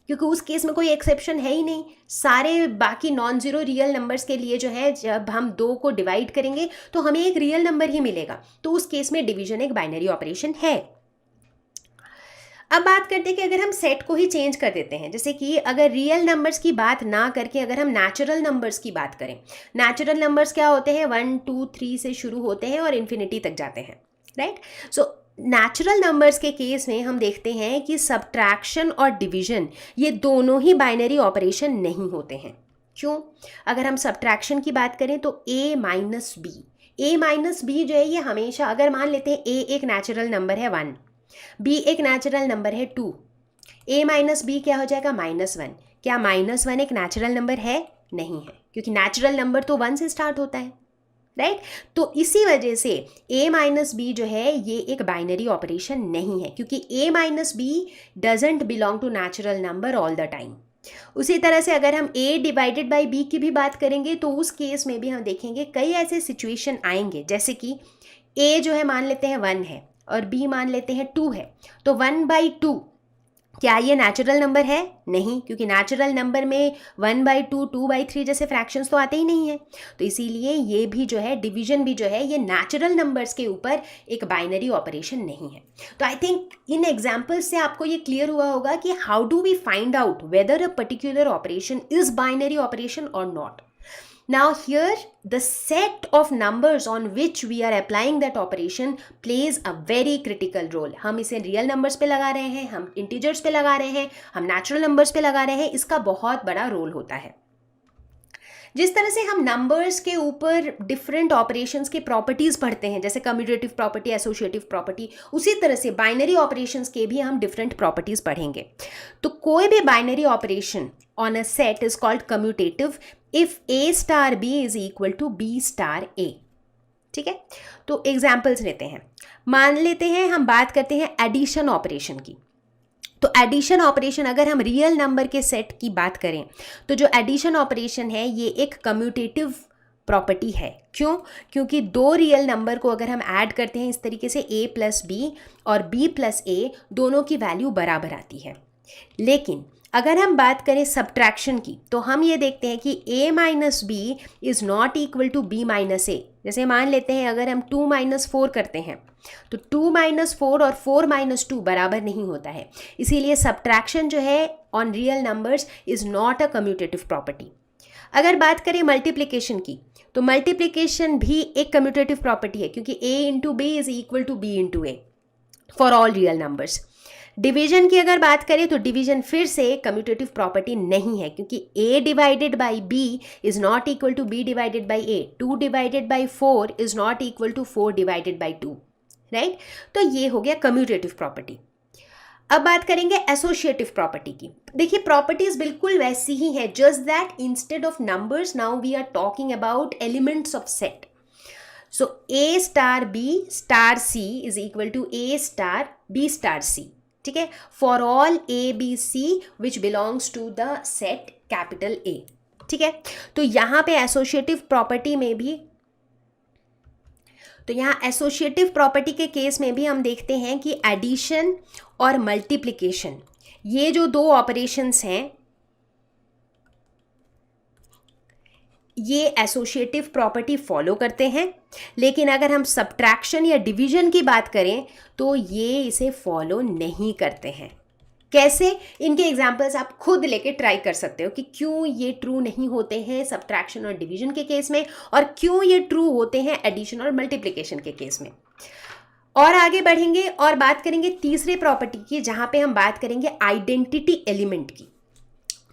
क्योंकि उस केस में कोई एक्सेप्शन है ही नहीं। सारे बाकी नॉन ज़ीरो रियल नंबर्स के लिए जो है जब हम दो को डिवाइड करेंगे तो हमें एक रियल नंबर ही मिलेगा, तो उस केस में डिवीजन एक बाइनरी ऑपरेशन है। अब बात करते हैं कि अगर हम सेट को ही चेंज कर देते हैं, जैसे कि अगर रियल नंबर्स की बात ना करके अगर हम नेचुरल नंबर्स की बात करें। नेचुरल नंबर्स क्या होते हैं, 1 2 3 से शुरू होते हैं और इन्फिनिटी तक जाते हैं, राइट। सो नेचुरल नंबर्स के केस में हम देखते हैं कि सब्ट्रैक्शन और डिवीजन ये दोनों ही बाइनरी ऑपरेशन नहीं होते हैं। क्यों? अगर हम सब्ट्रैक्शन की बात करें तो a माइनस बी जो है ये हमेशा, अगर मान लेते हैं a एक नेचुरल नंबर है 1, b एक नेचुरल नंबर है 2, a माइनस बी क्या हो जाएगा -1। क्या -1 एक नेचुरल नंबर है? नहीं है, क्योंकि नेचुरल नंबर तो 1 से स्टार्ट होता है, राइट। तो इसी वजह से a माइनस बी जो है ये एक बाइनरी ऑपरेशन नहीं है, क्योंकि a minus b doesn't belong to natural number all the time. उसी तरह से अगर हम a डिवाइडेड बाई b की भी बात करेंगे तो उस केस में भी हम देखेंगे कई ऐसे सिचुएशन आएंगे, जैसे कि a जो है मान लेते हैं 1 है और b मान लेते हैं 2 है, तो 1/2 क्या ये नेचुरल नंबर है? नहीं, क्योंकि नेचुरल नंबर में 1/2 2/3 जैसे फ्रैक्शंस तो आते ही नहीं है। तो इसीलिए ये भी जो है डिवीजन भी जो है ये नेचुरल नंबर्स के ऊपर एक बाइनरी ऑपरेशन नहीं है। तो आई थिंक इन एग्जाम्पल्स से आपको ये क्लियर हुआ होगा कि how do we find out whether a particular operation is binary operation और not. Now here the set of numbers on which we are applying that operation plays a very critical role. हम इसे real numbers पे लगा रहे हैं, हम integers पे लगा रहे हैं, हम natural numbers पे लगा रहे हैं, इसका बहुत बड़ा रोल होता है। जिस तरह से हम नंबर्स के ऊपर डिफरेंट ऑपरेशंस के प्रॉपर्टीज़ पढ़ते हैं, जैसे कम्यूटेटिव प्रॉपर्टी, एसोसिएटिव प्रॉपर्टी, उसी तरह से बाइनरी ऑपरेशंस के भी हम डिफरेंट प्रॉपर्टीज़ पढ़ेंगे। तो कोई भी binary operation on a set is called commutative if a star b is equal to b star a। ठीक है, तो एग्जाम्पल्स लेते हैं। मान लेते हैं हम बात करते हैं एडिशन ऑपरेशन की। तो एडिशन ऑपरेशन अगर हम रियल नंबर के सेट की बात करें तो जो एडिशन ऑपरेशन है ये एक कम्यूटेटिव प्रॉपर्टी है। क्यों? क्योंकि दो रियल नंबर को अगर हम ऐड करते हैं इस तरीके से a प्लस बी और b प्लस ए, दोनों की वैल्यू बराबर आती है। लेकिन अगर हम बात करें सब्ट्रैक्शन की तो हम ये देखते हैं कि a minus b is not equal to b minus a. जैसे मान लेते हैं अगर हम 2 - 4 करते हैं तो 2 - 4 और 4 - 2 बराबर नहीं होता है। इसीलिए सब्ट्रैक्शन जो है on real numbers is not a commutative property. अगर बात करें मल्टीप्लिकेशन की तो मल्टीप्लिकेशन भी एक कम्यूटेटिव प्रॉपर्टी है, क्योंकि a into b is equal to b into a for all real numbers. Division की अगर बात करें तो डिवीजन फिर से कम्यूटेटिव प्रॉपर्टी नहीं है, क्योंकि a divided by b is not equal to b divided by a, 2 divided by 4 is not equal to 4 divided by 2, right. तो ये हो गया कम्यूटेटिव प्रॉपर्टी। अब बात करेंगे एसोसिएटिव प्रॉपर्टी की। देखिए प्रॉपर्टीज बिल्कुल वैसी ही है, just that instead of numbers now we are talking about elements of set. So a star b star c is equal to a star b star c, ठीक है, for all a b c which belongs to the set capital A, ठीक है। तो यहाँ पे एसोसिएटिव प्रॉपर्टी में भी, तो यहाँ एसोसिएटिव प्रॉपर्टी के केस में भी हम देखते हैं कि एडिशन और मल्टीप्लिकेशन, ये जो दो ऑपरेशंस हैं, ये एसोसिएटिव प्रॉपर्टी फॉलो करते हैं। लेकिन अगर हम सब्ट्रैक्शन या डिवीजन की बात करें तो ये इसे फॉलो नहीं करते हैं। कैसे? इनके एग्जाम्पल्स आप खुद लेके ट्राई कर सकते हो कि क्यों ये ट्रू नहीं होते हैं सब्ट्रैक्शन और डिवीजन के केस में, और क्यों ये ट्रू होते हैं एडिशन और मल्टीप्लिकेशन के केस में। और आगे बढ़ेंगे और बात करेंगे तीसरे प्रॉपर्टी की, जहां पे हम बात करेंगे आइडेंटिटी एलिमेंट की।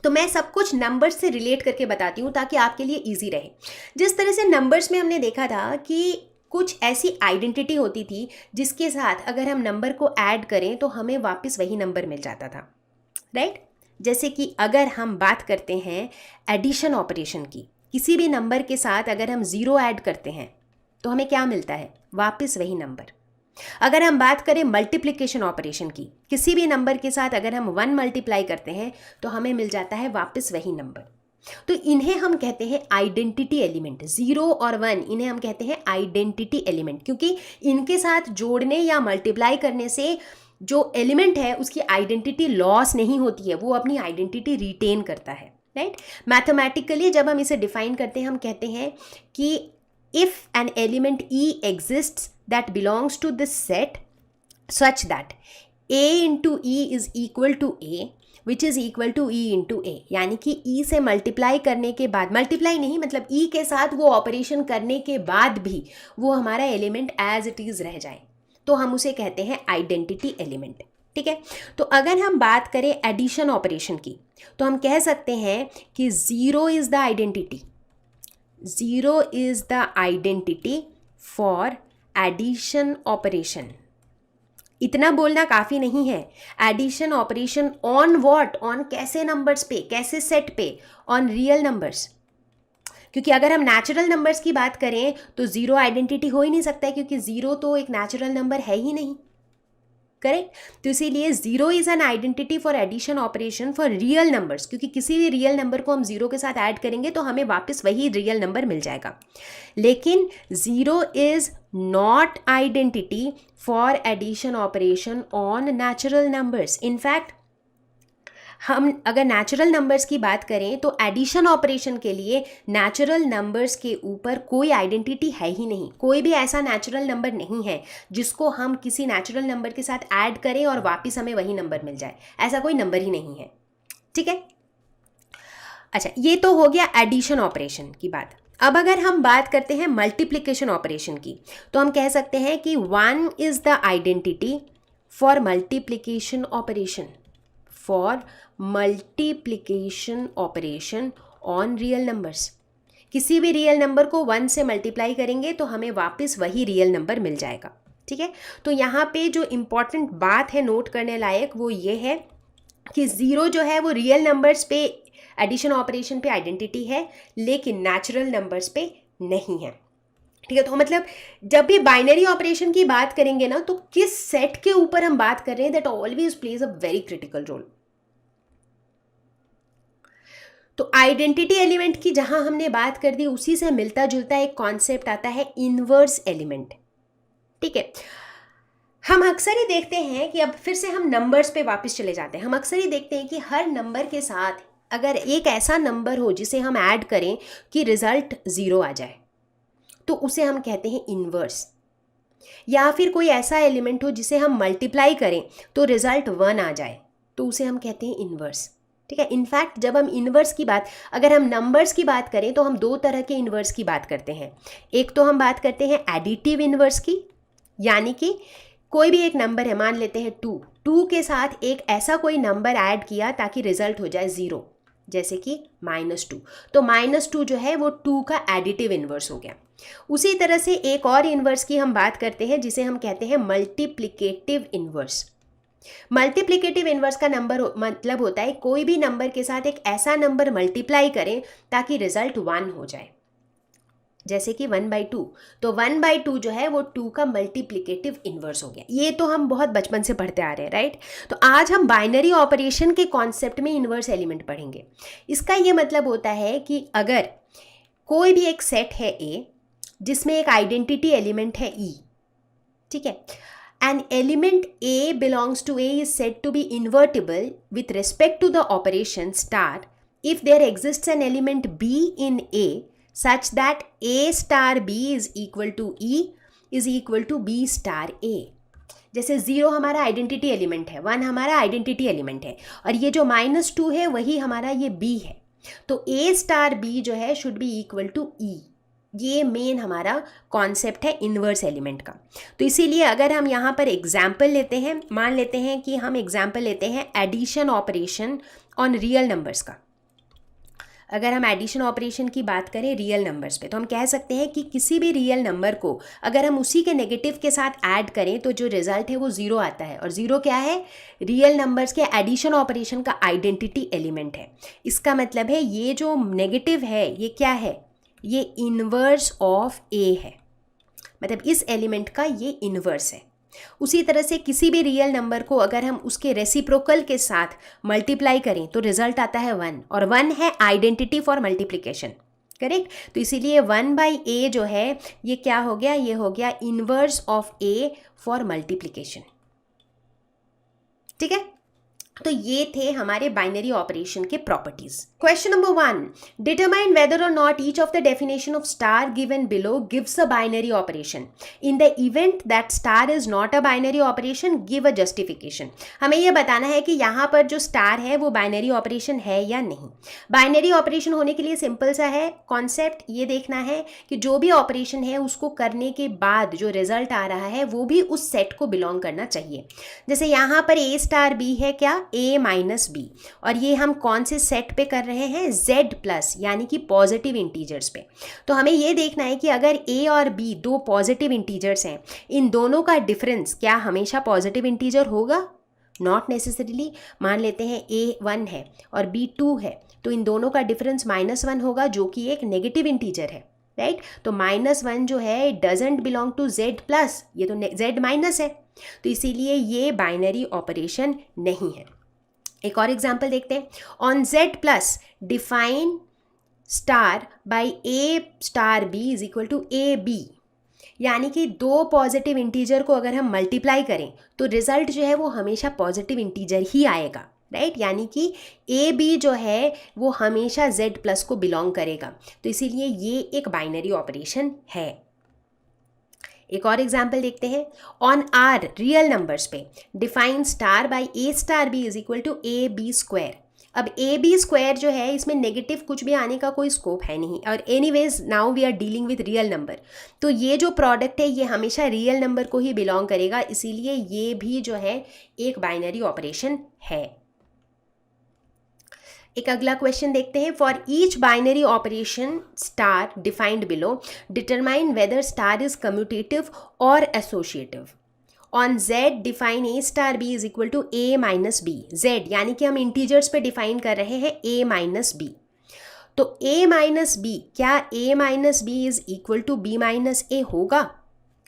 तो मैं सब कुछ नंबर्स से रिलेट करके बताती हूँ ताकि आपके लिए इजी रहे। जिस तरह से नंबर्स में हमने देखा था कि कुछ ऐसी आइडेंटिटी होती थी जिसके साथ अगर हम नंबर को ऐड करें तो हमें वापस वही नंबर मिल जाता था, राइट। जैसे कि अगर हम बात करते हैं एडिशन ऑपरेशन की, किसी भी नंबर के साथ अगर हम 0 ऐड करते हैं तो हमें क्या मिलता है? वापस वही नंबर। अगर हम बात करें मल्टीप्लिकेशन ऑपरेशन की, किसी भी नंबर के साथ अगर हम 1 मल्टीप्लाई करते हैं तो हमें मिल जाता है वापस वही नंबर। तो इन्हें हम कहते हैं आइडेंटिटी एलिमेंट। 0 और 1 इन्हें हम कहते हैं आइडेंटिटी एलिमेंट, क्योंकि इनके साथ जोड़ने या मल्टीप्लाई करने से जो एलिमेंट है उसकी आइडेंटिटी लॉस नहीं होती है, वो अपनी आइडेंटिटी रिटेन करता है, राइट। मैथमेटिकली जब हम इसे डिफाइन करते हैं हम कहते हैं कि if an element E exists that belongs to this set such that A into E is equal to A which is equal to E into A, यानी कि E से मल्टीप्लाई करने के बाद, मल्टीप्लाई नहीं मतलब E के साथ वो ऑपरेशन करने के बाद भी वो हमारा एलिमेंट एज इट इज़ रह जाए, तो हम उसे कहते हैं आइडेंटिटी एलिमेंट, ठीक है। तो अगर हम बात करें एडिशन ऑपरेशन की तो हम कह सकते हैं कि 0 is the identity, 0 is the identity for addition operation। इतना बोलना काफ़ी नहीं है। Addition operation on what? On कैसे नंबर्स पे, कैसे सेट पे? On real numbers. क्योंकि अगर हम नेचुरल नंबर्स की बात करें तो 0 आइडेंटिटी हो ही नहीं सकता है, क्योंकि 0 तो एक नेचुरल नंबर है ही नहीं, करेक्ट। तो इसीलिए 0 is an identity for addition operation for real numbers, क्योंकि किसी भी रियल नंबर को हम 0 के साथ ऐड करेंगे तो हमें वापस वही रियल नंबर मिल जाएगा। लेकिन 0 is not identity for addition operation on natural numbers. In fact हम अगर नेचुरल नंबर्स की बात करें तो एडिशन ऑपरेशन के लिए नेचुरल नंबर्स के ऊपर कोई आइडेंटिटी है ही नहीं। कोई भी ऐसा नेचुरल नंबर नहीं है जिसको हम किसी नेचुरल नंबर के साथ ऐड करें और वापस हमें वही नंबर मिल जाए, ऐसा कोई नंबर ही नहीं है, ठीक है। अच्छा, ये तो हो गया एडिशन ऑपरेशन की बात। अब अगर हम बात करते हैं मल्टीप्लिकेशन ऑपरेशन की तो हम कह सकते हैं कि 1 is the identity for multiplication operation, for multiplication operation on real numbers. किसी भी रियल नंबर को 1 से मल्टीप्लाई करेंगे तो हमें वापस वही रियल नंबर मिल जाएगा, ठीक है। तो यहाँ पे जो इम्पॉर्टेंट बात है नोट करने लायक वो ये है कि 0 जो है वो रियल नंबर्स पे एडिशन ऑपरेशन पे आइडेंटिटी है, लेकिन नेचुरल नंबर्स पे नहीं है, ठीक है। तो मतलब जब भी बाइनरी ऑपरेशन की बात करेंगे ना तो किस सेट के ऊपर हम बात कर रहे हैं, that always plays a very critical role. तो आइडेंटिटी एलिमेंट की जहां हमने बात कर दी उसी से मिलता जुलता एक कॉन्सेप्ट आता है इनवर्स एलिमेंट, ठीक है। हम अक्सर ही देखते हैं कि अब फिर से हम नंबर्स पे वापस चले जाते हैं। हम अक्सर ही देखते हैं कि हर नंबर के साथ अगर एक ऐसा नंबर हो जिसे हम ऐड करें कि रिजल्ट 0 आ जाए तो उसे हम कहते हैं इनवर्स। या फिर कोई ऐसा एलिमेंट हो जिसे हम मल्टीप्लाई करें तो रिजल्ट 1 आ जाए तो उसे हम कहते हैं इनवर्स, ठीक है। इनफैक्ट जब हम इनवर्स की बात, अगर हम नंबर्स की बात करें तो हम 2 तरह के इनवर्स की बात करते हैं। एक तो हम बात करते हैं एडिटिव इनवर्स की, यानी कि कोई भी एक नंबर है, मान लेते हैं 2, 2 के साथ एक ऐसा कोई नंबर ऐड किया ताकि रिजल्ट हो जाए 0, जैसे कि -2, तो -2 जो है वो 2 का एडिटिव इन्वर्स हो गया। उसी तरह से एक और इन्वर्स की हम बात करते हैं जिसे हम कहते हैं मल्टीप्लिकेटिव इन्वर्स। मल्टीप्लिकेटिव इन्वर्स का नंबर मतलब होता है कोई भी नंबर के साथ एक ऐसा नंबर मल्टीप्लाई करें ताकि रिजल्ट 1 हो जाए, जैसे कि 1/2, तो 1/2 जो है वो 2 का मल्टीप्लिकेटिव इन्वर्स हो गया। ये तो हम बहुत बचपन से पढ़ते आ रहे हैं, राइट। तो आज हम बाइनरी ऑपरेशन के कॉन्सेप्ट में इन्वर्स एलिमेंट पढ़ेंगे। इसका ये मतलब होता है कि अगर कोई भी एक सेट है ए जिसमें एक आइडेंटिटी एलिमेंट है ई, ठीक है, an element A belongs to A is said to be invertible with respect to the operation star if there exists an element B in A such that A star B is equal to E is equal to B star A। जैसे 0 हमारा आइडेंटिटी एलिमेंट है, 1 हमारा आइडेंटिटी एलिमेंट है, और ये जो -2 है वही हमारा ये B है, तो A स्टार B जो है should be equal to E। ये मेन हमारा कॉन्सेप्ट है इन्वर्स एलिमेंट का। तो इसीलिए अगर हम यहाँ पर एग्जाम्पल लेते हैं, मान लेते हैं कि हम एग्जाम्पल लेते हैं addition operation on real numbers का। अगर हम एडिशन ऑपरेशन की बात करें रियल नंबर्स पे, तो हम कह सकते हैं कि किसी भी रियल नंबर को अगर हम उसी के नेगेटिव के साथ ऐड करें तो जो रिजल्ट है वो 0 आता है, और 0 क्या है, रियल नंबर्स के एडिशन ऑपरेशन का आइडेंटिटी एलिमेंट है। इसका मतलब है ये जो नेगेटिव है ये क्या है, ये इन्वर्स ऑफ ए है, मतलब इस एलिमेंट का ये इन्वर्स है। उसी तरह से किसी भी रियल नंबर को अगर हम उसके रेसिप्रोकल के साथ मल्टीप्लाई करें तो रिजल्ट आता है 1, और 1 है आइडेंटिटी फॉर मल्टीप्लिकेशन, करेक्ट। तो इसीलिए 1/a जो है ये क्या हो गया, ये हो गया inverse of a for multiplication, ठीक है। तो ये थे हमारे बाइनरी ऑपरेशन के properties. Question number 1, determine whether or not each of the definition of star given below gives a binary operation. In the event that star is not a binary operation give a justification. हमें यह बताना है कि यहाँ पर जो स्टार है वो बाइनरी ऑपरेशन है या नहीं। बाइनरी ऑपरेशन होने के लिए सिंपल सा है कॉन्सेप्ट, ये देखना है कि जो भी ऑपरेशन है उसको करने के बाद जो रिजल्ट आ रहा है वो भी उस सेट को बिलोंग करना चाहिए। जैसे यहाँ पर A स्टार B है क्या, A माइनस B, और ये हम कौन से सेट पे कर रहे हैं, Z प्लस, यानी कि पॉजिटिव इंटीजर्स पे। तो हमें ये देखना है कि अगर A और B दो पॉजिटिव इंटीजर्स हैं, इन दोनों का डिफरेंस क्या हमेशा पॉजिटिव इंटीजर होगा, नॉट नेसेसरीली। मान लेते हैं A 1 है और B 2 है, तो इन दोनों का डिफरेंस -1 होगा जो कि एक नेगेटिव इंटीजर है, राइट। तो -1 जो है it doesn't belong to Z plus, ये तो Z माइनस है, तो इसीलिए ये बाइनरी ऑपरेशन नहीं है। एक और एग्जाम्पल देखते हैं, on Z plus define star by A star B is equal to AB, यानी कि दो पॉजिटिव इंटीजर को अगर हम मल्टीप्लाई करें तो रिजल्ट जो है वो हमेशा पॉजिटिव इंटीजर ही आएगा, राइट। यानी कि AB जो है वो हमेशा Z प्लस को बिलोंग करेगा, तो इसीलिए ये एक बाइनरी ऑपरेशन है। एक और एग्जाम्पल देखते हैं, ऑन आर रियल नंबर्स पे define star by A star B is equal to AB square. अब AB स्क्वायर जो है इसमें नेगेटिव कुछ भी आने का कोई स्कोप है नहीं, और anyways now we are dealing with real number, तो ये जो प्रोडक्ट है ये हमेशा रियल नंबर को ही बिलोंग करेगा, इसीलिए ये भी जो है एक बाइनरी ऑपरेशन है। एक अगला क्वेश्चन देखते हैं, for each binary operation star defined below determine whether star is commutative or associative. On Z define A star B is equal to A minus B। Z यानी कि हम इंटीजर्स पे डिफाइन कर रहे हैं A माइनस B, तो A माइनस B, क्या A minus B is equal to B minus A होगा,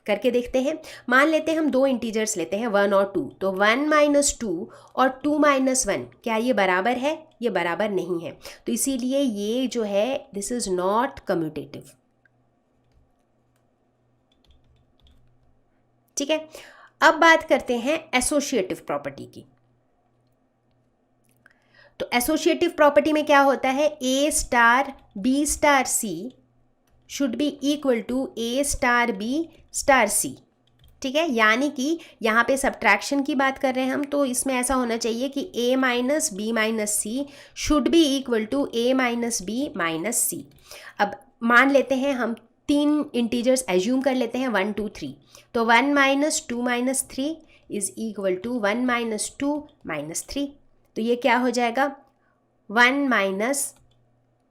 करके देखते हैं। मान लेते हैं हम दो इंटीजर्स लेते हैं 1 और 2, तो 1 माइनस 2 और 2 माइनस 1, क्या ये बराबर है, ये बराबर नहीं है, तो इसीलिए ये जो है दिस इज नॉट कम्यूटेटिव, ठीक है। अब बात करते हैं एसोसिएटिव प्रॉपर्टी की। तो एसोसिएटिव प्रॉपर्टी में क्या होता है, A star B star C should be equal to A star B star C, ठीक है। यानी कि यहाँ पे सब्ट्रैक्शन की बात कर रहे हैं हम, तो इसमें ऐसा होना चाहिए कि A minus B minus C should be equal to A minus B minus C। अब मान लेते हैं हम 3 इंटीजर्स एज्यूम कर लेते हैं 1 2 3, तो 1 minus 2 minus 3 is equal to 1 minus 2 minus 3। तो ये क्या हो जाएगा, 1 माइनस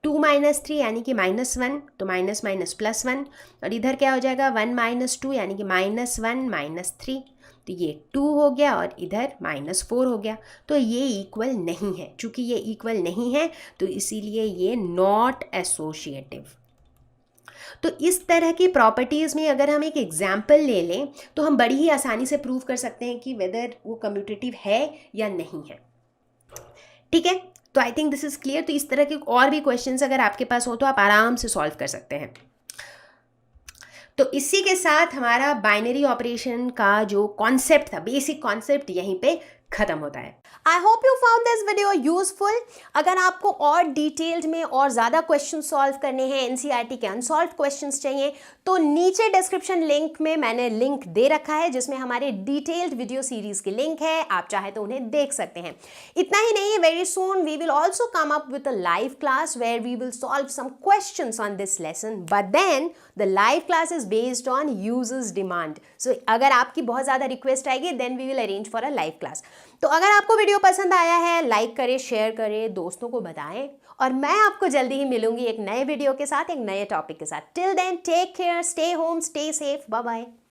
2 माइनस 3 यानी कि -1, तो माइनस माइनस +1, और इधर क्या हो जाएगा 1 माइनस 2 यानी कि -1 माइनस 3, तो ये 2 हो गया और इधर -4 हो गया। तो ये इक्वल नहीं है, चूँकि ये इक्वल नहीं है तो इसीलिए ये नॉट एसोशिएटिव। तो इस तरह की प्रॉपर्टीज़ में अगर हम एक एग्जाम्पल ले लें तो हम बड़ी ही आसानी से प्रूव कर सकते हैं कि वेदर वो कम्यूटेटिव है या नहीं है। ठीक है, तो I think this is clear. तो इस तरह के और भी क्वेश्चंस अगर आपके पास हो तो आप आराम से सॉल्व कर सकते हैं। तो इसी के साथ हमारा बाइनरी ऑपरेशन का जो कॉन्सेप्ट था, बेसिक कॉन्सेप्ट, यहीं पे खत्म होता है। I hope you found this video useful. अगर आपको और डिटेल्ड में और ज़्यादा क्वेश्चन सॉल्व करने हैं, एनसीईआरटी के अनसॉल्व क्वेश्चंस चाहिए, तो नीचे डिस्क्रिप्शन लिंक में मैंने लिंक दे रखा है जिसमें हमारे डिटेल्ड वीडियो सीरीज के लिंक है, आप चाहे तो उन्हें देख सकते हैं। इतना ही नहीं, very soon we will also come up with a live class where we will solve some questions on this lesson, but then the live class is based on users demand. So अगर आपकी बहुत ज़्यादा रिक्वेस्ट आएगी then we will arrange for a live class. तो अगर आपको वीडियो पसंद आया है, लाइक करें, शेयर करें, दोस्तों को बताएं, और मैं आपको जल्दी ही मिलूंगी एक नए वीडियो के साथ, एक नए टॉपिक के साथ। Till then take care, stay home, stay safe, bye bye.